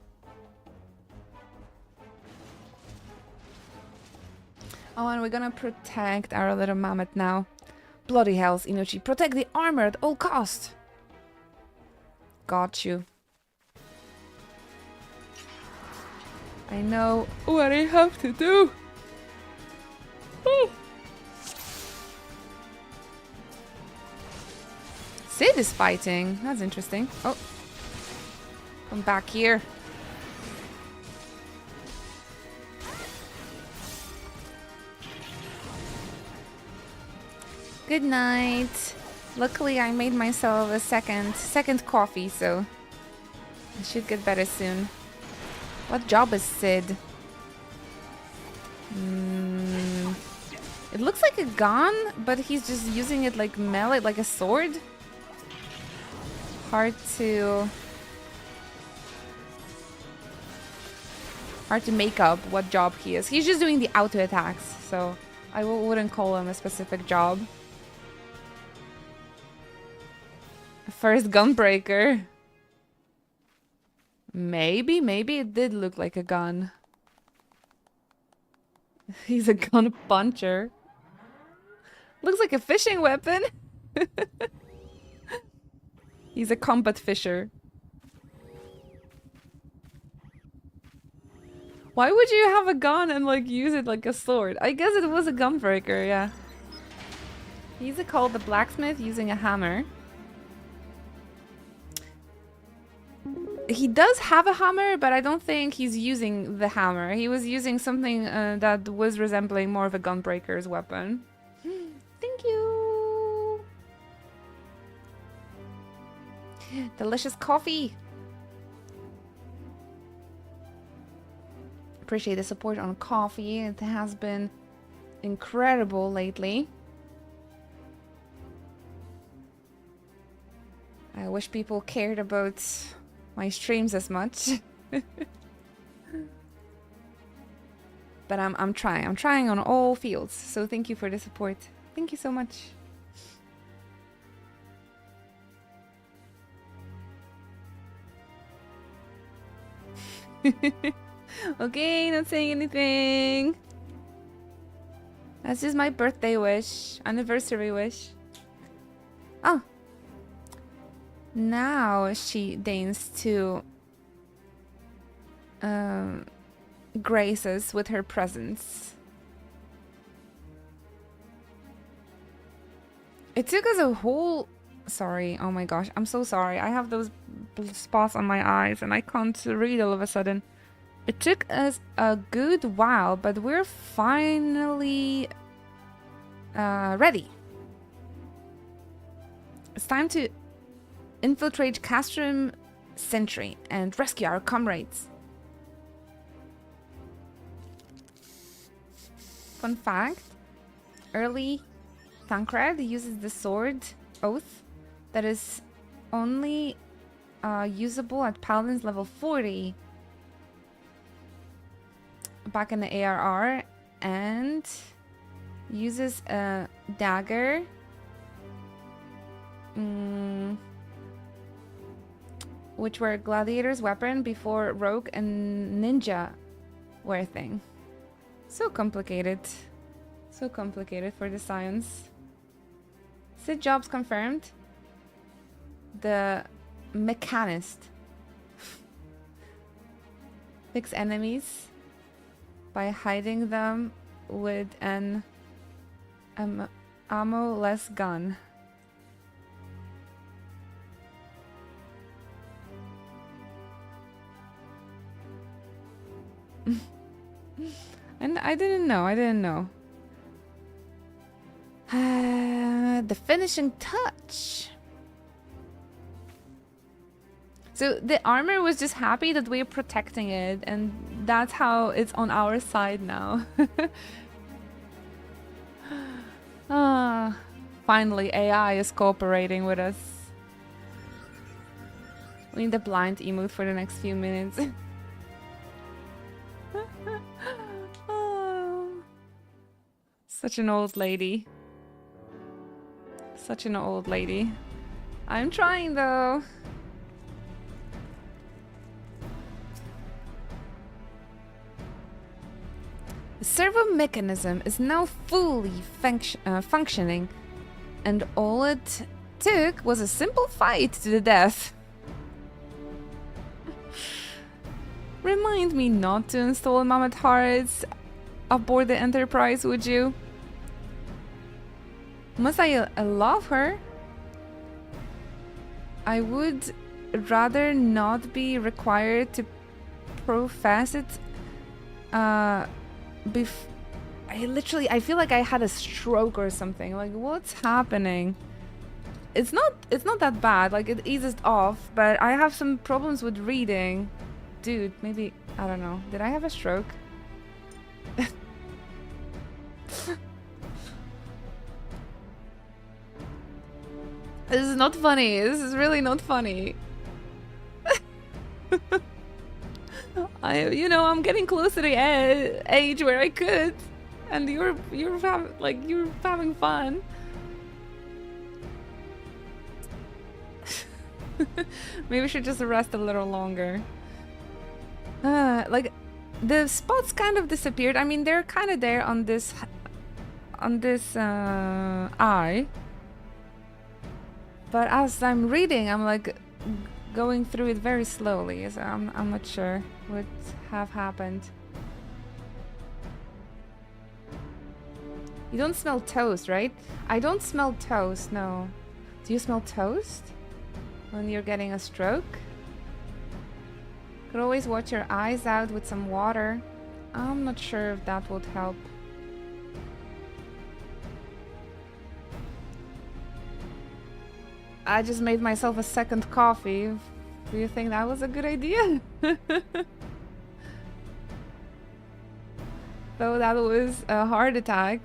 Oh, and we're gonna protect our little mammoth now. Bloody hells, Inochi. Protect the armor at all cost. Got you. I know what I have to do. Sid is fighting. That's interesting. Oh. Come back here. Good night. Luckily, I made myself a second coffee, so I should get better soon. What job is Sid? It looks like a gun, but he's just using it like melee, like a sword. Hard to make up what job he is. He's just doing the auto attacks, so I wouldn't call him a specific job. First gunbreaker. Maybe it did look like a gun. He's a gun puncher. Looks like a fishing weapon. He's a combat fisher. Why would you have a gun and like use it like a sword? I guess it was a gunbreaker, yeah. He's called the blacksmith using a hammer. He does have a hammer, but I don't think he's using the hammer. He was using something that was resembling more of a gunbreaker's weapon. Thank you. Delicious coffee. Appreciate the support on coffee. It has been incredible lately. I wish people cared about my streams as much. But I'm trying. I'm trying on all fields. So thank you for the support. Thank you so much. Okay, not saying anything. That's just my birthday wish. Anniversary wish. Oh. Now she deigns to grace us with her presence. It took us a whole... Sorry, oh my gosh, I'm so sorry. I have those spots on my eyes and I can't read all of a sudden. It took us a good while, but we're finally ready. It's time to infiltrate Castrum Sentry and rescue our comrades. Fun fact, early Thancred uses the sword Oath that is only usable at Paladins level 40 back in the ARR, and uses a dagger which were gladiators' weapon before rogue and ninja were a thing. So complicated. So complicated for the science. Sid jobs confirmed. The mechanist. Fix enemies by hiding them with an ammo-less gun. And I didn't know. The finishing touch. So the armor was just happy that we're protecting it, and that's how it's on our side now. Finally, AI is cooperating with us. We need the blind emote for the next few minutes. Such an old lady. Such an old lady. I'm trying though. The servo mechanism is now fully functioning, and all it took was a simple fight to the death. Remind me not to install Mammoth Hearts aboard the Enterprise, would you? Must I love her? I would rather not be required to profess it. I feel like I had a stroke or something. Like, what's happening? It's not that bad. Like, it eases off, but I have some problems with reading. Dude, maybe, I don't know. Did I have a stroke? This is not funny. This is really not funny. I'm getting close to the age where I could, and you're having fun. Maybe we should just rest a little longer. Like, the spots kind of disappeared. I mean, they're kind of there on this eye. But as I'm reading, I'm like going through it very slowly, so I'm not sure what have happened. You don't smell toast, right? I don't smell toast, no. Do you smell toast when you're getting a stroke? Could always wash your eyes out with some water. I'm not sure if that would help. I just made myself a second coffee. Do you think that was a good idea? Though that was a heart attack.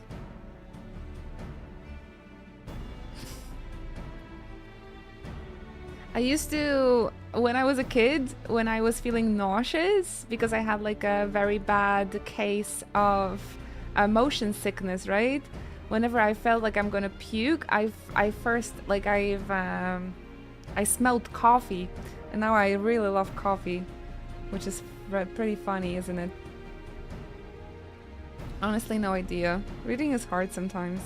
I used to, when I was a kid, when I was feeling nauseous, because I had like a very bad case of motion sickness, right? Whenever I felt like I'm gonna puke, I smelled coffee, and now I really love coffee, which is pretty funny, isn't it? Honestly, no idea. Reading is hard sometimes.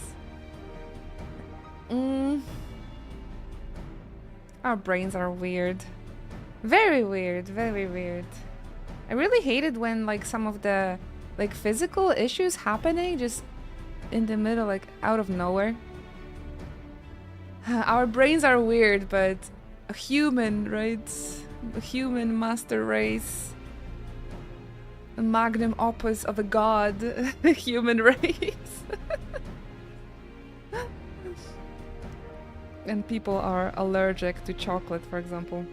Our brains are weird. Very weird, very weird. I really hate it when like some of the like physical issues happening just in the middle, like out of nowhere. Our brains are weird, but a human, right? A human master race. A magnum opus of a god. The human race. And people are allergic to chocolate, for example.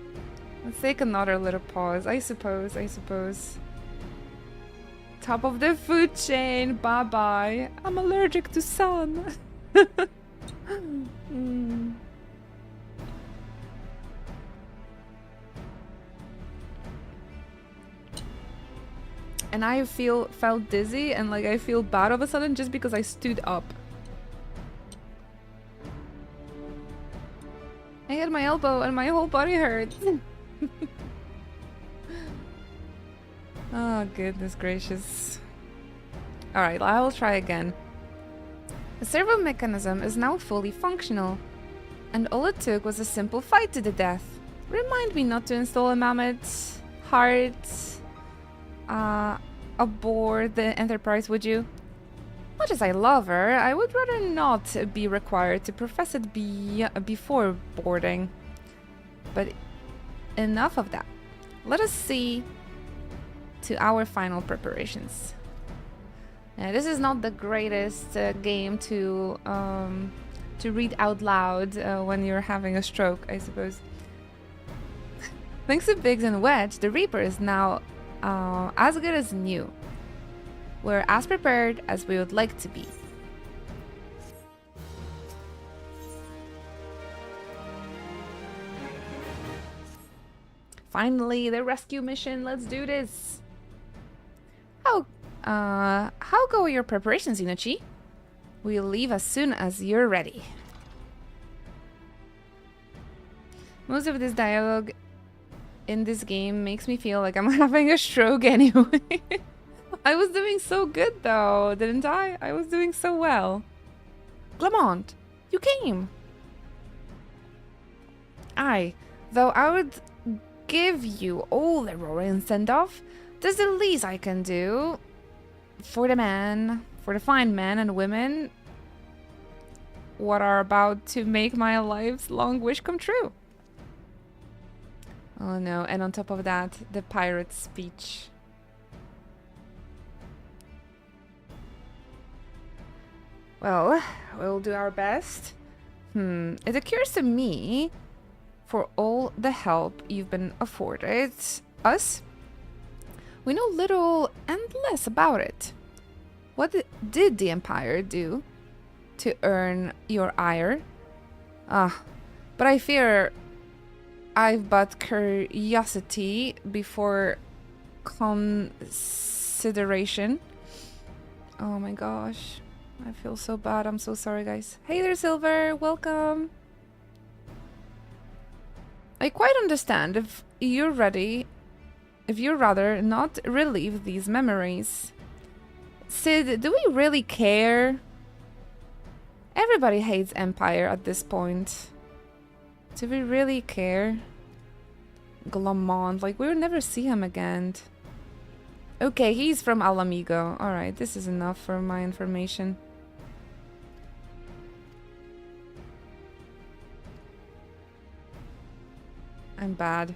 Let's take another little pause, I suppose. Top of the food chain, bye-bye. I'm allergic to sun. And I felt dizzy and like I feel bad all of a sudden just because I stood up. I hit my elbow and my whole body hurts. Oh, goodness gracious. Alright, I will try again. The servo mechanism is now fully functional, and all it took was a simple fight to the death. Remind me not to install a Mammoth Heart aboard the Enterprise, would you? Much as I love her, I would rather not be required to profess it before boarding. But enough of that. Let us see to our final preparations. This is not the greatest game to read out loud when you're having a stroke, I suppose. Thanks to Biggs and Wedge, the Reaper is now as good as new. We're as prepared as we would like to be. Finally, the rescue mission. Let's do this. How go your preparations, Inochi? We'll leave as soon as you're ready. Most of this dialogue in this game makes me feel like I'm having a stroke anyway. I was doing so good though, didn't I? I was doing so well. Clement, you came. Though I would give you all the roaring send-off, This is the least I can do for the men, for the fine men and women what are about to make my life's long wish come true. Oh no, and on top of that, the pirate speech. Well, we'll do our best. It occurs to me, for all the help you've been afforded us, we know little and less about it. What did the Empire do to earn your ire? But I fear I've but curiosity before consideration. Oh my gosh. I feel so bad. I'm so sorry, guys. Hey there, Silver. Welcome. I quite understand if you're rather not relive these memories. Sid, do we really care? Everybody hates Empire at this point. Do we really care? Glamont, like we'll never see him again. Okay, he's from Alamigo. Alright, this is enough for my information. I'm bad.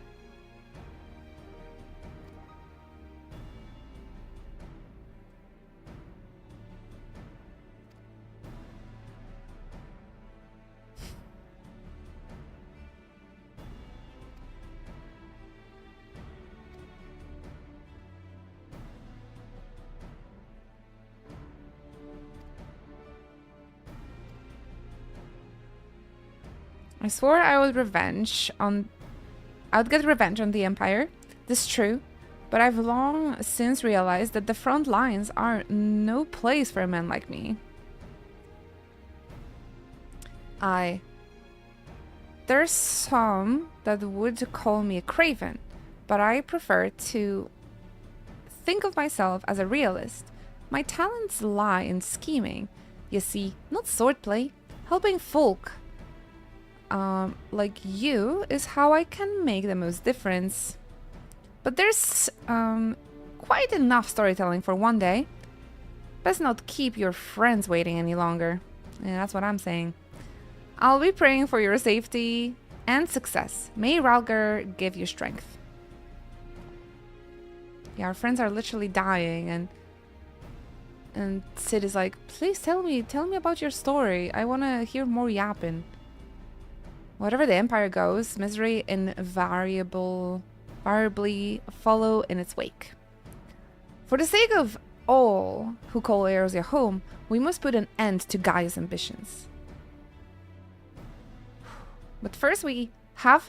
I swore I would get revenge on the Empire. This is true, but I've long since realized that the front lines are no place for a man like me. There's some that would call me a craven, but I prefer to think of myself as a realist. My talents lie in scheming, you see, not swordplay. Helping folk like you is how I can make the most difference. But there's quite enough storytelling for one day. Best not keep your friends waiting any longer. Yeah, that's what I'm saying. I'll be praying for your safety and success. May Ralger give you strength. Yeah, our friends are literally dying, and Sid is like, please tell me about your story. I want to hear more yapping. Wherever the Empire goes, misery invariably follow in its wake. For the sake of all who call Eorzea home, we must put an end to Gaia's ambitions. But first we have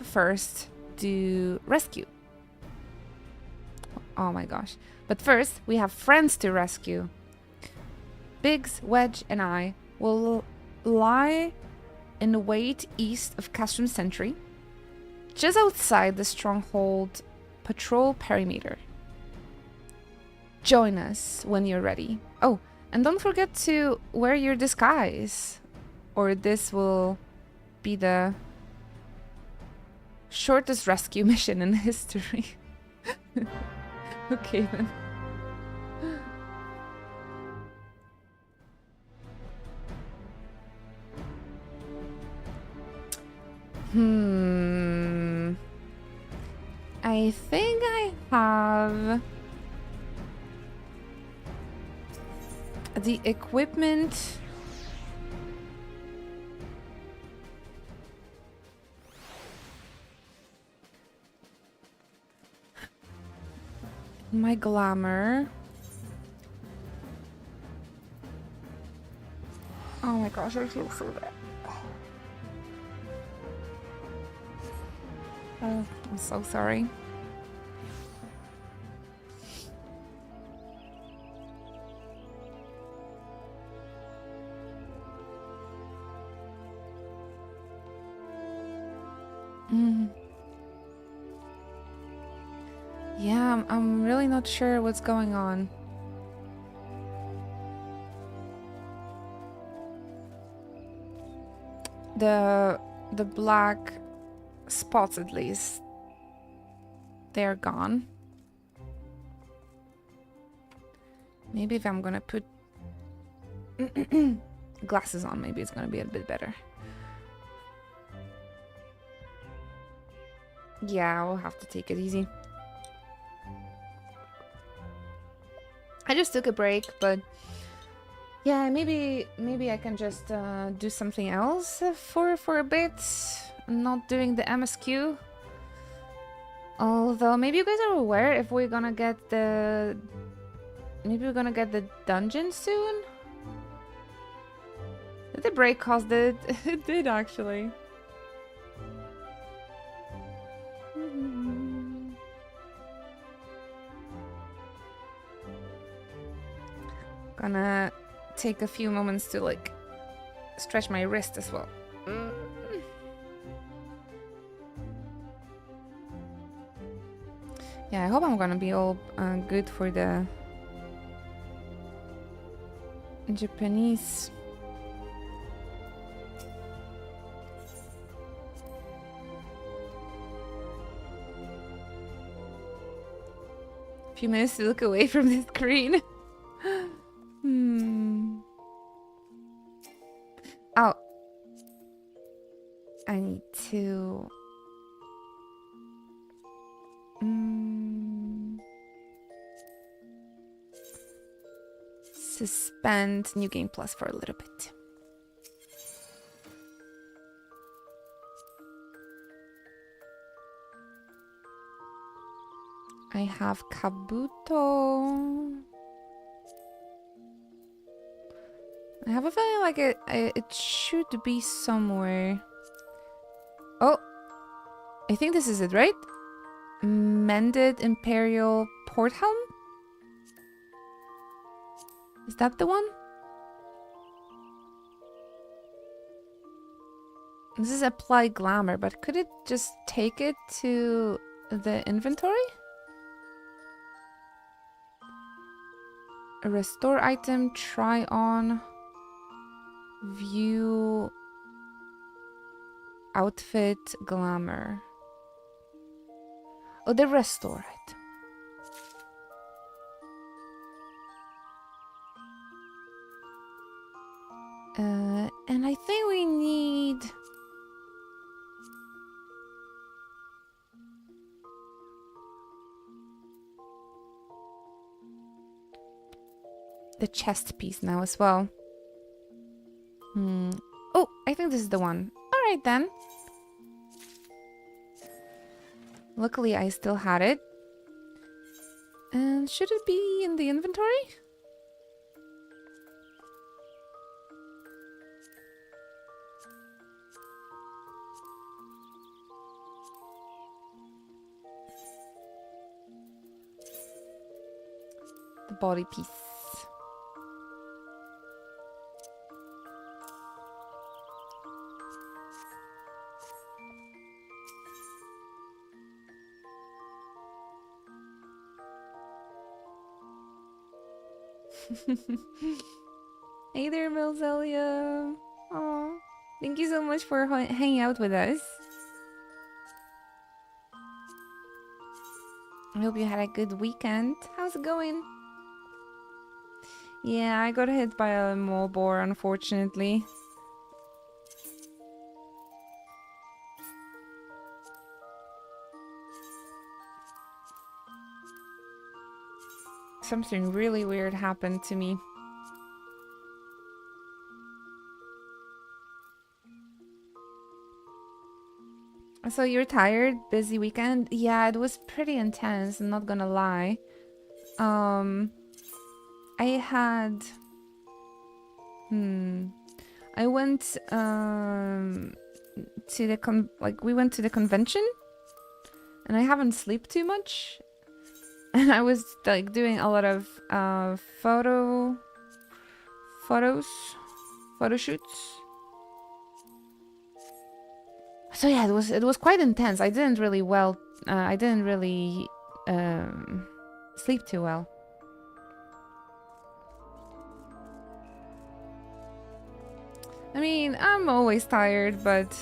to rescue. Oh my gosh. But first we have friends to rescue. Biggs, Wedge, and I will lie in wait east of Castrum Sentry, just outside the stronghold patrol perimeter. Join us when you're ready. Oh, and don't forget to wear your disguise, or this will be the shortest rescue mission in history. Okay then. I think I have the equipment. My glamour. Oh my gosh, I feel so bad. Oh, I'm so sorry. Yeah, I'm really not sure what's going on. The black spots, at least, they're gone. Maybe if I'm gonna put glasses on, maybe it's gonna be a bit better. Yeah, I'll have to take it easy. I just took a break, but yeah, maybe I can just do something else for a bit. Not doing the MSQ. Although maybe you guys are aware if we're gonna get the dungeon soon. Did the break cost it? It did actually. Gonna take a few moments to like stretch my wrist as well. Yeah, I hope I'm gonna be all good for the Japanese. A few minutes to look away from the screen. Oh. I need to... suspend New Game Plus for a little bit. I have Kabuto. I have a feeling like it should be somewhere. Oh, I think this is it, right? Mended Imperial Port Helm? Is that the one? This is Apply Glamour, but could it just take it to the inventory? A restore item, try on, view, outfit, glamour. Oh, the restore item. And I think we need... the chest piece now as well. Oh, I think this is the one. Alright then. Luckily I still had it. And should it be in the inventory? The body piece. Hey there, Milzelia. Aw, thank you so much for hanging out with us. I hope you had a good weekend. How's it going? Yeah, I got hit by a mole boar, unfortunately. Something really weird happened to me. So you're tired? Busy weekend? Yeah, it was pretty intense, I'm not gonna lie. I had... I went to the we went to the convention, and I haven't slept too much. And I was like doing a lot of photo shoots. So yeah, it was quite intense. I didn't really sleep too well. I mean, I'm always tired, but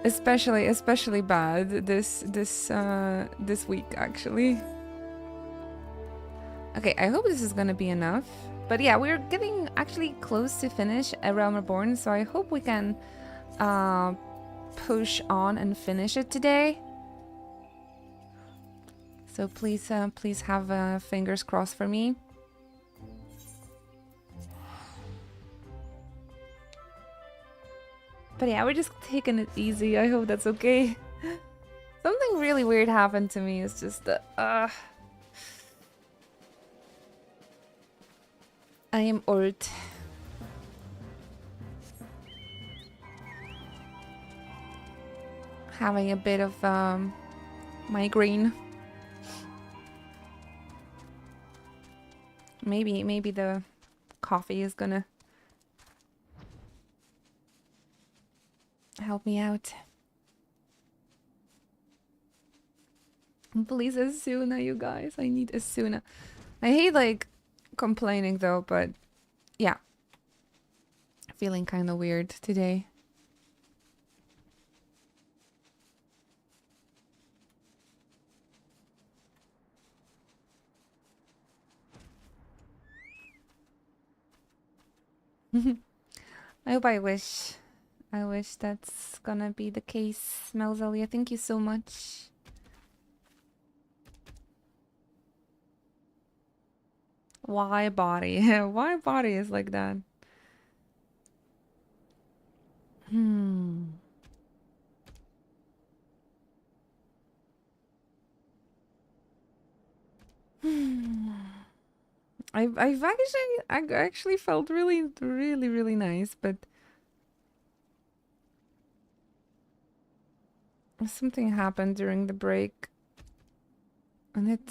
especially bad this week actually. Okay, I hope this is gonna be enough. But yeah, we're getting actually close to finish A Realm Reborn, so I hope we can push on and finish it today. So please, please have fingers crossed for me. But yeah, we're just taking it easy. I hope that's okay. Something really weird happened to me. It's just I am old. Having a bit of migraine. Maybe the coffee is gonna help me out. Please, Asuna, you guys. I need Asuna. I hate like complaining though, but yeah. Feeling kind of weird today. I wish that's gonna be the case, Melzelia. Thank you so much. Why body? Why body is like that? I actually felt really nice, but something happened during the break, and it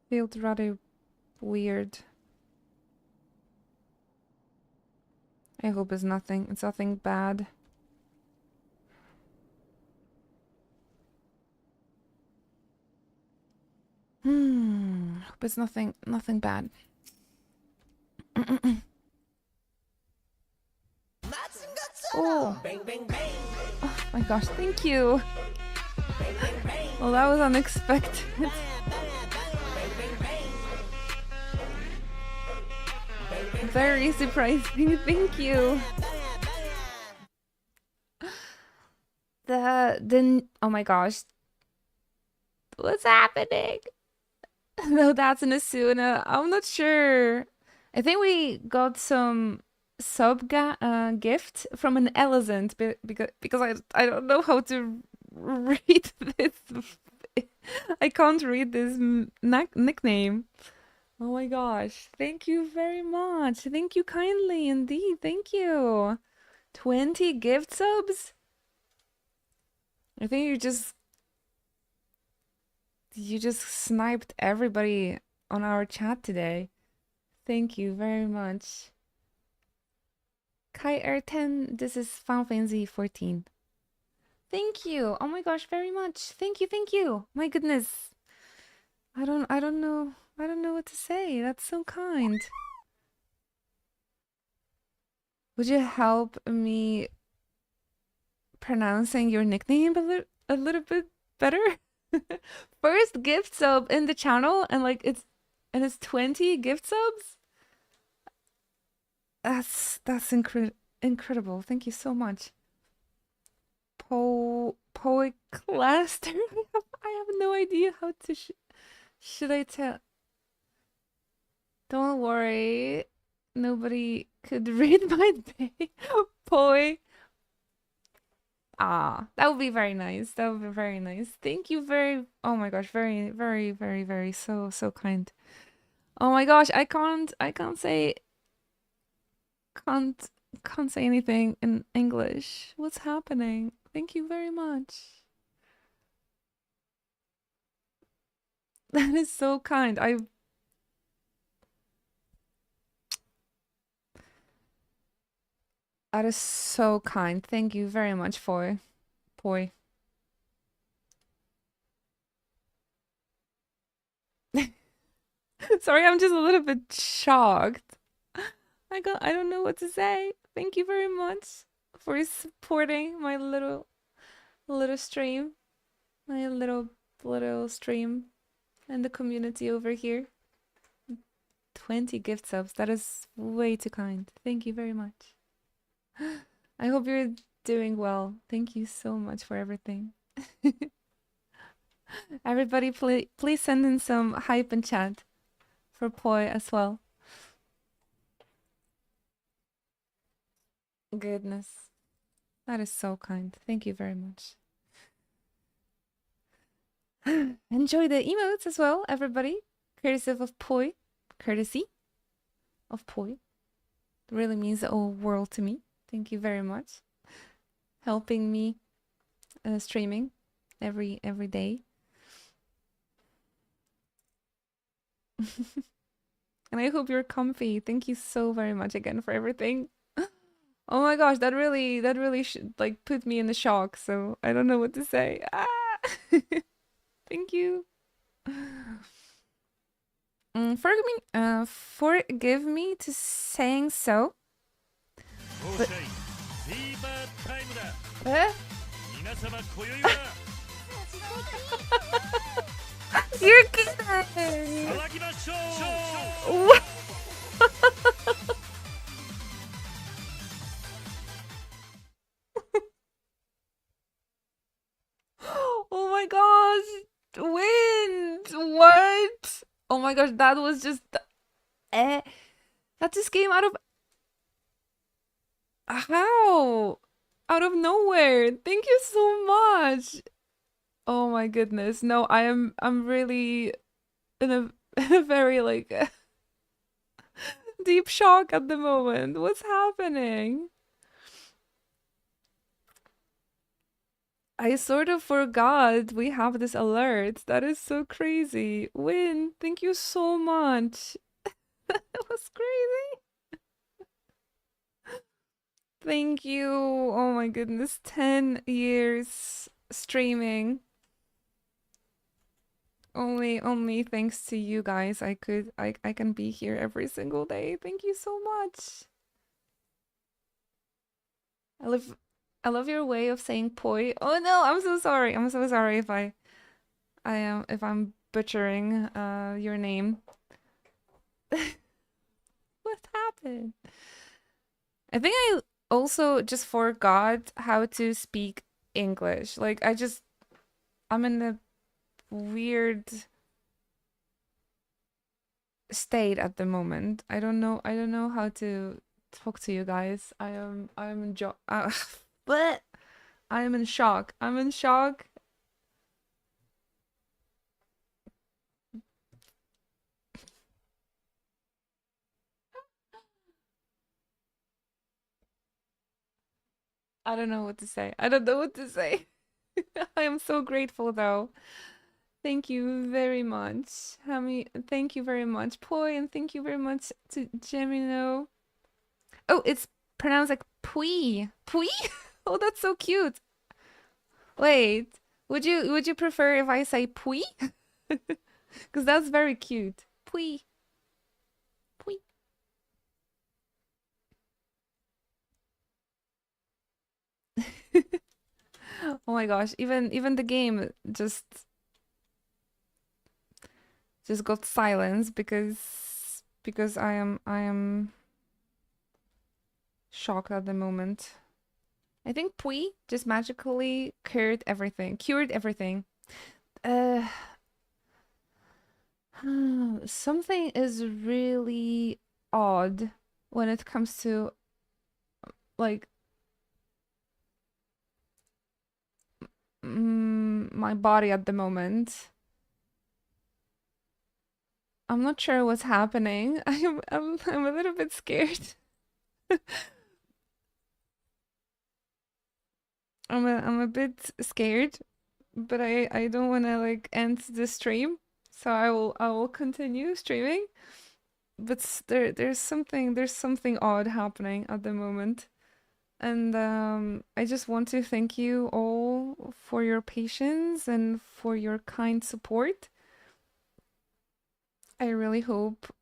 felt rather weird. I hope it's nothing bad. Hope it's nothing bad. Oh. Oh my gosh, thank you. Well, that was unexpected. Very surprising, thank you. Oh my gosh. What's happening? No, that's an Asuna. I'm not sure. I think we got some gift from an elephant because I don't know how to read this. I can't read this nickname. Oh my gosh. Thank you very much. Thank you kindly indeed. Thank you. 20 gift subs? I think you just sniped everybody on our chat today. Thank you very much. Kai R10, this is Fanfanzy 14. Thank you. Oh my gosh, very much. Thank you. My goodness. I don't know what to say. That's so kind. Would you help me pronouncing your nickname a little bit better? First gift sub in the channel and like it's 20 gift subs? That's incredible. Thank you so much. Poet Cluster. I have no idea how to should I tell? Don't worry. Nobody could read my name. Poi. Ah, that would be very nice. That would be very nice. Thank you oh my gosh, very so kind. Oh my gosh, I can't say can't say anything in English. What's happening? Thank you very much. That is so kind. That is so kind. Thank you very much for Poi. Sorry, I'm just a little bit shocked. I don't know what to say. Thank you very much for supporting my little stream. My little stream. and the community over here. 20 gift subs. That is way too kind. Thank you very much. I hope you're doing well. Thank you so much for everything. Everybody, please send in some hype in chat for Poi as well. Goodness. That is so kind. Thank you very much. Enjoy the emotes as well, everybody. Courtesy of Poi. Courtesy of Poi. It really means the whole world to me. Thank you very much. Helping me streaming every day. And I hope you're comfy. Thank you so very much again for everything. Oh my gosh, that really like put me in the shock. So I don't know what to say. Ah! Thank you. Forgive me to saying so. But, you're kidding! What? Oh my gosh! Wind! What? Oh my gosh, that was just... that just came out of... How? Out of nowhere. Thank you so much. Oh my goodness. No, I'm really in a, in a very like deep shock at the moment. What's happening? I sort of forgot we have this alert. That is so crazy. Win, thank you so much. That was crazy. Thank you. Oh my goodness. 10 years streaming. Only thanks to you guys I can be here every single day. Thank you so much. I love your way of saying poi. Oh no, I'm so sorry. I'm so sorry if I am if I'm butchering your name. What happened? I think I also just forgot how to speak English. Like I'm in a weird state at the moment. I don't know how to talk to you guys. I'm but I am in shock. I'm in shock. I don't know what to say. I don't know what to say. I am so grateful though. Thank you very much. Thank you very much, Poi, and thank you very much to Gemino. Oh, it's pronounced like Pui. Pui? Oh, that's so cute. Wait, would you prefer if I say Pui? Because that's very cute. Pui. Pui. Oh my gosh, even the game just got silence because I am shocked at the moment. I think Pui just magically cured everything. Something is really odd when it comes to like my body at the moment. I'm not sure what's happening. I'm a little bit scared. I'm a bit scared, but I don't want to like end the stream, so I will continue streaming. But there's something odd happening at the moment, and I just want to thank you all for your patience and for your kind support. I really hope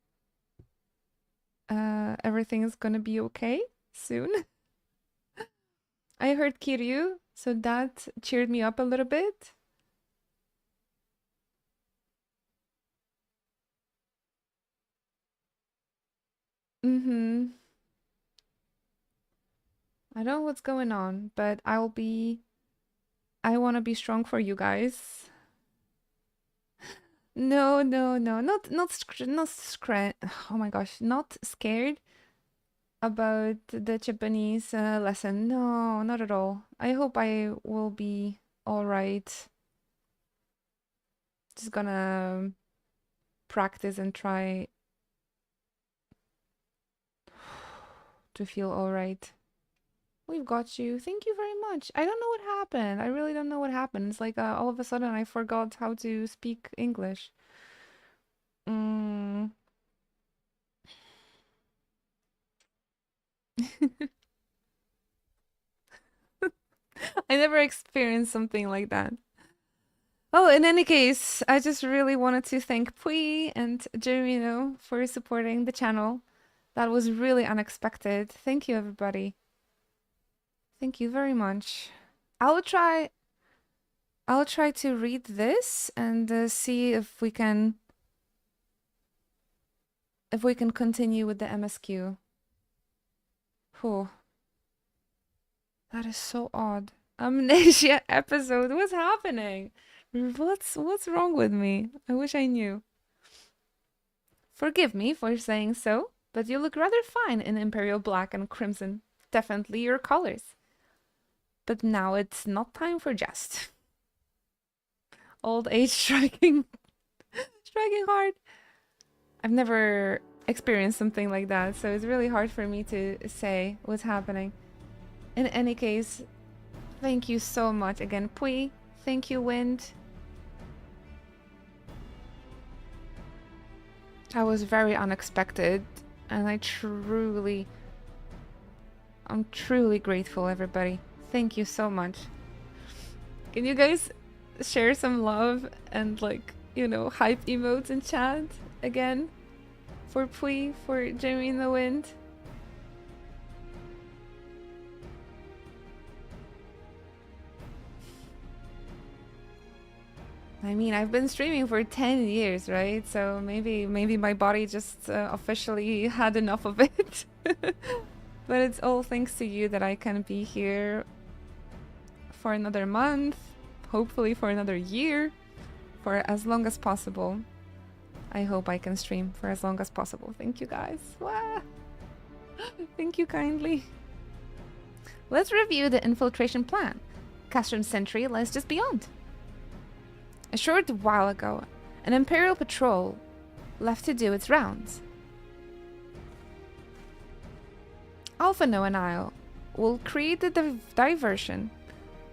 everything is gonna be okay soon. I heard Kiryu, so that cheered me up a little bit. I don't know what's going on, but I want to be strong for you guys. No, no, no, oh my gosh, not scared about the Japanese lesson. No, not at all. I hope I will be all right. Just gonna practice and try to feel all right. We've got you. Thank you very much. I don't know what happened. I really don't know what happened. It's like all of a sudden I forgot how to speak English. Mm. I never experienced something like that. Oh, in any case, I just really wanted to thank Pui and Jeremino for supporting the channel. That was really unexpected. Thank you, everybody. Thank you very much. I'll try to read this and see if we can continue with the MSQ. Whew. That is so odd. Amnesia episode. What's happening? What's wrong with me? I wish I knew. Forgive me for saying so, but you look rather fine in imperial black and crimson. Definitely your colors. But now it's not time for jest. Old age striking hard. I've never experienced something like that, so it's really hard for me to say what's happening. In any case, thank you so much again, Pui. Thank you, Wind. That was very unexpected, and I'm truly grateful, everybody. Thank you so much. Can you guys share some love and, like, you know, hype emotes in chat again for Pui, for Jamie in the Wind? I mean, I've been streaming for 10 years, right? So maybe my body just officially had enough of it. But it's all thanks to you that I can be here for another month, hopefully for another year, for as long as possible. I hope I can stream for as long as possible. Thank you, guys. Wah! Thank you kindly. Let's review the infiltration plan. Castron Sentry lies just beyond. A short while ago, an Imperial patrol left to do its rounds. Alphano and I will create the diversion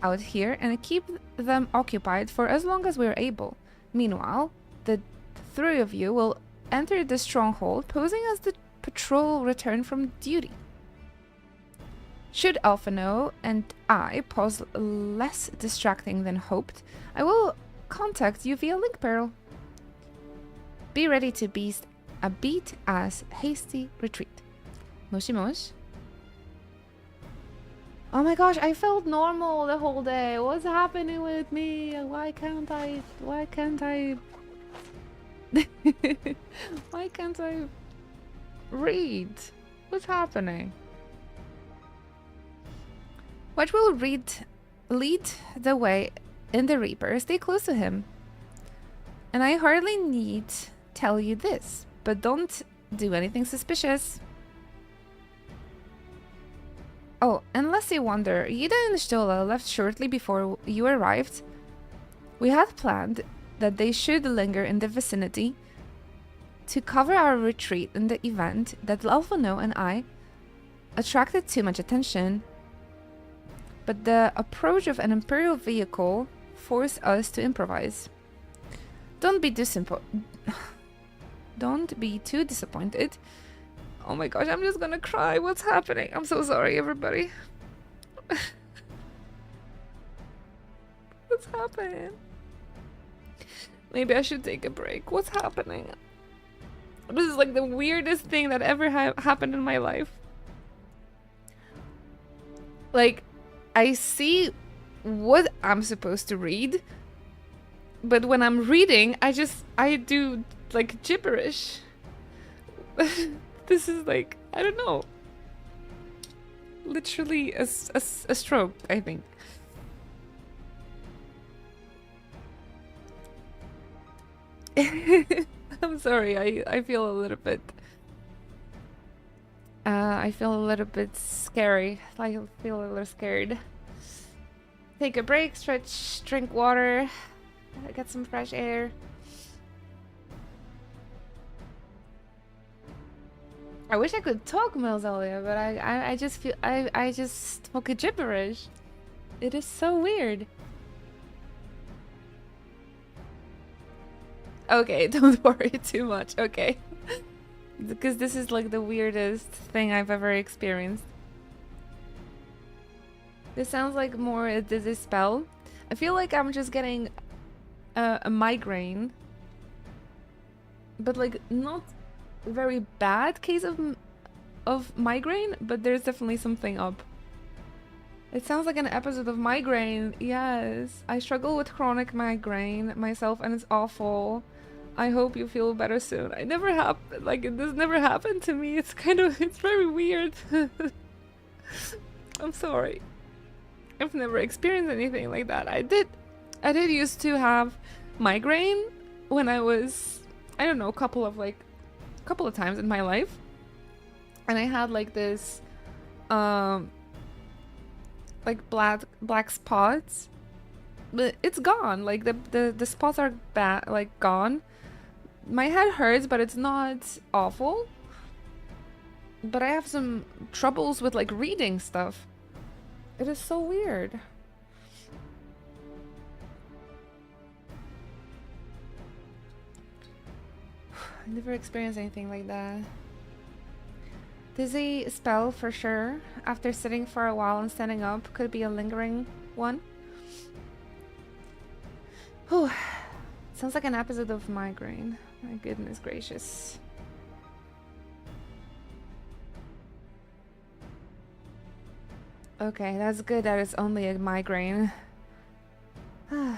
out here and keep them occupied for as long as we're able. Meanwhile, the three of you will enter the stronghold, posing as the patrol return from duty. Should Alphano and I pose less distracting than hoped, I will contact you via link peril. Be ready to beast a beat as hasty retreat. Moshi mosh. Oh my gosh, I felt normal the whole day. What's happening with me? Why can't I why can't I read? What's happening? What will lead the way in the Reaper? Stay close to him. And I hardly need tell you this, but don't do anything suspicious. Oh, unless you wonder, Yida and Stola left shortly before you arrived. We had planned that they should linger in the vicinity to cover our retreat in the event that Alphano and I attracted too much attention. But the approach of an Imperial vehicle forced us to improvise. Don't be too disappointed. Oh my gosh, I'm just gonna cry. What's happening? I'm so sorry, everybody. What's happening? Maybe I should take a break. What's happening? This is like the weirdest thing that ever happened in my life. Like, I see what I'm supposed to read, but when I'm reading, I do like gibberish. This is like, I don't know. literally a stroke, I think. I'm sorry, I feel a little bit I feel a little bit scary. I feel a little scared. Take a break, stretch, drink water, get some fresh air. I wish I could talk, Melzelia, but I just feel I just spoke a gibberish. It is so weird. Okay, don't worry too much, okay? Because this is like the weirdest thing I've ever experienced. This sounds like more a dizzy spell. I feel like I'm just getting a migraine. But like not a very bad case of migraine, but there's definitely something up. It sounds like an episode of migraine. Yes, I struggle with chronic migraine myself and it's awful. I hope you feel better soon. I never this never happened to me. It's very weird. I'm sorry. I've never experienced anything like that. I did used to have migraine when I was, I don't know, a couple of times in my life. And I had like this like black spots. But it's gone. Like the spots are gone. My head hurts, but it's not awful. But I have some troubles with like reading stuff. It is so weird. I never experienced anything like that. Dizzy spell for sure. After sitting for a while and standing up, could be a lingering one. Whew. Sounds like an episode of migraine. My goodness gracious. Okay, that's good that it's only a migraine. Now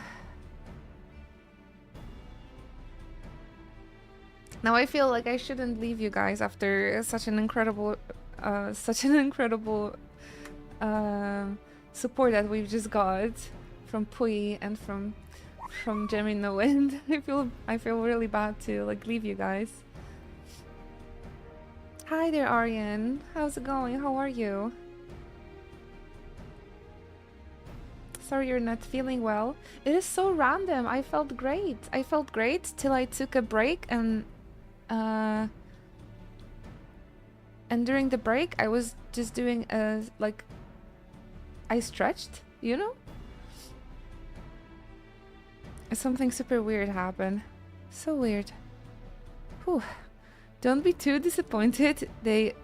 I feel like I shouldn't leave you guys after such an incredible support that we've just got from Pui and from Jimmy in the Wind. I feel really bad to like leave you guys. Hi there, Aryan. How's it going? How are you? Sorry you're not feeling well. It is so random. I felt great. I felt great till I took a break and during the break I was just doing I stretched, you know? Something super weird happened. So weird. Whew. Don't be too disappointed. They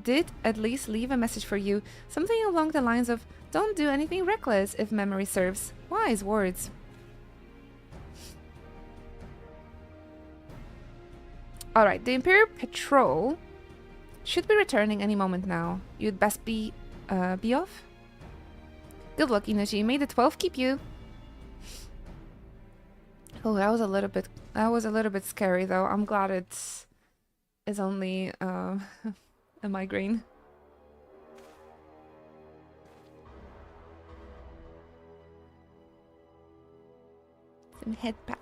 did at least leave a message for you. Something along the lines of, don't do anything reckless if memory serves. Wise words. Alright, the Imperial Patrol should be returning any moment now. You'd best be off. Good luck, Inoshi. May the 12 keep you. Oh, that was a little bit scary though. I'm glad it's only a migraine. Some head pats.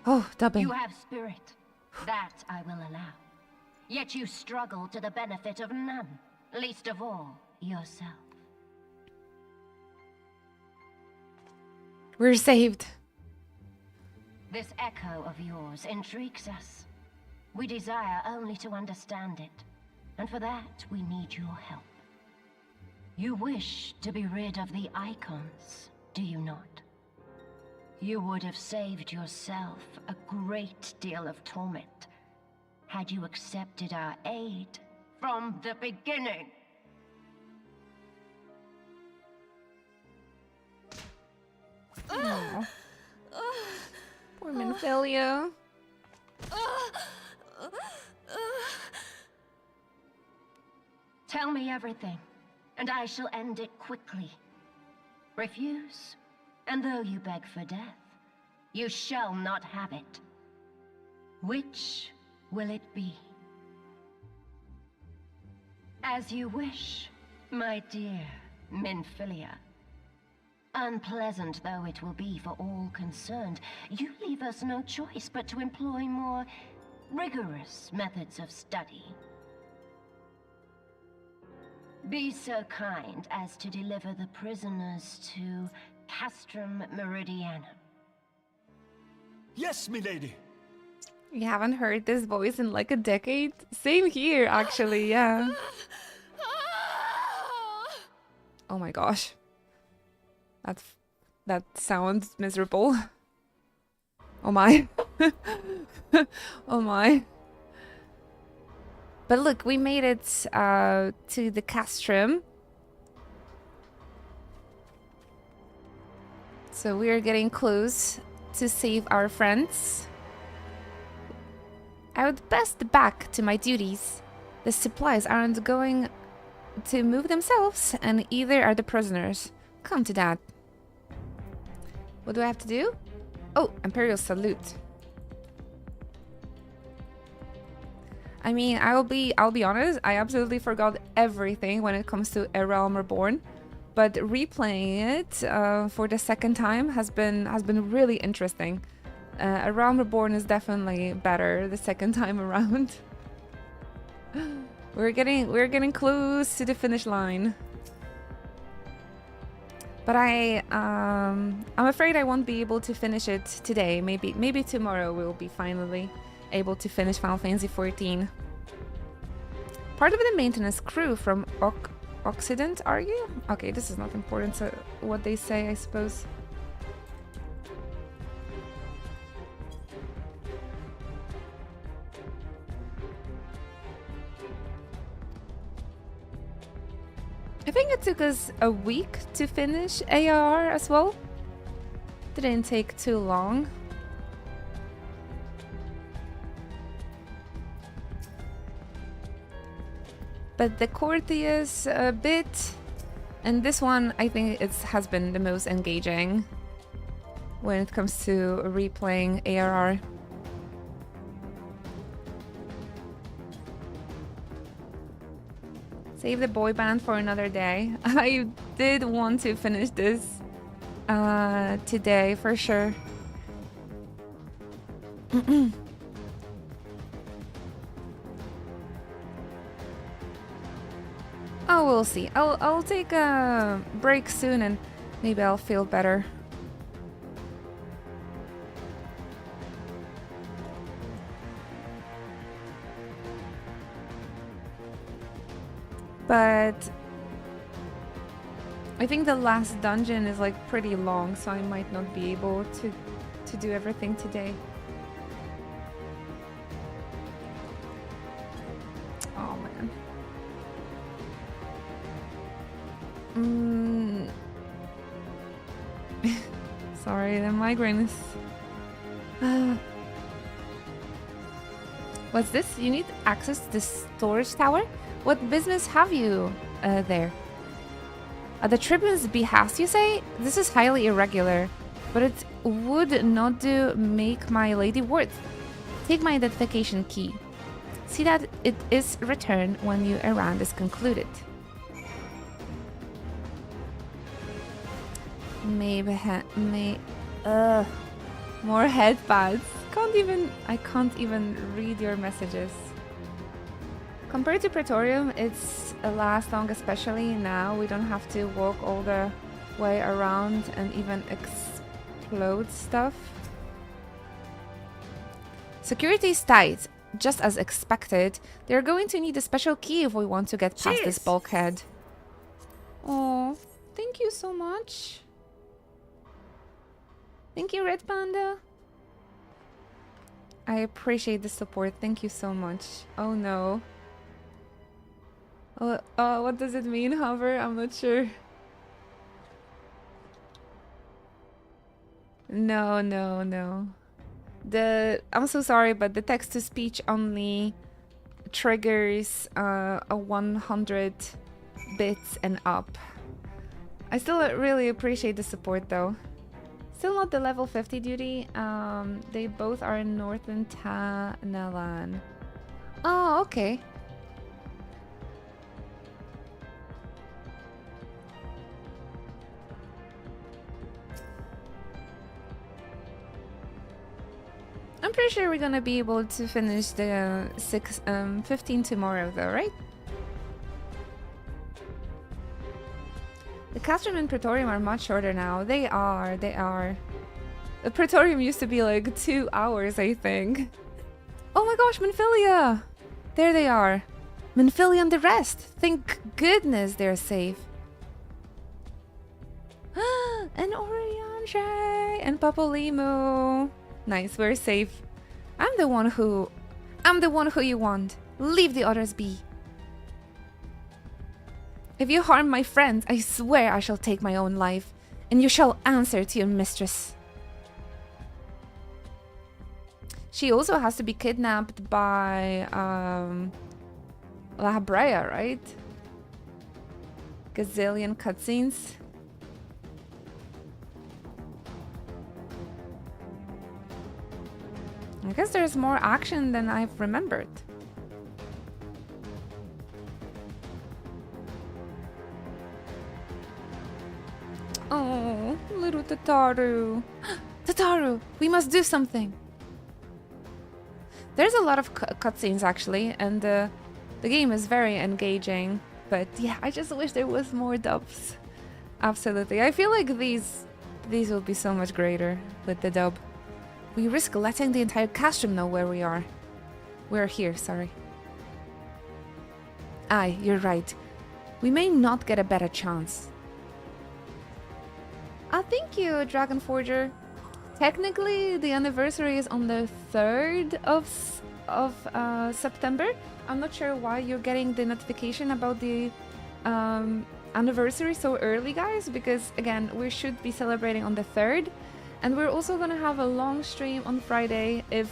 Oh, dubbing. You have spirit. That I will allow. Yet you struggle to the benefit of none, least of all yourself. We're saved. This echo of yours intrigues us. We desire only to understand it, and for that we need your help. You wish to be rid of the icons, do you not? You would have saved yourself a great deal of torment had you accepted our aid from the beginning. Oh. Poor Minfilia. Tell me everything, and I shall end it quickly. Refuse, And though you beg for death, you shall not have it. Which will it be? As you wish, my dear Minfilia. Unpleasant though it will be for all concerned, you leave us no choice but to employ more rigorous methods of study. Be so kind as to deliver the prisoners to Castrum Meridianum. Yes, milady. You haven't heard this voice in like a decade? Same here, actually, yeah. Oh my gosh. That sounds miserable. Oh my. Oh my. But look, we made it to the castrum. So we're getting close to save our friends. I would best back to my duties. The supplies aren't going to move themselves, and either are the prisoners. Come to that. What do I have to do? Oh, Imperial Salute. I mean, I'll be honest, I absolutely forgot everything when it comes to A Realm Reborn, but replaying it for the second time has been really interesting. A Realm Reborn is definitely better the second time around. We're getting close to the finish line. But I'm afraid I won't be able to finish it today. Maybe tomorrow we'll be finally able to finish Final Fantasy XIV. Part of the maintenance crew from Occident, are you? Okay, this is not important, so what they say, I suppose. I think it took us a week to finish ARR as well. Didn't take too long. But the Courteous bit, and this one I think has been the most engaging when it comes to replaying ARR. Save the boy band for another day. I did want to finish this today for sure. Oh, we'll see. I'll take a break soon and maybe I'll feel better. But I think the last dungeon is like pretty long, so I might not be able to do everything today. Oh man. Sorry, the migraine is... What's this? You need access to the storage tower? What business have you there? At the Tribune's behest, you say? This is highly irregular, but it would not do make my lady worth. Take my identification key. See that it is returned when your errand is concluded. More headpads. I can't even read your messages. Compared to Praetorium, it's lasts long, especially now. We don't have to walk all the way around and even explode stuff. Security is tight, just as expected. They're going to need a special key if we want to get past this bulkhead. Oh, thank you so much. Thank you, Red Panda. I appreciate the support. Thank you so much. Oh no. What does it mean, hover? I'm not sure. No. I'm so sorry, but the text-to-speech only triggers a 100 bits and up. I still really appreciate the support, though. still not the level 50 duty. They both are in Northern Tanalan. Oh, okay. I'm pretty sure we're gonna be able to finish the 15 tomorrow though, right? The Castrum and Praetorium are much shorter now. They are. The Praetorium used to be like 2 hours, I think. Oh my gosh, Menphilia! There they are. Menphilia and the rest. Thank goodness they're safe. And Orianche and Papolimo. Nice, we're safe. I'm the one who you want. Leave the others be. If you harm my friends, I swear I shall take my own life, and you shall answer to your mistress. She also has to be kidnapped by La Brea, right? Gazillion cutscenes. I guess there's more action than I've remembered. Oh, little Tataru. Tataru, we must do something. There's a lot of cutscenes actually, and the game is very engaging. But yeah, I just wish there was more dubs. Absolutely. I feel like these will be so much greater with the dub. We risk letting the entire Castrum know where we are. We're here, sorry. Aye, you're right. We may not get a better chance. Thank you, Dragon Forger. Technically, the anniversary is on the 3rd of September. I'm not sure why you're getting the notification about the anniversary so early, guys, because again, we should be celebrating on the 3rd. And we're also gonna have a long stream on Friday if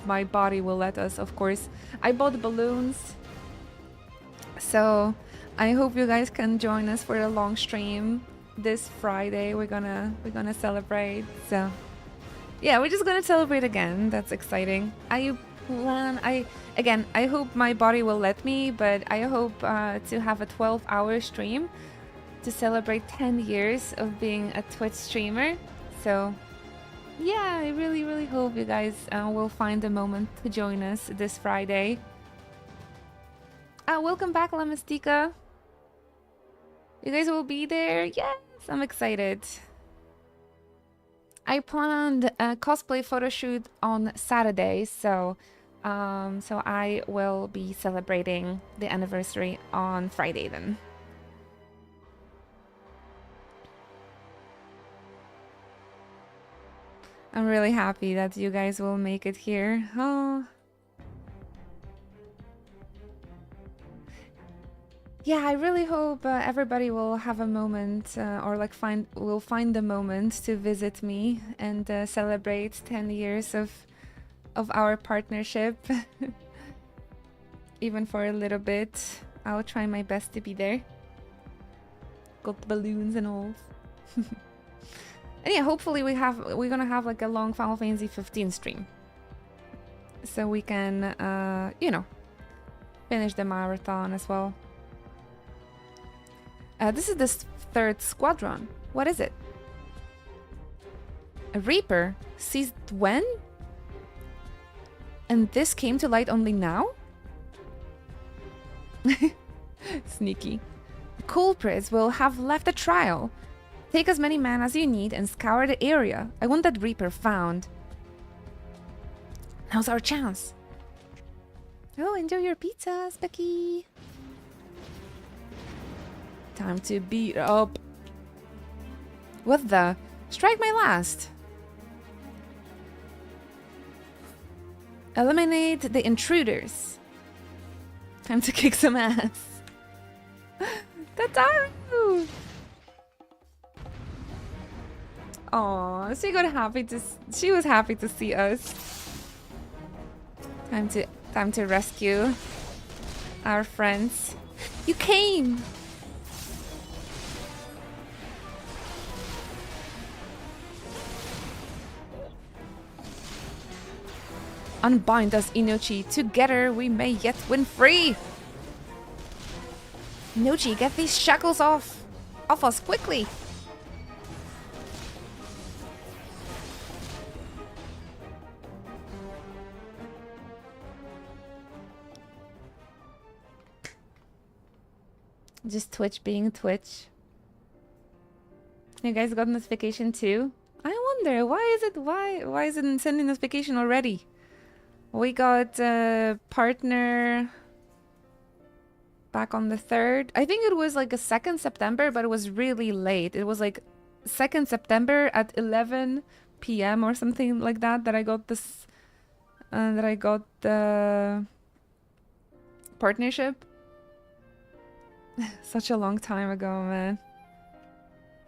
my body will let us, of course. I bought balloons, so I hope you guys can join us for a long stream this Friday. We're gonna celebrate. So yeah, we're just gonna celebrate again. That's exciting. I hope my body will let me, but I hope to have a 12-hour stream to celebrate 10 years of being a Twitch streamer. So yeah, I really hope you guys will find a moment to join us this Friday. Welcome back, La Mystica. You guys will be there? Yes, I'm excited. I planned a cosplay photo shoot on Saturday, so I will be celebrating the anniversary on Friday then. I'm really happy that you guys will make it here. Oh. Yeah, I really hope everybody will have a moment or like will find the moment to visit me and celebrate 10 years of our partnership. Even for a little bit. I'll try my best to be there. Got balloons and all. And yeah, hopefully we're gonna have like a long Final Fantasy 15 stream, so we can you know, finish the marathon as well. This is the 3rd squadron. What is it? A Reaper seized when? And this came to light only now? Sneaky. The culprits will have left a trial. Take as many men as you need and scour the area. I want that Reaper found. Now's our chance. Oh, enjoy your pizza, Specky. Time to beat up. What the? Strike my last. Eliminate the intruders. Time to kick some ass. Tataru! Aw, she was happy to see us. Time to rescue our friends. You came! Unbind us, Inochi. Together we may yet win free. Inochi, get these shackles off us quickly. Just Twitch being Twitch. You guys got notification too? I wonder why is it sending notification already? We got partner back on the 3rd. I think it was like a 2nd September, but it was really late. It was like 2nd September at 11 p.m. or something like that that I got this that I got the partnership. Such a long time ago, man.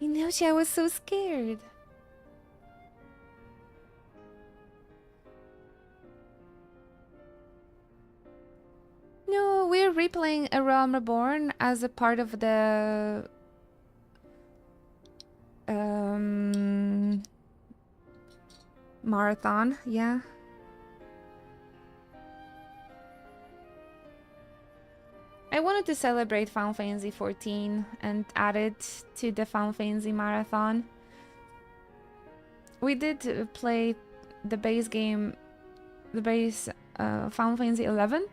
Inochi, I was so scared. No, we're replaying A Realm Reborn as a part of the marathon, yeah. I wanted to celebrate Final Fantasy XIV and add it to the Final Fantasy marathon. We did play the base game, Final Fantasy XI,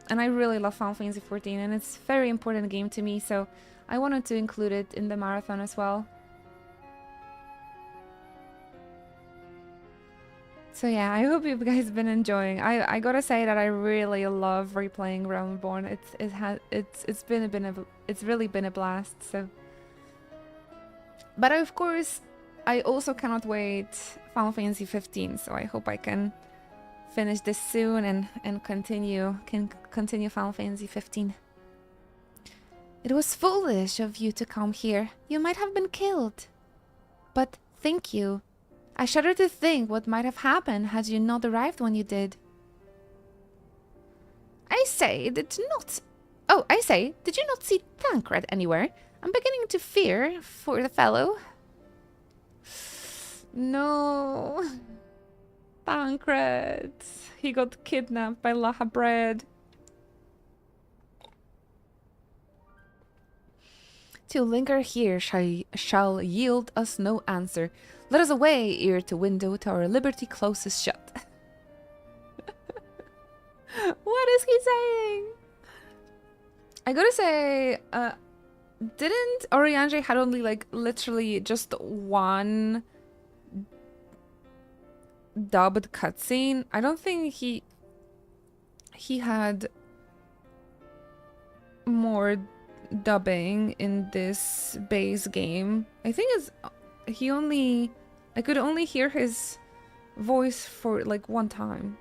and I really love Final Fantasy XIV, and it's a very important game to me, so I wanted to include it in the marathon as well. So yeah, I hope you guys have been enjoying. I gotta say that I really love replaying Realm Reborn. It's really been a blast. So, but of course, I also cannot wait Final Fantasy 15. So I hope I can finish this soon and continue Final Fantasy 15. It was foolish of you to come here. You might have been killed. But thank you. I shudder to think what might have happened had you not arrived when you did. I say, did you not see Tancred anywhere? I'm beginning to fear for the fellow. No. Tancred. He got kidnapped by Lahabred. To linger here shall yield us no answer. Let us away, ear to window, to our liberty closest shut. What is he saying? I gotta say, didn't Oriange had only like literally just one dubbed cutscene? I don't think he had more dubbing in this base game. I think I could only hear his voice for like one time.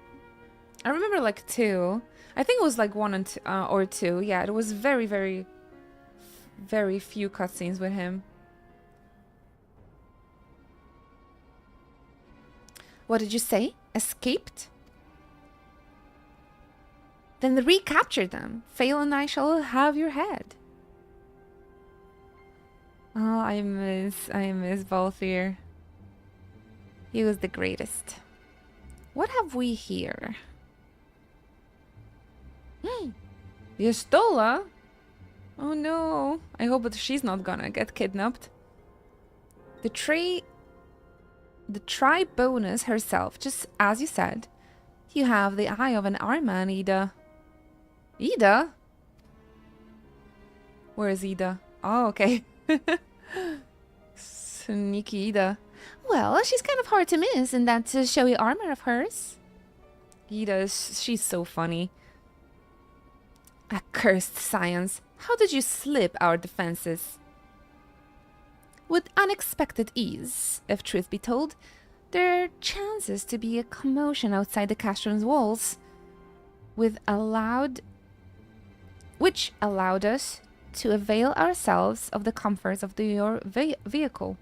I remember like 2. I think it was like 1 and 2, or 2. Yeah, it was very, very, very few cutscenes with him. What did you say? Escaped? Then recapture them. Fail and I shall have your head. Oh, I miss Balthier. He was the greatest. What have we here? Yestola? Oh no. I hope that she's not gonna get kidnapped. The Tri bonus herself, just as you said. You have the eye of an Arman, Ida. Ida? Where is Ida? Oh, okay. Sneaky Ida. Well, she's kind of hard to miss in that showy armor of hers. Ida, she's so funny. Accursed science. How did you slip our defenses? With unexpected ease, if truth be told. There are chances to be a commotion outside the Castron's walls, which allowed us to avail ourselves of the comforts of your vehicle.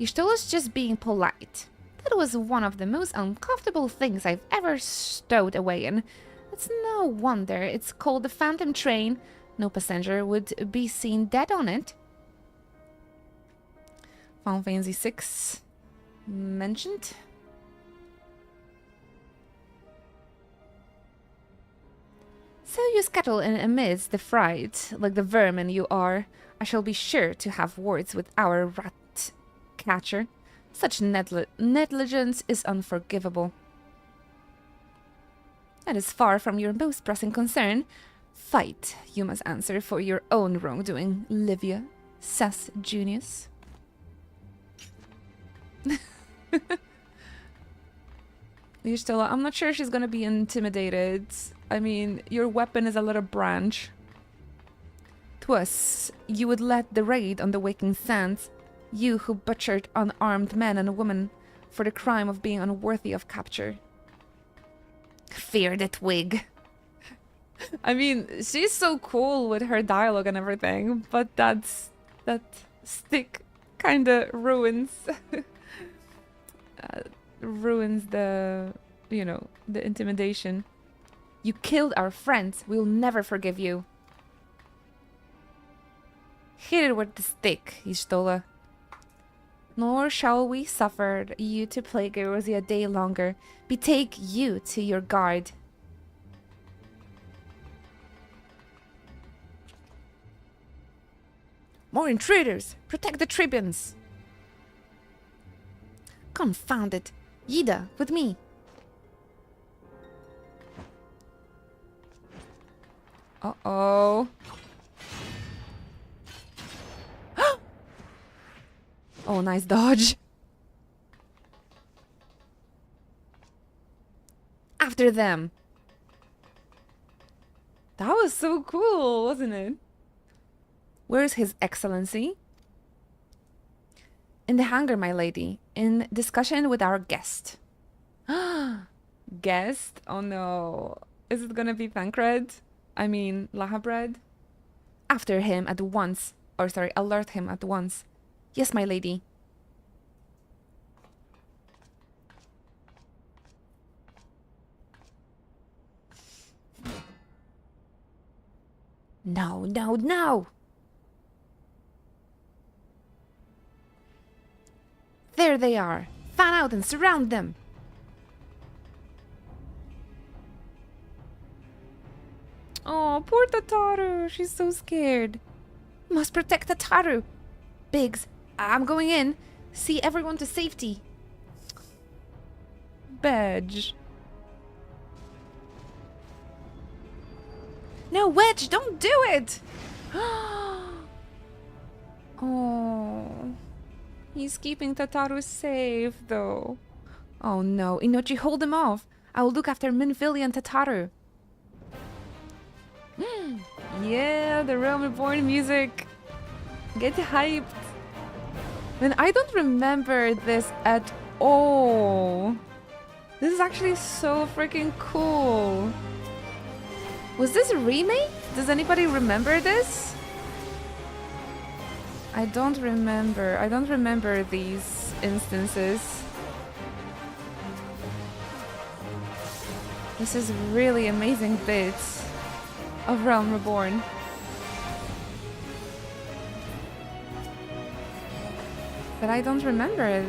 Ystola's just being polite. That was one of the most uncomfortable things I've ever stowed away in. It's no wonder it's called the Phantom Train. No passenger would be seen dead on it. Final Fantasy VI mentioned. So you scuttle in amidst the fright, like the vermin you are. I shall be sure to have words with our rat catcher. Such negligence is unforgivable. That is far from your most pressing concern. Fight, you must answer for your own wrongdoing, Livia, says Junius. Listola, I'm not sure she's gonna be intimidated. I mean, your weapon is a little branch. 'Twas you would lead the raid on the waking sands, you who butchered unarmed men and women for the crime of being unworthy of capture. Fear the twig. I mean, she's so cool with her dialogue and everything, but that stick kinda ruins ruins the, you know, the intimidation. You killed our friends. We'll never forgive you. Hit it with the stick, Istola. Nor shall we suffer you to plague Erosia a day longer. Betake you to your guard. More intruders! Protect the tribunes! Confound it! Yida, with me! Uh-oh. Oh, nice dodge. After them. That was so cool, wasn't it? Where's His Excellency? In the hangar, my lady. In discussion with our guest. Guest? Oh no. Is it gonna be Thancred? I mean, Lahabred? After him at once. Or sorry, alert him at once. Yes, my lady. No, no, no! There they are. Fan out and surround them. Oh, poor Tataru. She's so scared. Must protect Tataru. Biggs, I'm going in. See everyone to safety. Badge. No, Wedge, don't do it! Oh. He's keeping Tataru safe, though. Oh no, Inochi, hold him off. I will look after Minvili and Tataru. Yeah, the Realm Reborn music. Get hyped. Man, I don't remember this at all. This is actually so freaking cool. Was this a remake? Does anybody remember this? I don't remember. I don't remember these instances. This is really amazing bits of Realm Reborn. But I don't remember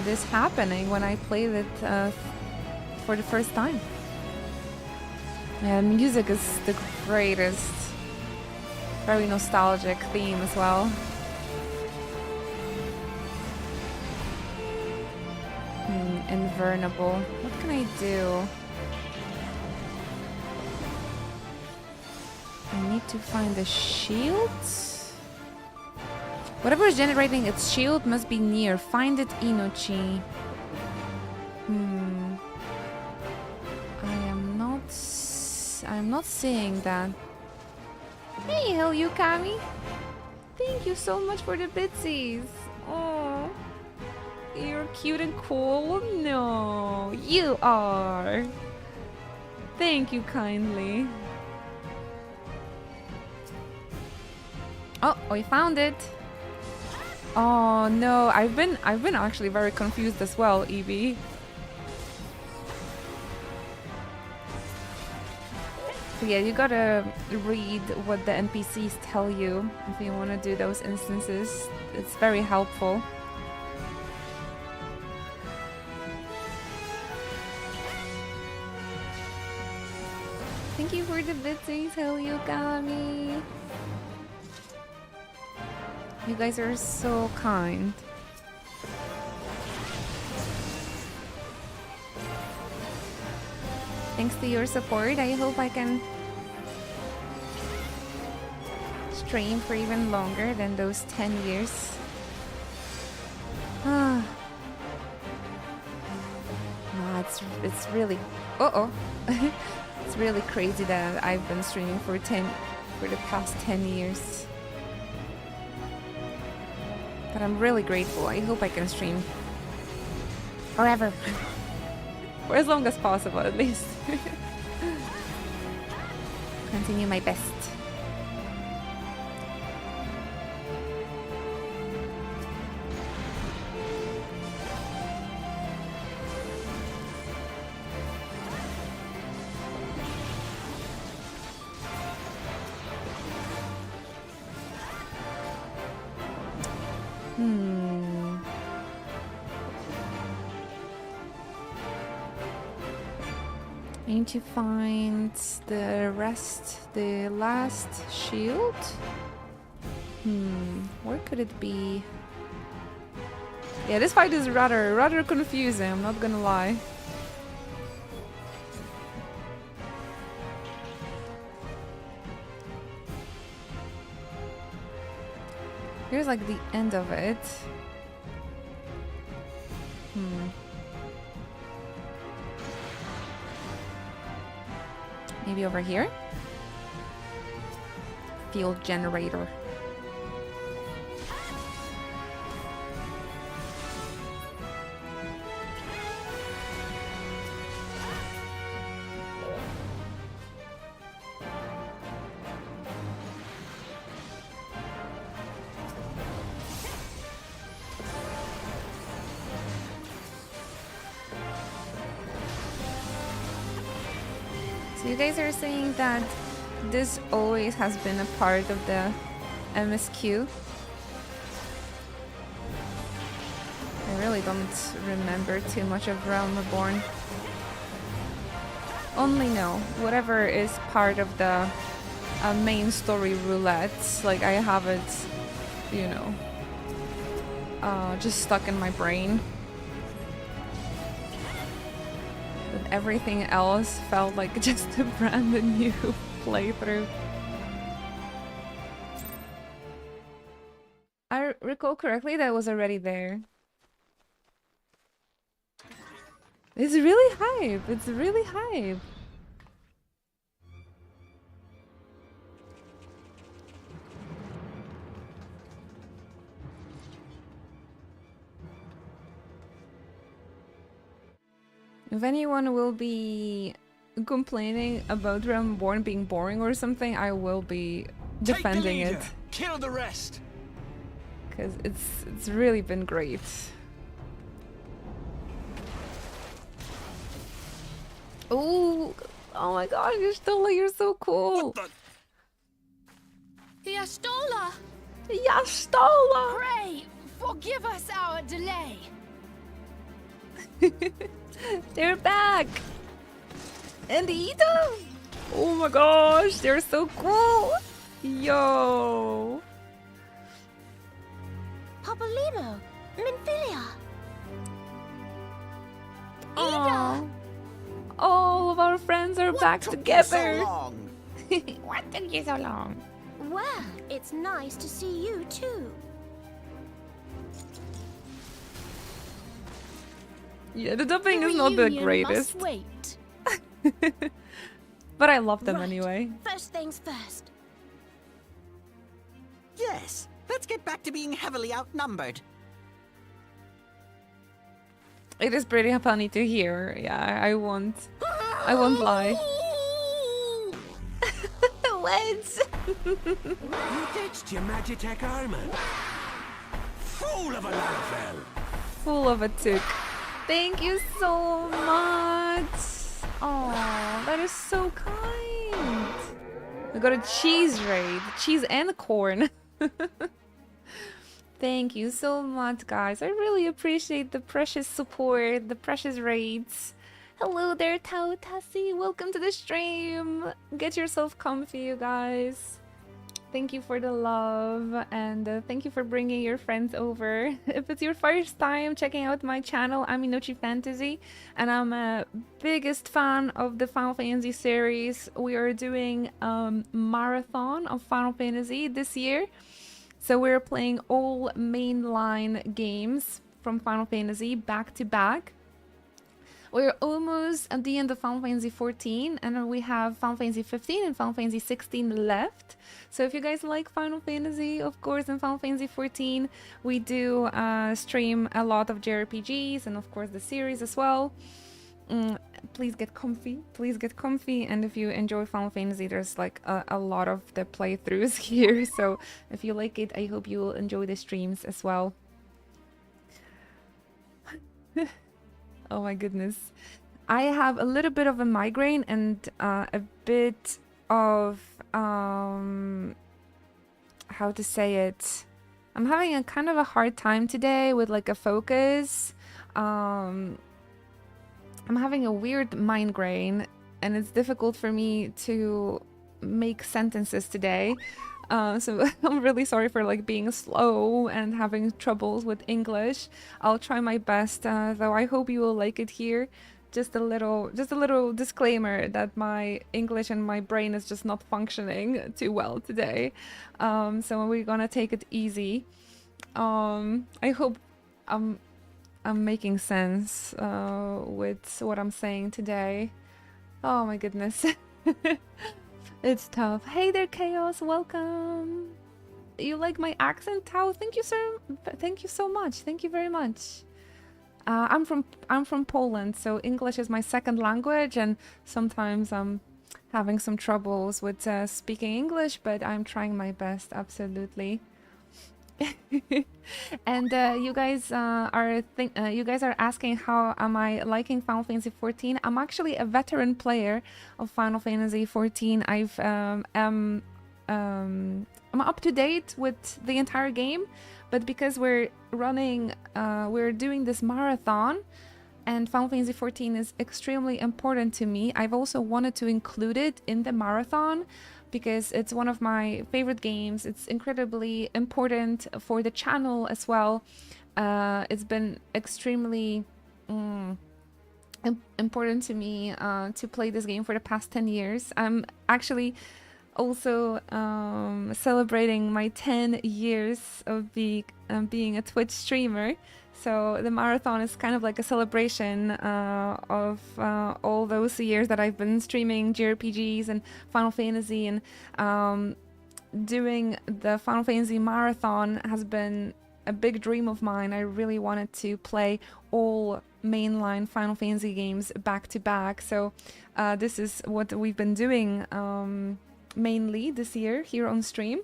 this happening when I played it for the first time. Music is the greatest. Very nostalgic theme as well. Invulnerable. What can I do? I need to find the shield. Whatever is generating its shield must be near. Find it, Inochi. I'm not seeing that. Hey, Hell Yukami. Thank you so much for the bitsies. Oh, you're cute and cool. No, you are. Thank you kindly. Oh, we found it. Oh no, I've been actually very confused as well, Evie. So yeah, you gotta read what the NPCs tell you if you want to do those instances. It's very helpful. Thank you for for the bitsy, tell you got me. You guys are so kind. Thanks to your support, I hope I can stream for even longer than those 10 years. Ah. It's really it's really crazy that I've been streaming for the past 10 years. But I'm really grateful. I hope I can stream forever. For as long as possible, at least. Continue my best. I need to find the last shield. Where could it be? Yeah, this fight is rather confusing, I'm not gonna lie. Here's like the end of it. Maybe over here? Field generator. So you guys are saying that this always has been a part of the MSQ? I really don't remember too much of Realm Reborn. Only know whatever is part of the main story roulette, like I have it, you know, just stuck in my brain. But everything else felt like just a brand new playthrough. I recall correctly that was already there. It's really hype. It's really hype. If anyone will be complaining about Realm Reborn being boring or something, I will be defending it. Kill the rest. Because it's really been great. Oh my god, Yastola, you're so cool. What the? Yastola! Yastola! Pray, forgive us our delay. They're back! And Ida! Oh my gosh, they're so cool! Yo! Papolimo, Minfilia. Ida! All of our friends are back together! So long? What took you so long? Well, it's nice to see you too. Yeah, the dubbing is not the greatest. Must wait. But I love them Right. anyway. First things first. Yes, let's get back to being heavily outnumbered. It is pretty funny to hear. Yeah, I won't lie. Weds! You ditched your Magitech armor. Fool of a Landfell. Full of a took. Thank you so much. Oh, that is so kind. We got a cheese raid. Cheese and corn. Thank you so much, guys. I really appreciate the precious support, the precious raids. Hello there, Tao Tassi. Welcome to the stream. Get yourself comfy, you guys. Thank you for the love, and thank you for bringing your friends over. If it's your first time checking out my channel, I'm Inochi Fantasy, and I'm a biggest fan of the Final Fantasy series. We are doing marathon of Final Fantasy this year. So we're playing all mainline games from Final Fantasy back to back. We're almost at the end of Final Fantasy 14, and we have Final Fantasy 15 and Final Fantasy 16 left. So if you guys like Final Fantasy, of course, and Final Fantasy 14, we do stream a lot of JRPGs and of course the series as well. Please get comfy, and if you enjoy Final Fantasy, there's like a lot of the playthroughs here, so if you like it, I hope you will enjoy the streams as well. Oh my goodness. I have a little bit of a migraine and a bit of how to say it, I'm having a kind of a hard time today with like a focus. I'm having a weird migraine, and it's difficult for me to make sentences today. So I'm really sorry for like being slow and having troubles with English. I'll try my best, though I hope you will like it here. Just a little disclaimer that my English and my brain is just not functioning too well today. So we're gonna take it easy. I hope I'm making sense with what I'm saying today. Oh my goodness. It's tough. Hey there, Chaos. Welcome. You like my accent, Tao? Thank you, sir. Thank you so much. Thank you very much. I'm from Poland, so English is my second language, and sometimes I'm having some troubles with speaking English, but I'm trying my best. Absolutely. And you guys are asking how am I liking Final Fantasy 14. I'm actually a veteran player of Final Fantasy 14. I'm up to date with the entire game, but because we're doing this marathon and Final Fantasy 14 is extremely important to me, I've also wanted to include it in the marathon because it's one of my favorite games. It's incredibly important for the channel as well. It's been extremely important to me to play this game for the past 10 years. I'm actually also celebrating my 10 years of being a Twitch streamer. So the marathon is kind of like a celebration of all those years that I've been streaming JRPGs and Final Fantasy, and doing the Final Fantasy marathon has been a big dream of mine. I really wanted to play all mainline Final Fantasy games back to back. So this is what we've been doing mainly this year here on stream.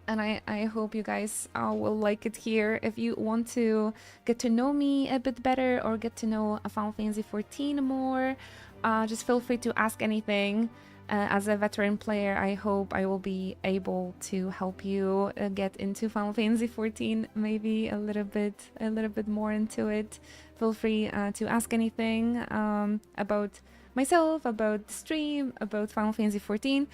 And I hope you guys will like it here. If you want to get to know me a bit better or get to know Final Fantasy 14 more, just feel free to ask anything. As a veteran player, I hope I will be able to help you get into Final Fantasy 14, maybe a little bit more into it. Feel free to ask anything about myself, about the stream, about Final Fantasy 14.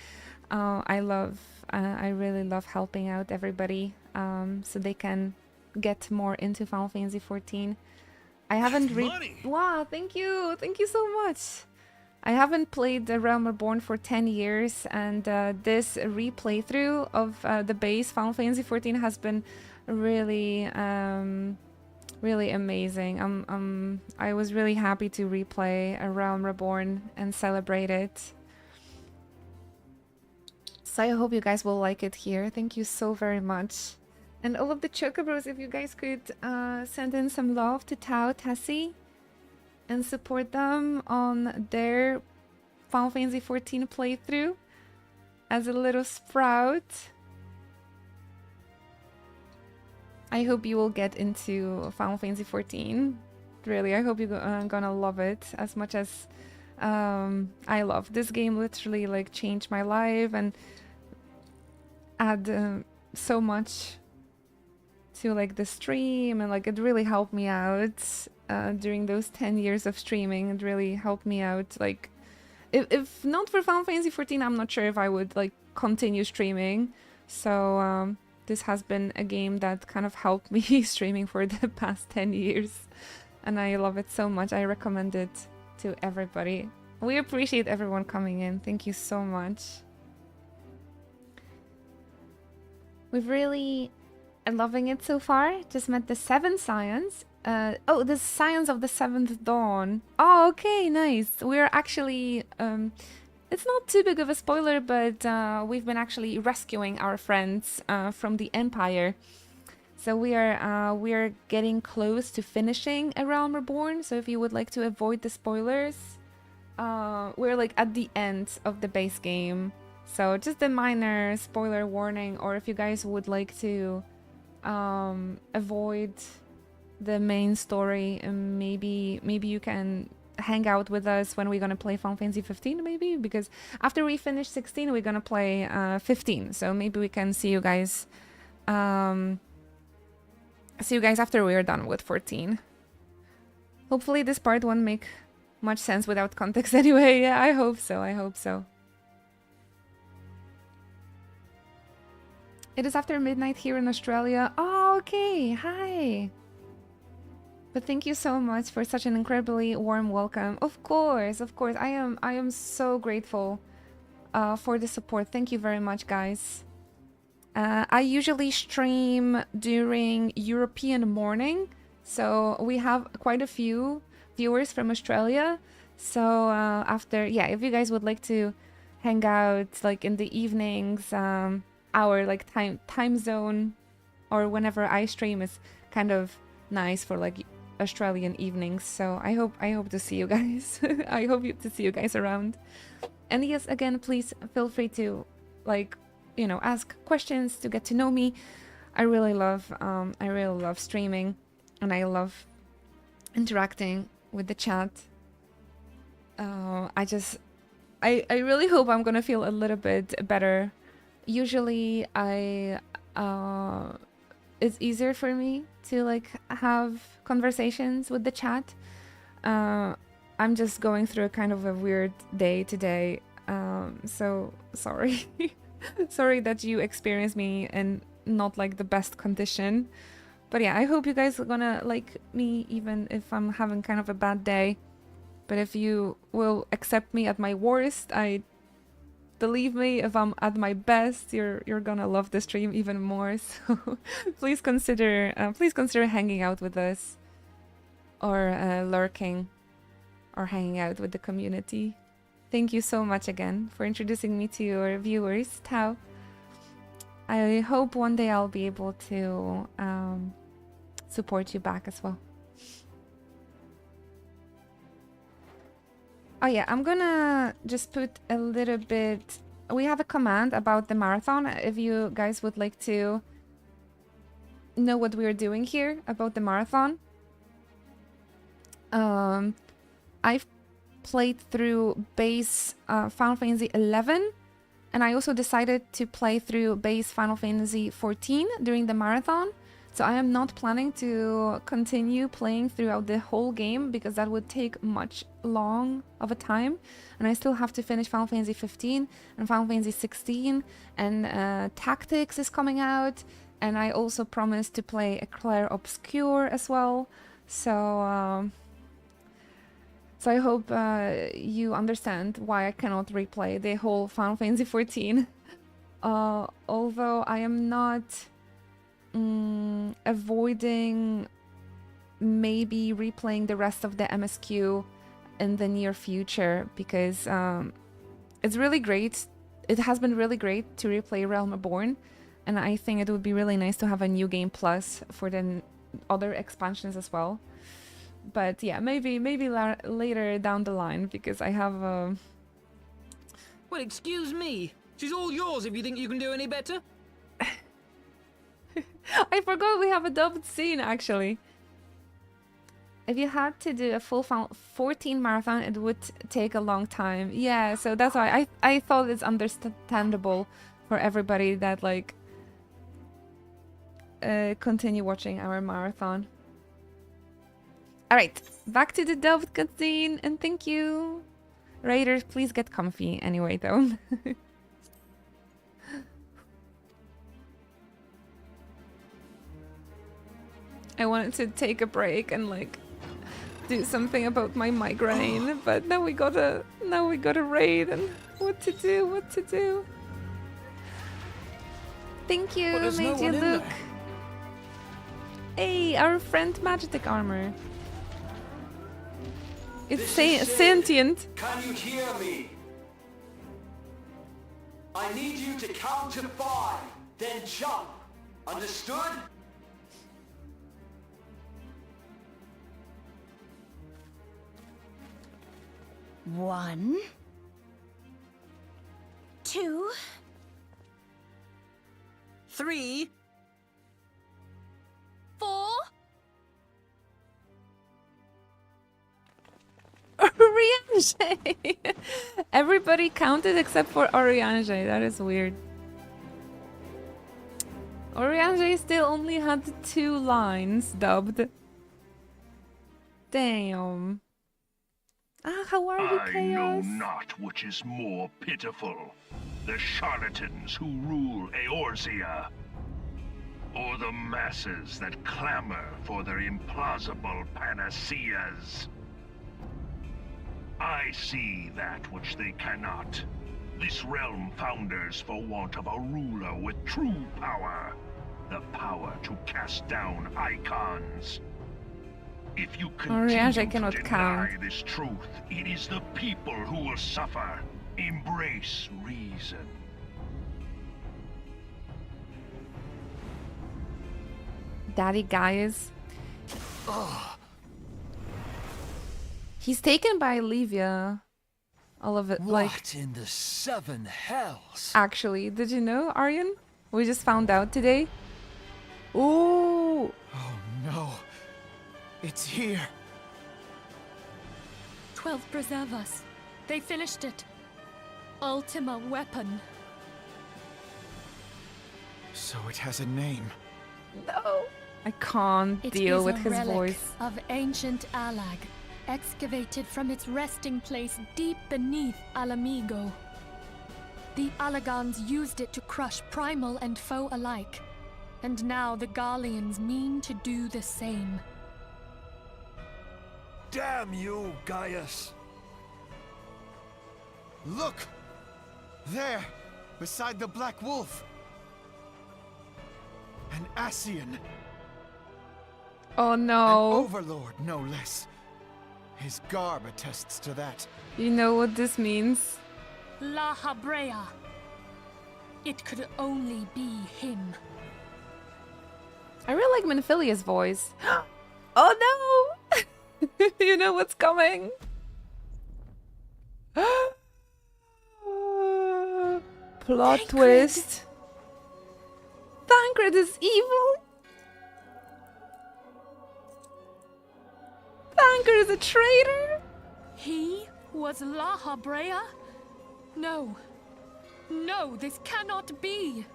I really love helping out everybody so they can get more into Final Fantasy 14. I haven't Wow, thank you so much. I haven't played the Realm Reborn for 10 years, and this replay through of the base Final Fantasy 14 has been really really amazing. I was really happy to replay a Realm Reborn and celebrate it. So I hope you guys will like it here. Thank you so very much. And all of the Chocobros, if you guys could send in some love to Tao Tassi and support them on their Final Fantasy 14 playthrough as a little sprout. I hope you will get into Final Fantasy 14. Really, I hope you're gonna love it as much as I love. This game literally like changed my life and add so much to like the stream, and like it really helped me out during those 10 years of streaming. It really helped me out. Like if not for Final Fantasy 14, I'm not sure if I would like continue streaming. So this has been a game that kind of helped me streaming for the past 10 years, and I love it so much. I recommend it to everybody. We appreciate everyone coming in. Thank you so much. We've really loving it so far. Just met the 7th Science. Oh, the Science of the 7th Dawn. Oh, okay, nice. We're actually... it's not too big of a spoiler, but we've been actually rescuing our friends from the Empire. So we are getting close to finishing A Realm Reborn. So if you would like to avoid the spoilers, we're like at the end of the base game. So just a minor spoiler warning, or if you guys would like to avoid the main story, and maybe you can hang out with us when we're gonna play Final Fantasy 15, maybe, because after we finish 16 we're gonna play 15, so maybe we can see you guys after we're done with 14. Hopefully this part won't make much sense without context anyway. Yeah, I hope so. It is after midnight here in Australia. Oh, okay. Hi. But thank you so much for such an incredibly warm welcome. Of course. I am so grateful for the support. Thank you very much, guys. I usually stream during European morning, so we have quite a few viewers from Australia. So if you guys would like to hang out like in the evenings, our like time zone, or whenever I stream is kind of nice for like Australian evenings. So I hope to see you guys. I hope to see you guys around. And yes, again, please feel free to like, ask questions, to get to know me. I really love streaming, and I love interacting with the chat. I really hope I'm gonna feel a little bit better. Usually it's easier for me to like have conversations with the chat. I'm just going through a kind of a weird day today, so sorry. Sorry that you experienced me in not like the best condition. But yeah, I hope you guys are gonna like me even if I'm having kind of a bad day. But if you will accept me at my worst, believe me, if I'm at my best, you're gonna love the stream even more. So please consider hanging out with us, or lurking, or hanging out with the community. Thank you so much again for introducing me to your viewers, Tao. I hope one day I'll be able to support you back as well. Oh yeah, I'm gonna just put a little bit... We have a command about the marathon, if you guys would like to know what we're doing here about the marathon. I've played through base Final Fantasy 11, and I also decided to play through base Final Fantasy 14 during the marathon. So I am not planning to continue playing throughout the whole game, because that would take much long of a time, and I still have to finish Final Fantasy 15 and Final Fantasy 16, and Tactics is coming out, and I also promised to play Eclair Obscure as well. So I hope you understand why I cannot replay the whole Final Fantasy 14. Although I am not avoiding maybe replaying the rest of the MSQ in the near future, because it's really great. It has been really great to replay Realm Reborn, and I think it would be really nice to have a new game plus for the other expansions as well. But yeah, maybe later down the line, because I have Well, excuse me. She's all yours if you think you can do any better. I forgot we have a dubbed scene, actually. If you had to do a full 14 marathon, it would take a long time. Yeah, so that's why I thought it's understandable for everybody that, like, continue watching our marathon. Alright, back to the Delft cutscene, and thank you. Raiders, please get comfy anyway, though. I wanted to take a break and like do something about my migraine, but now we gotta raid and what to do. Thank you, But made you look. Hey, our friend Magic Armor. It's sentient. Can you hear me? I need you to count to 5, then jump. Understood? One, 2, 3. 4. Oriange! Everybody counted except for Oriange. That is weird. Oriange still only had 2 lines dubbed. Damn. Ah, how are you, I Chaos? know not which is more pitiful, the charlatans who rule Eorzea, or the masses that clamor for their implausible panaceas. I see that which they cannot. This realm founders for want of a ruler with true power, the power to cast down icons. If you Oriange continue cannot to deny count. this truth, it is the people who will suffer. Embrace reason. Daddy Gaius. He's taken by Olivia. All of it, like, What in the 7 hells? actually, did you know, Aryan? We just found out today. Ooh! Oh no. It's here. 12 preserve us. They finished it. Ultima weapon. So it has a name. No! I can't It deal is with a his relic voice. of ancient Alag, excavated from its resting place deep beneath Alamigo. The Alagans used it to crush primal and foe alike, and now the Garleans mean to do the same. Damn you, Gaius! Look! There, beside the Black Wolf. An Ascian. Oh An no! overlord, no less. His garb attests to that. You know what this means? La Habrea. It could only be him. I really like Manphilia's voice. Oh no! You know what's coming? Plot Tancred. twist. Tancred is evil? Tancred is a traitor? He was La Habrea? No. No, this cannot be.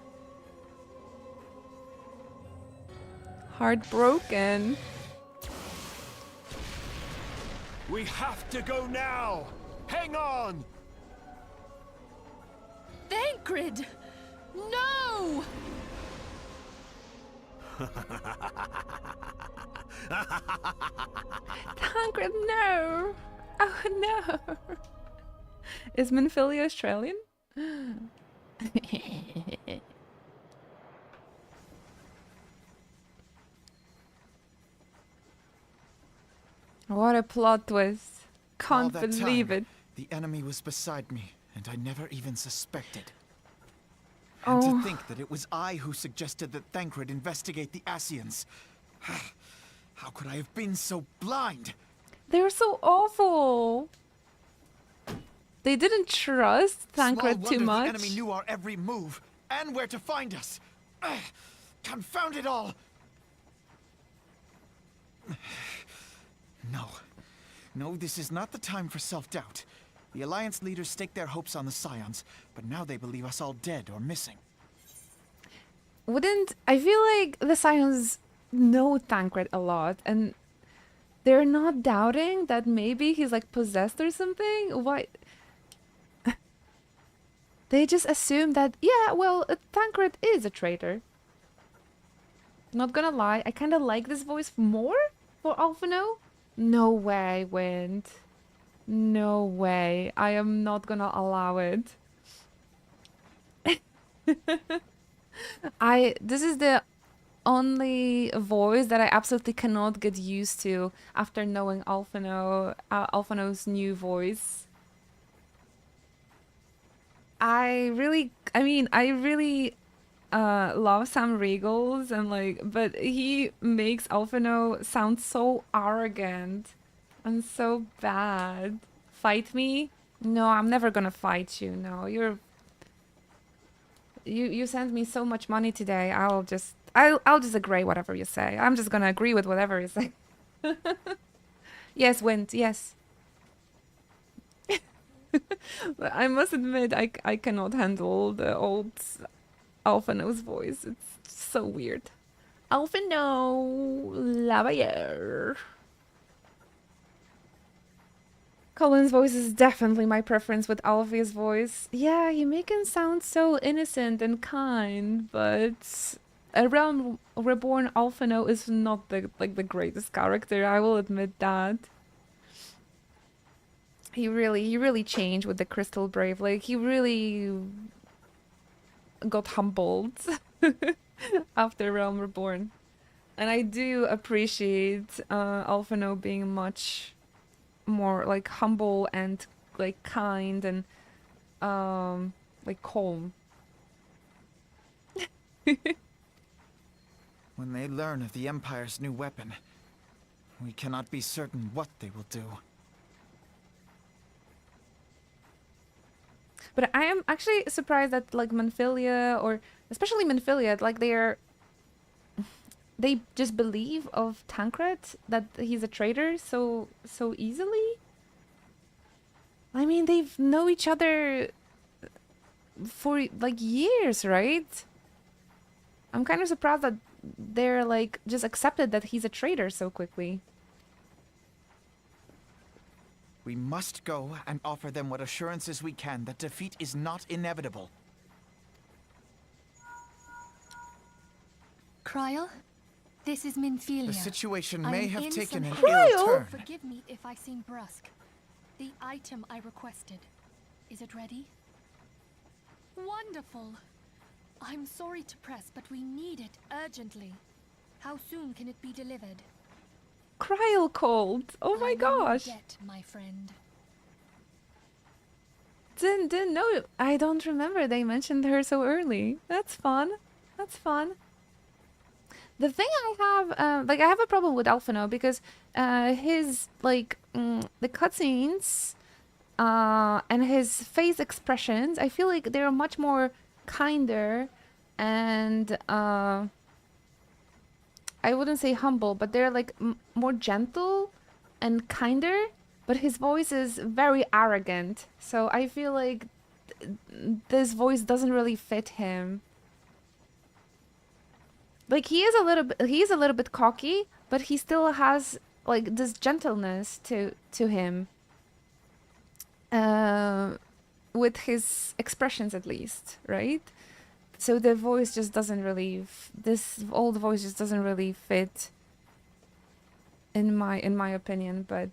Heartbroken. We have to go now! Hang on! Tancred! No! Tancred, no! Oh no! Is Manphilia Australian? What a plot twist. All Can't that believe time, it. The enemy was beside me, and I never even suspected. Oh. And to think that it was I who suggested that Thancred investigate the Ascians. How could I have been so blind? They're so awful. They didn't trust Small Thancred wonder too the much. enemy knew our every move, and where to find us. Confound it all! No. No, this is not the time for self-doubt. The Alliance leaders staked their hopes on the Scions, but now they believe us all dead or missing. wouldn't I feel like the Scions know Tancred a lot, and they're not doubting that maybe he's like possessed or something? Why? They just assume that, yeah, well, Tancred is a traitor. Not gonna lie, I kind of like this voice more for Alphino. No way, Wind. No way. I am not gonna allow it. This is the only voice that I absolutely cannot get used to after knowing Alphino's new voice. I really love Sam Riegels and like, but he makes Alphino sound so arrogant and so bad. Fight me? No, I'm never gonna fight you. No, you sent me so much money today. I'll just agree whatever you say. I'm just gonna agree with whatever you say. Yes, Wind, yes. I must admit, I cannot handle the old Alphino's voice. It's so weird. Alphino Lavalier. Colin's voice is definitely my preference with Alfie's voice. Yeah, you make him sound so innocent and kind, but a Realm Reborn Alphino is not the greatest character. I will admit that. He really changed with the Crystal Brave. Like, he really got humbled after Realm Reborn. And I do appreciate Alphino being much more like humble and like kind and like calm. When they learn of the Empire's new weapon, we cannot be certain what they will do. But I am actually surprised that like Manphilia, or especially Manphilia, like they just believe of Tancred that he's a traitor so easily. I mean, they've know each other for like years, right? I'm kind of surprised that they're like just accepted that he's a traitor so quickly. We must go and offer them what assurances we can that defeat is not inevitable. Kryl, this is Minfilia. The situation I may am have in taken an some ill Kryl? turn. Forgive me if I seem brusque. The item I requested, is it ready? Wonderful! I'm sorry to press, but we need it urgently. How soon can it be delivered? Kryl called. Oh my I'm in your gosh. debt, my friend. Didn't know. I don't remember they mentioned her so early. That's fun. That's fun. The thing I have, I have a problem with Alphino because his the cutscenes and his face expressions, I feel like they're much more kinder and I wouldn't say humble, but they're like more gentle and kinder. But his voice is very arrogant, so I feel like this voice doesn't really fit him. Like he is a little bit cocky, but he still has like this gentleness to him. With his expressions at least, right? So the voice just doesn't really this old voice just doesn't really fit in my opinion, but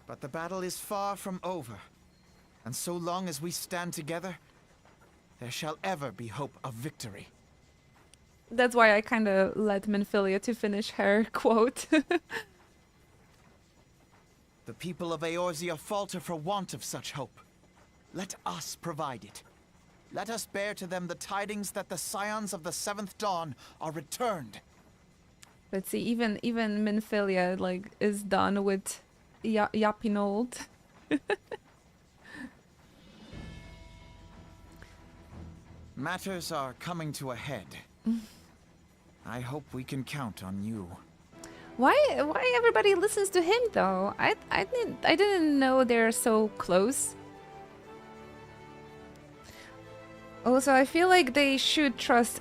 But the battle is far from over. And so long as we stand together, there shall ever be hope of victory. that's why I kind of let Minfilia to finish her quote. The people of Eorzea falter for want of such hope. Let us provide it. Let us bear to them the tidings that the scions of the Seventh Dawn are returned. But see, even Minfilia like is done with Yapinold. Matters are coming to a head. I hope we can count on you. Why everybody listens to him though? I didn't know they're so close. Also, I feel like they should trust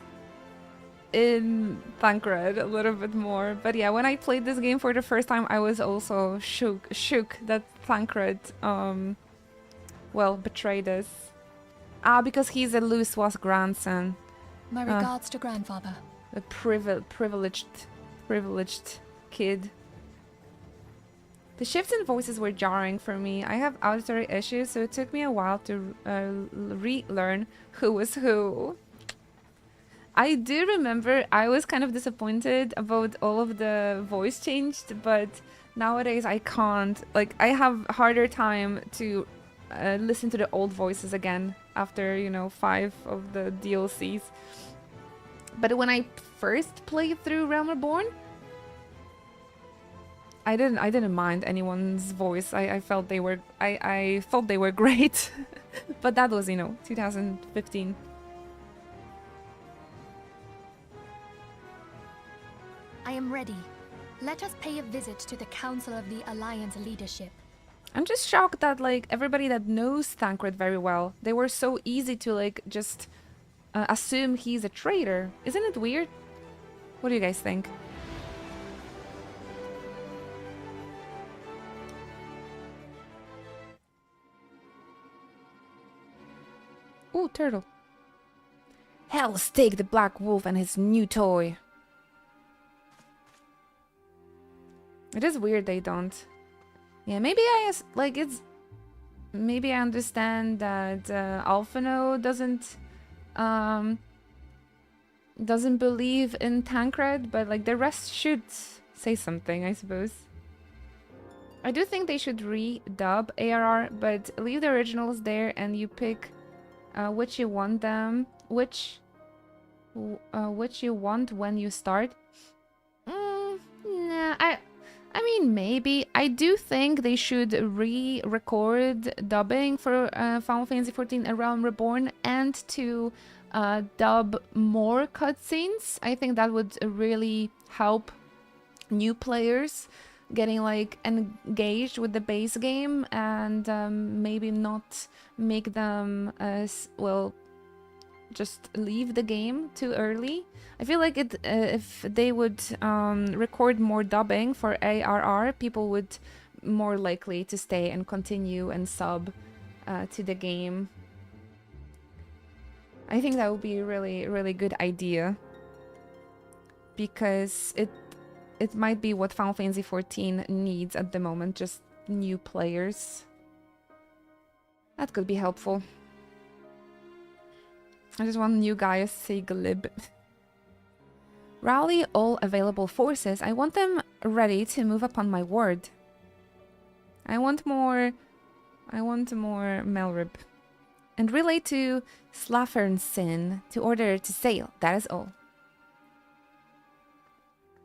in Thancred a little bit more. But yeah, when I played this game for the first time, I was also shook that Thancred, well, betrayed us. Ah, because he's a Luswa's grandson. My regards to grandfather. A privileged kid. The shifts in voices were jarring for me. I have auditory issues, so it took me a while to relearn who was who. I do remember I was kind of disappointed about all of the voice changed, but nowadays I can't. Like, I have harder time to listen to the old voices again after, you know, 5 of the DLCs. But when I first played through Realm Reborn, I didn't mind anyone's voice. I felt they were I thought they were great. But that was, you know, 2015. I am ready. Let us pay a visit to the Council of the Alliance leadership. I'm just shocked that, like, everybody that knows Thancred very well, they were so easy to, like, just assume he's a traitor. Isn't it weird? What do you guys think? Ooh, turtle. Hell's take the Black Wolf and his new toy. It is weird they don't. Yeah, maybe maybe I understand that Alphino doesn't believe in Thancred, but like the rest should say something, I suppose. I do think they should re-dub ARR, but leave the originals there and you pick which you want them, which you want when you start. Nah, I mean, maybe. I do think they should re-record dubbing for Final Fantasy XIV A Realm Reborn and to dub more cutscenes. I think that would really help new players getting like engaged with the base game and maybe not make them well, just leave the game too early. I feel like if they would record more dubbing for ARR, people would more likely to stay and continue and sub to the game. I think that would be a really good idea, because it might be what Final Fantasy XIV needs at the moment, just new players. That could be helpful. I just want new guys say glib. Rally all available forces. I want them ready to move upon my word. I want more Melrib. And relay to Slafernsin to order to sail. That is all.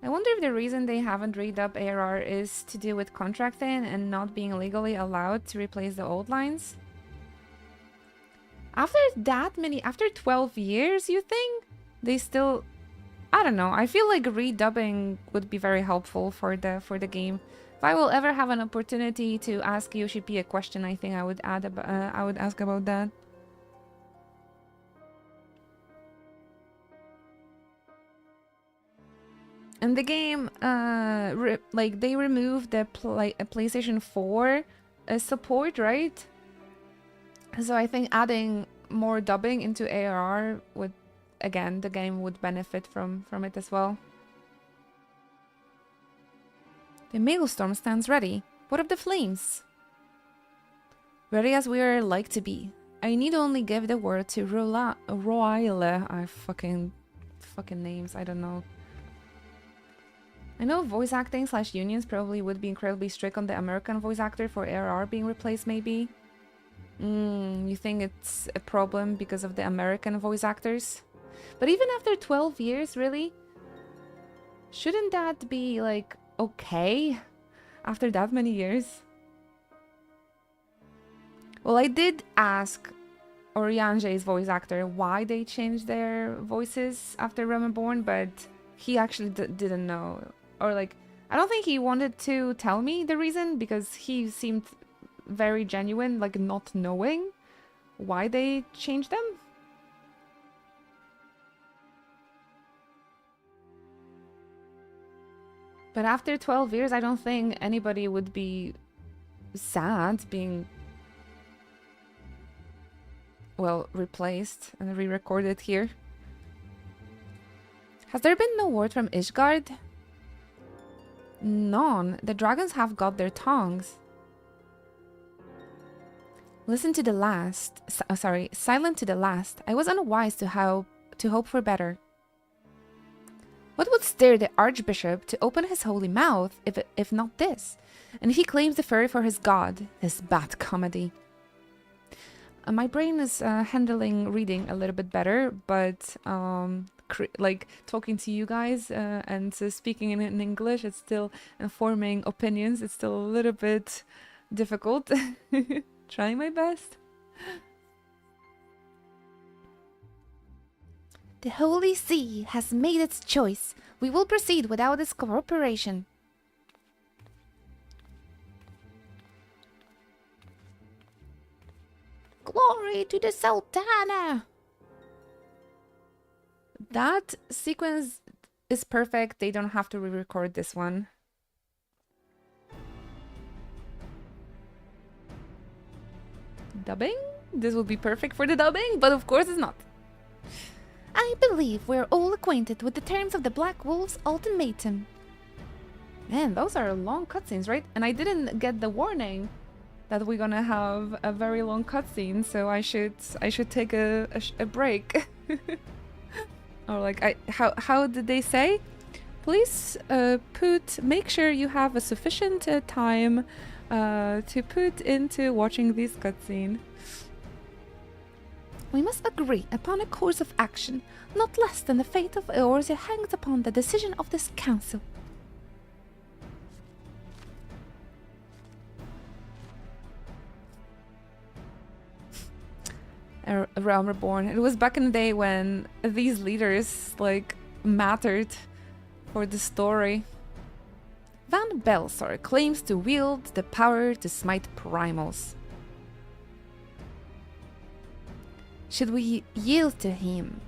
I wonder if the reason they haven't redubbed ARR is to do with contracting and not being legally allowed to replace the old lines. After 12 years, you think? They still... I don't know. I feel like redubbing would be very helpful for the game. If I will ever have an opportunity to ask Yoshi P a question, I think I would ask about that. In the game, like they removed the PlayStation 4 support, right? So I think adding more dubbing into ARR would, again, the game would benefit from it as well. The Maelstrom stands ready. What of the flames? Ready as we are like to be. I need only give the word to Royle. I fucking names, I don't know. I know voice acting / unions probably would be incredibly strict on the American voice actor for ARR being replaced, maybe? You think it's a problem because of the American voice actors? But even after 12 years, really? Shouldn't that be, like, okay? After that many years? Well, I did ask Oriange's voice actor why they changed their voices after Realm Reborn, but he actually didn't know. Or, like, I don't think he wanted to tell me the reason, because he seemed very genuine, like not knowing why they changed them. But after 12 years, I don't think anybody would be sad being, well, replaced and re-recorded here. Has there been no word from Ishgard? None. The dragons have got their tongues. Listen to the last. Silent to the last. I was unwise to hope for better. What would stir the archbishop to open his holy mouth if not this? And he claims the fairy for his god. This bad comedy. My brain is handling reading a little bit better, but like talking to you guys and speaking in English, it's still informing opinions. It's still a little bit difficult. Trying my best. The Holy See has made its choice. We will proceed without its cooperation. Glory to the Sultana! That sequence is perfect. They don't have to re-record this one. Dubbing? This would be perfect for the dubbing, but of course it's not. I believe we're all acquainted with the terms of the Black Wolf's ultimatum. Man, those are long cutscenes, right? And I didn't get the warning that we're gonna have a very long cutscene, so I should take a break. Or like, how did they say? Please make sure you have a sufficient time to put into watching this cutscene. We must agree upon a course of action, not less than the fate of Eorzea hangs upon the decision of this council. Realm Reborn. It was back in the day when these leaders like mattered for the story. Van Belsor claims to wield the power to smite primals. Should we yield to him,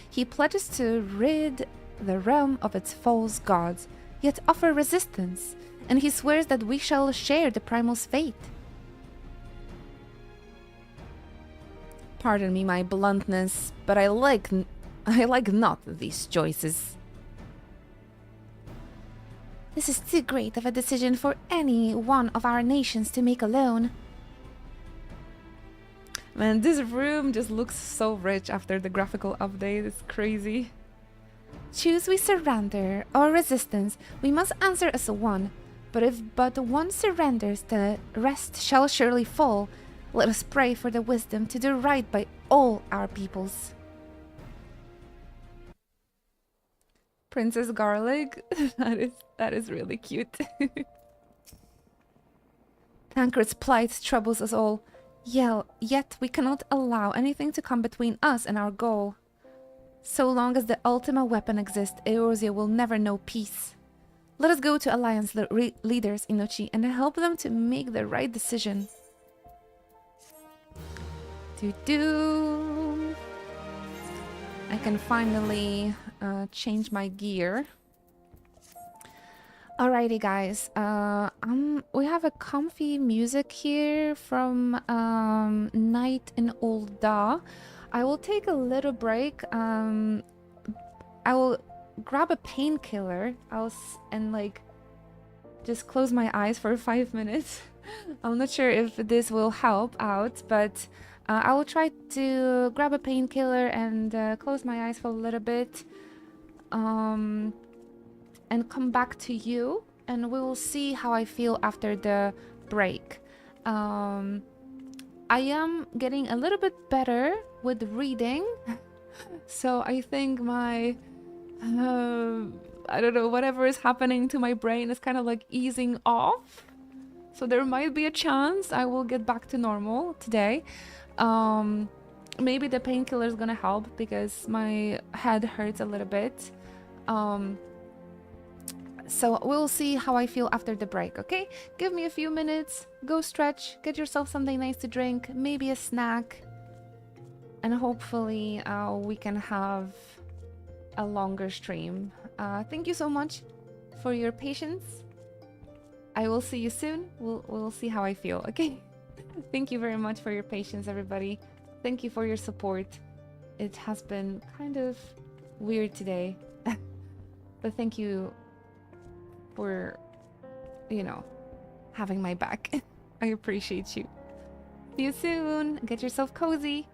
he pledges to rid the realm of its false gods, yet offer resistance, and he swears that we shall share the primal's fate. Pardon me my bluntness, but I like not these choices. This is too great of a decision for any one of our nations to make alone. Man, this room just looks so rich after the graphical update. It's crazy. Choose we surrender or resistance, we must answer as one. But if but one surrenders, the rest shall surely fall. Let us pray for the wisdom to do right by all our peoples. Princess Garlic? that is really cute. Tancred's plight troubles us all. Yet we cannot allow anything to come between us and our goal. So long as the Ultima weapon exists, Eorzea will never know peace. Let us go to Alliance leaders, Inochi, and help them to make the right decision. I can finally change my gear. Alrighty, guys. We have a comfy music here from Night in Ul'dah. I will take a little break. I will grab a painkiller. And like just close my eyes for 5 minutes. I'm not sure if this will help out, but I will try to grab a painkiller and close my eyes for a little bit. And come back to you, and we will see how I feel after the break. I am getting a little bit better with reading, so I think my I don't know, whatever is happening to my brain is kind of like easing off, so there might be a chance I will get back to normal today. Maybe the painkiller is gonna help because my head hurts a little bit. So we'll see how I feel after the break, okay? Give me a few minutes, go stretch, get yourself something nice to drink, maybe a snack, and hopefully we can have a longer stream. Thank you so much for your patience. I will see you soon. We'll see how I feel, okay? Thank you very much for your patience, everybody. Thank you for your support. It has been kind of weird today. But thank you for, you know, having my back. I appreciate you. See you soon. Get yourself cozy.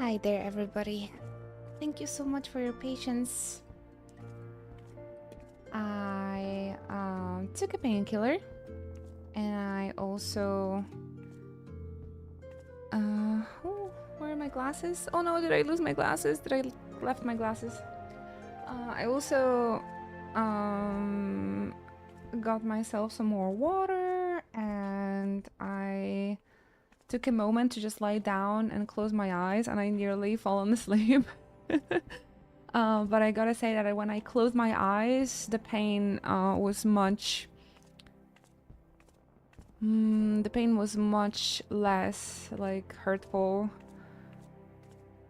Hi there, everybody. Thank you so much for your patience. I took a painkiller, and I also oh, where are my glasses? Oh no, did I lose my glasses? Did I left my glasses? I also got myself some more water, and I took a moment to just lie down and close my eyes, and I nearly fallen asleep. But I gotta say that when I closed my eyes, the pain was much... the pain was much less, like, hurtful.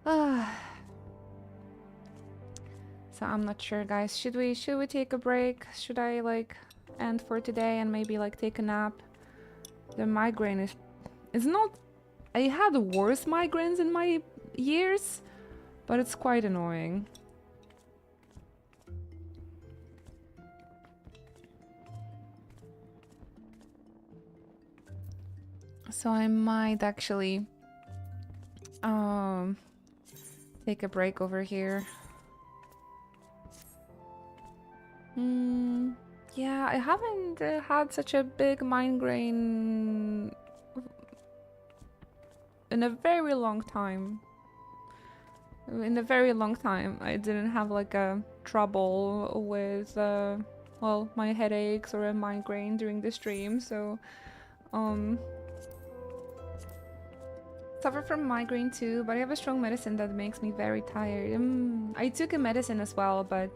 So I'm not sure, guys. Should we take a break? Should I, like, end for today and maybe, like, take a nap? The migraine is... It's not... I had worse migraines in my years, but it's quite annoying. So I might actually take a break over here. Yeah, I haven't had such a big migraine in a very long time. In a very long time, I didn't have like a trouble with well, my headaches or a migraine during the stream. So suffer from migraine too, but I have a strong medicine that makes me very tired. I took a medicine as well, but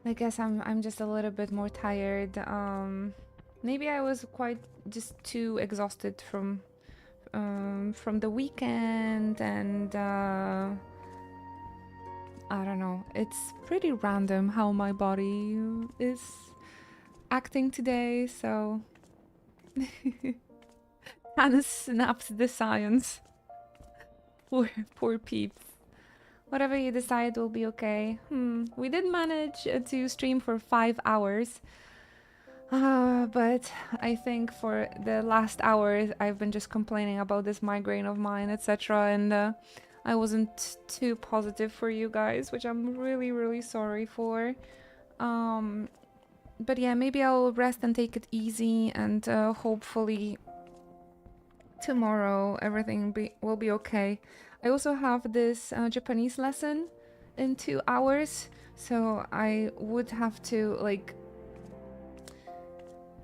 I guess I'm just a little bit more tired. Maybe I was quite just too exhausted from the weekend, and I don't know. It's pretty random how my body is acting today, so Hannah snaps the science. Poor peeps. Whatever you decide will be okay. We did manage to stream for 5 hours. But I think for the last hours I've been just complaining about this migraine of mine, etc. And I wasn't too positive for you guys, which I'm really, really sorry for. But yeah, maybe I'll rest and take it easy, and hopefully tomorrow everything will be okay. I also have this Japanese lesson in 2 hours, so I would have to like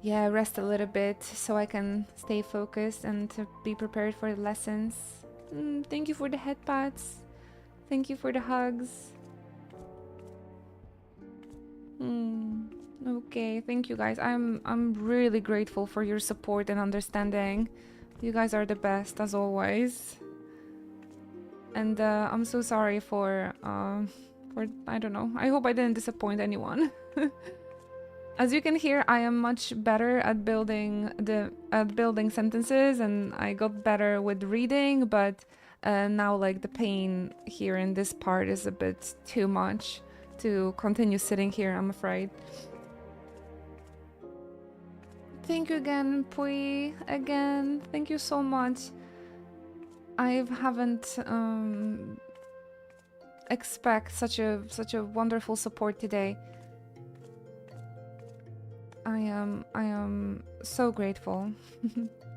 rest a little bit so I can stay focused and to be prepared for the lessons. Thank you for the head pats. Thank you for the hugs. Okay, thank you guys. I'm really grateful for your support and understanding. You guys are the best as always. And I'm so sorry for I don't know. I hope I didn't disappoint anyone. As you can hear, I am much better at building sentences, and I got better with reading, but now like the pain here in this part is a bit too much to continue sitting here, I'm afraid. Thank you again, Pui. Again, thank you so much. I haven't expect such a wonderful support today. I am so grateful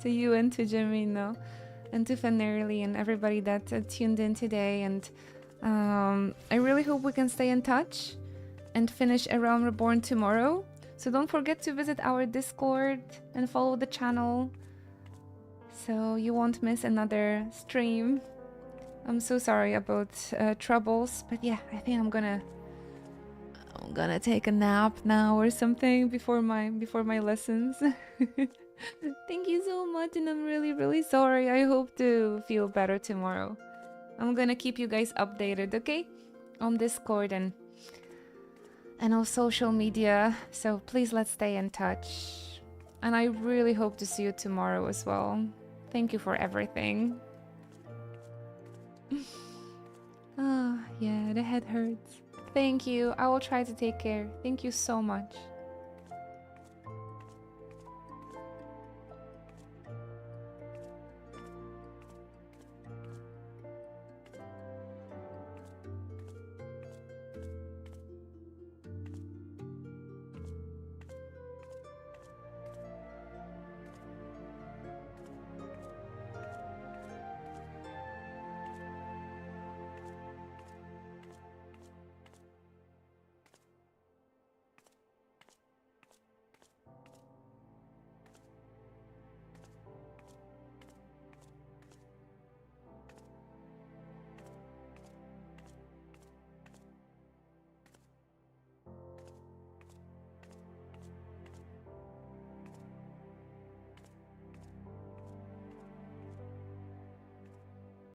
to you and to Jamino and to Fenerly and everybody that tuned in today. And I really hope we can stay in touch and finish around Reborn tomorrow. So don't forget to visit our Discord and follow the channel so you won't miss another stream. I'm so sorry about troubles, but yeah, I think I'm gonna take a nap now or something before my lessons. Thank you so much, and I'm really, really sorry. I hope to feel better tomorrow. I'm gonna keep you guys updated, okay? On Discord and on social media, so please let's stay in touch. And I really hope to see you tomorrow as well. Thank you for everything. Yeah, the head hurts. Thank you. I will try to take care. Thank you so much.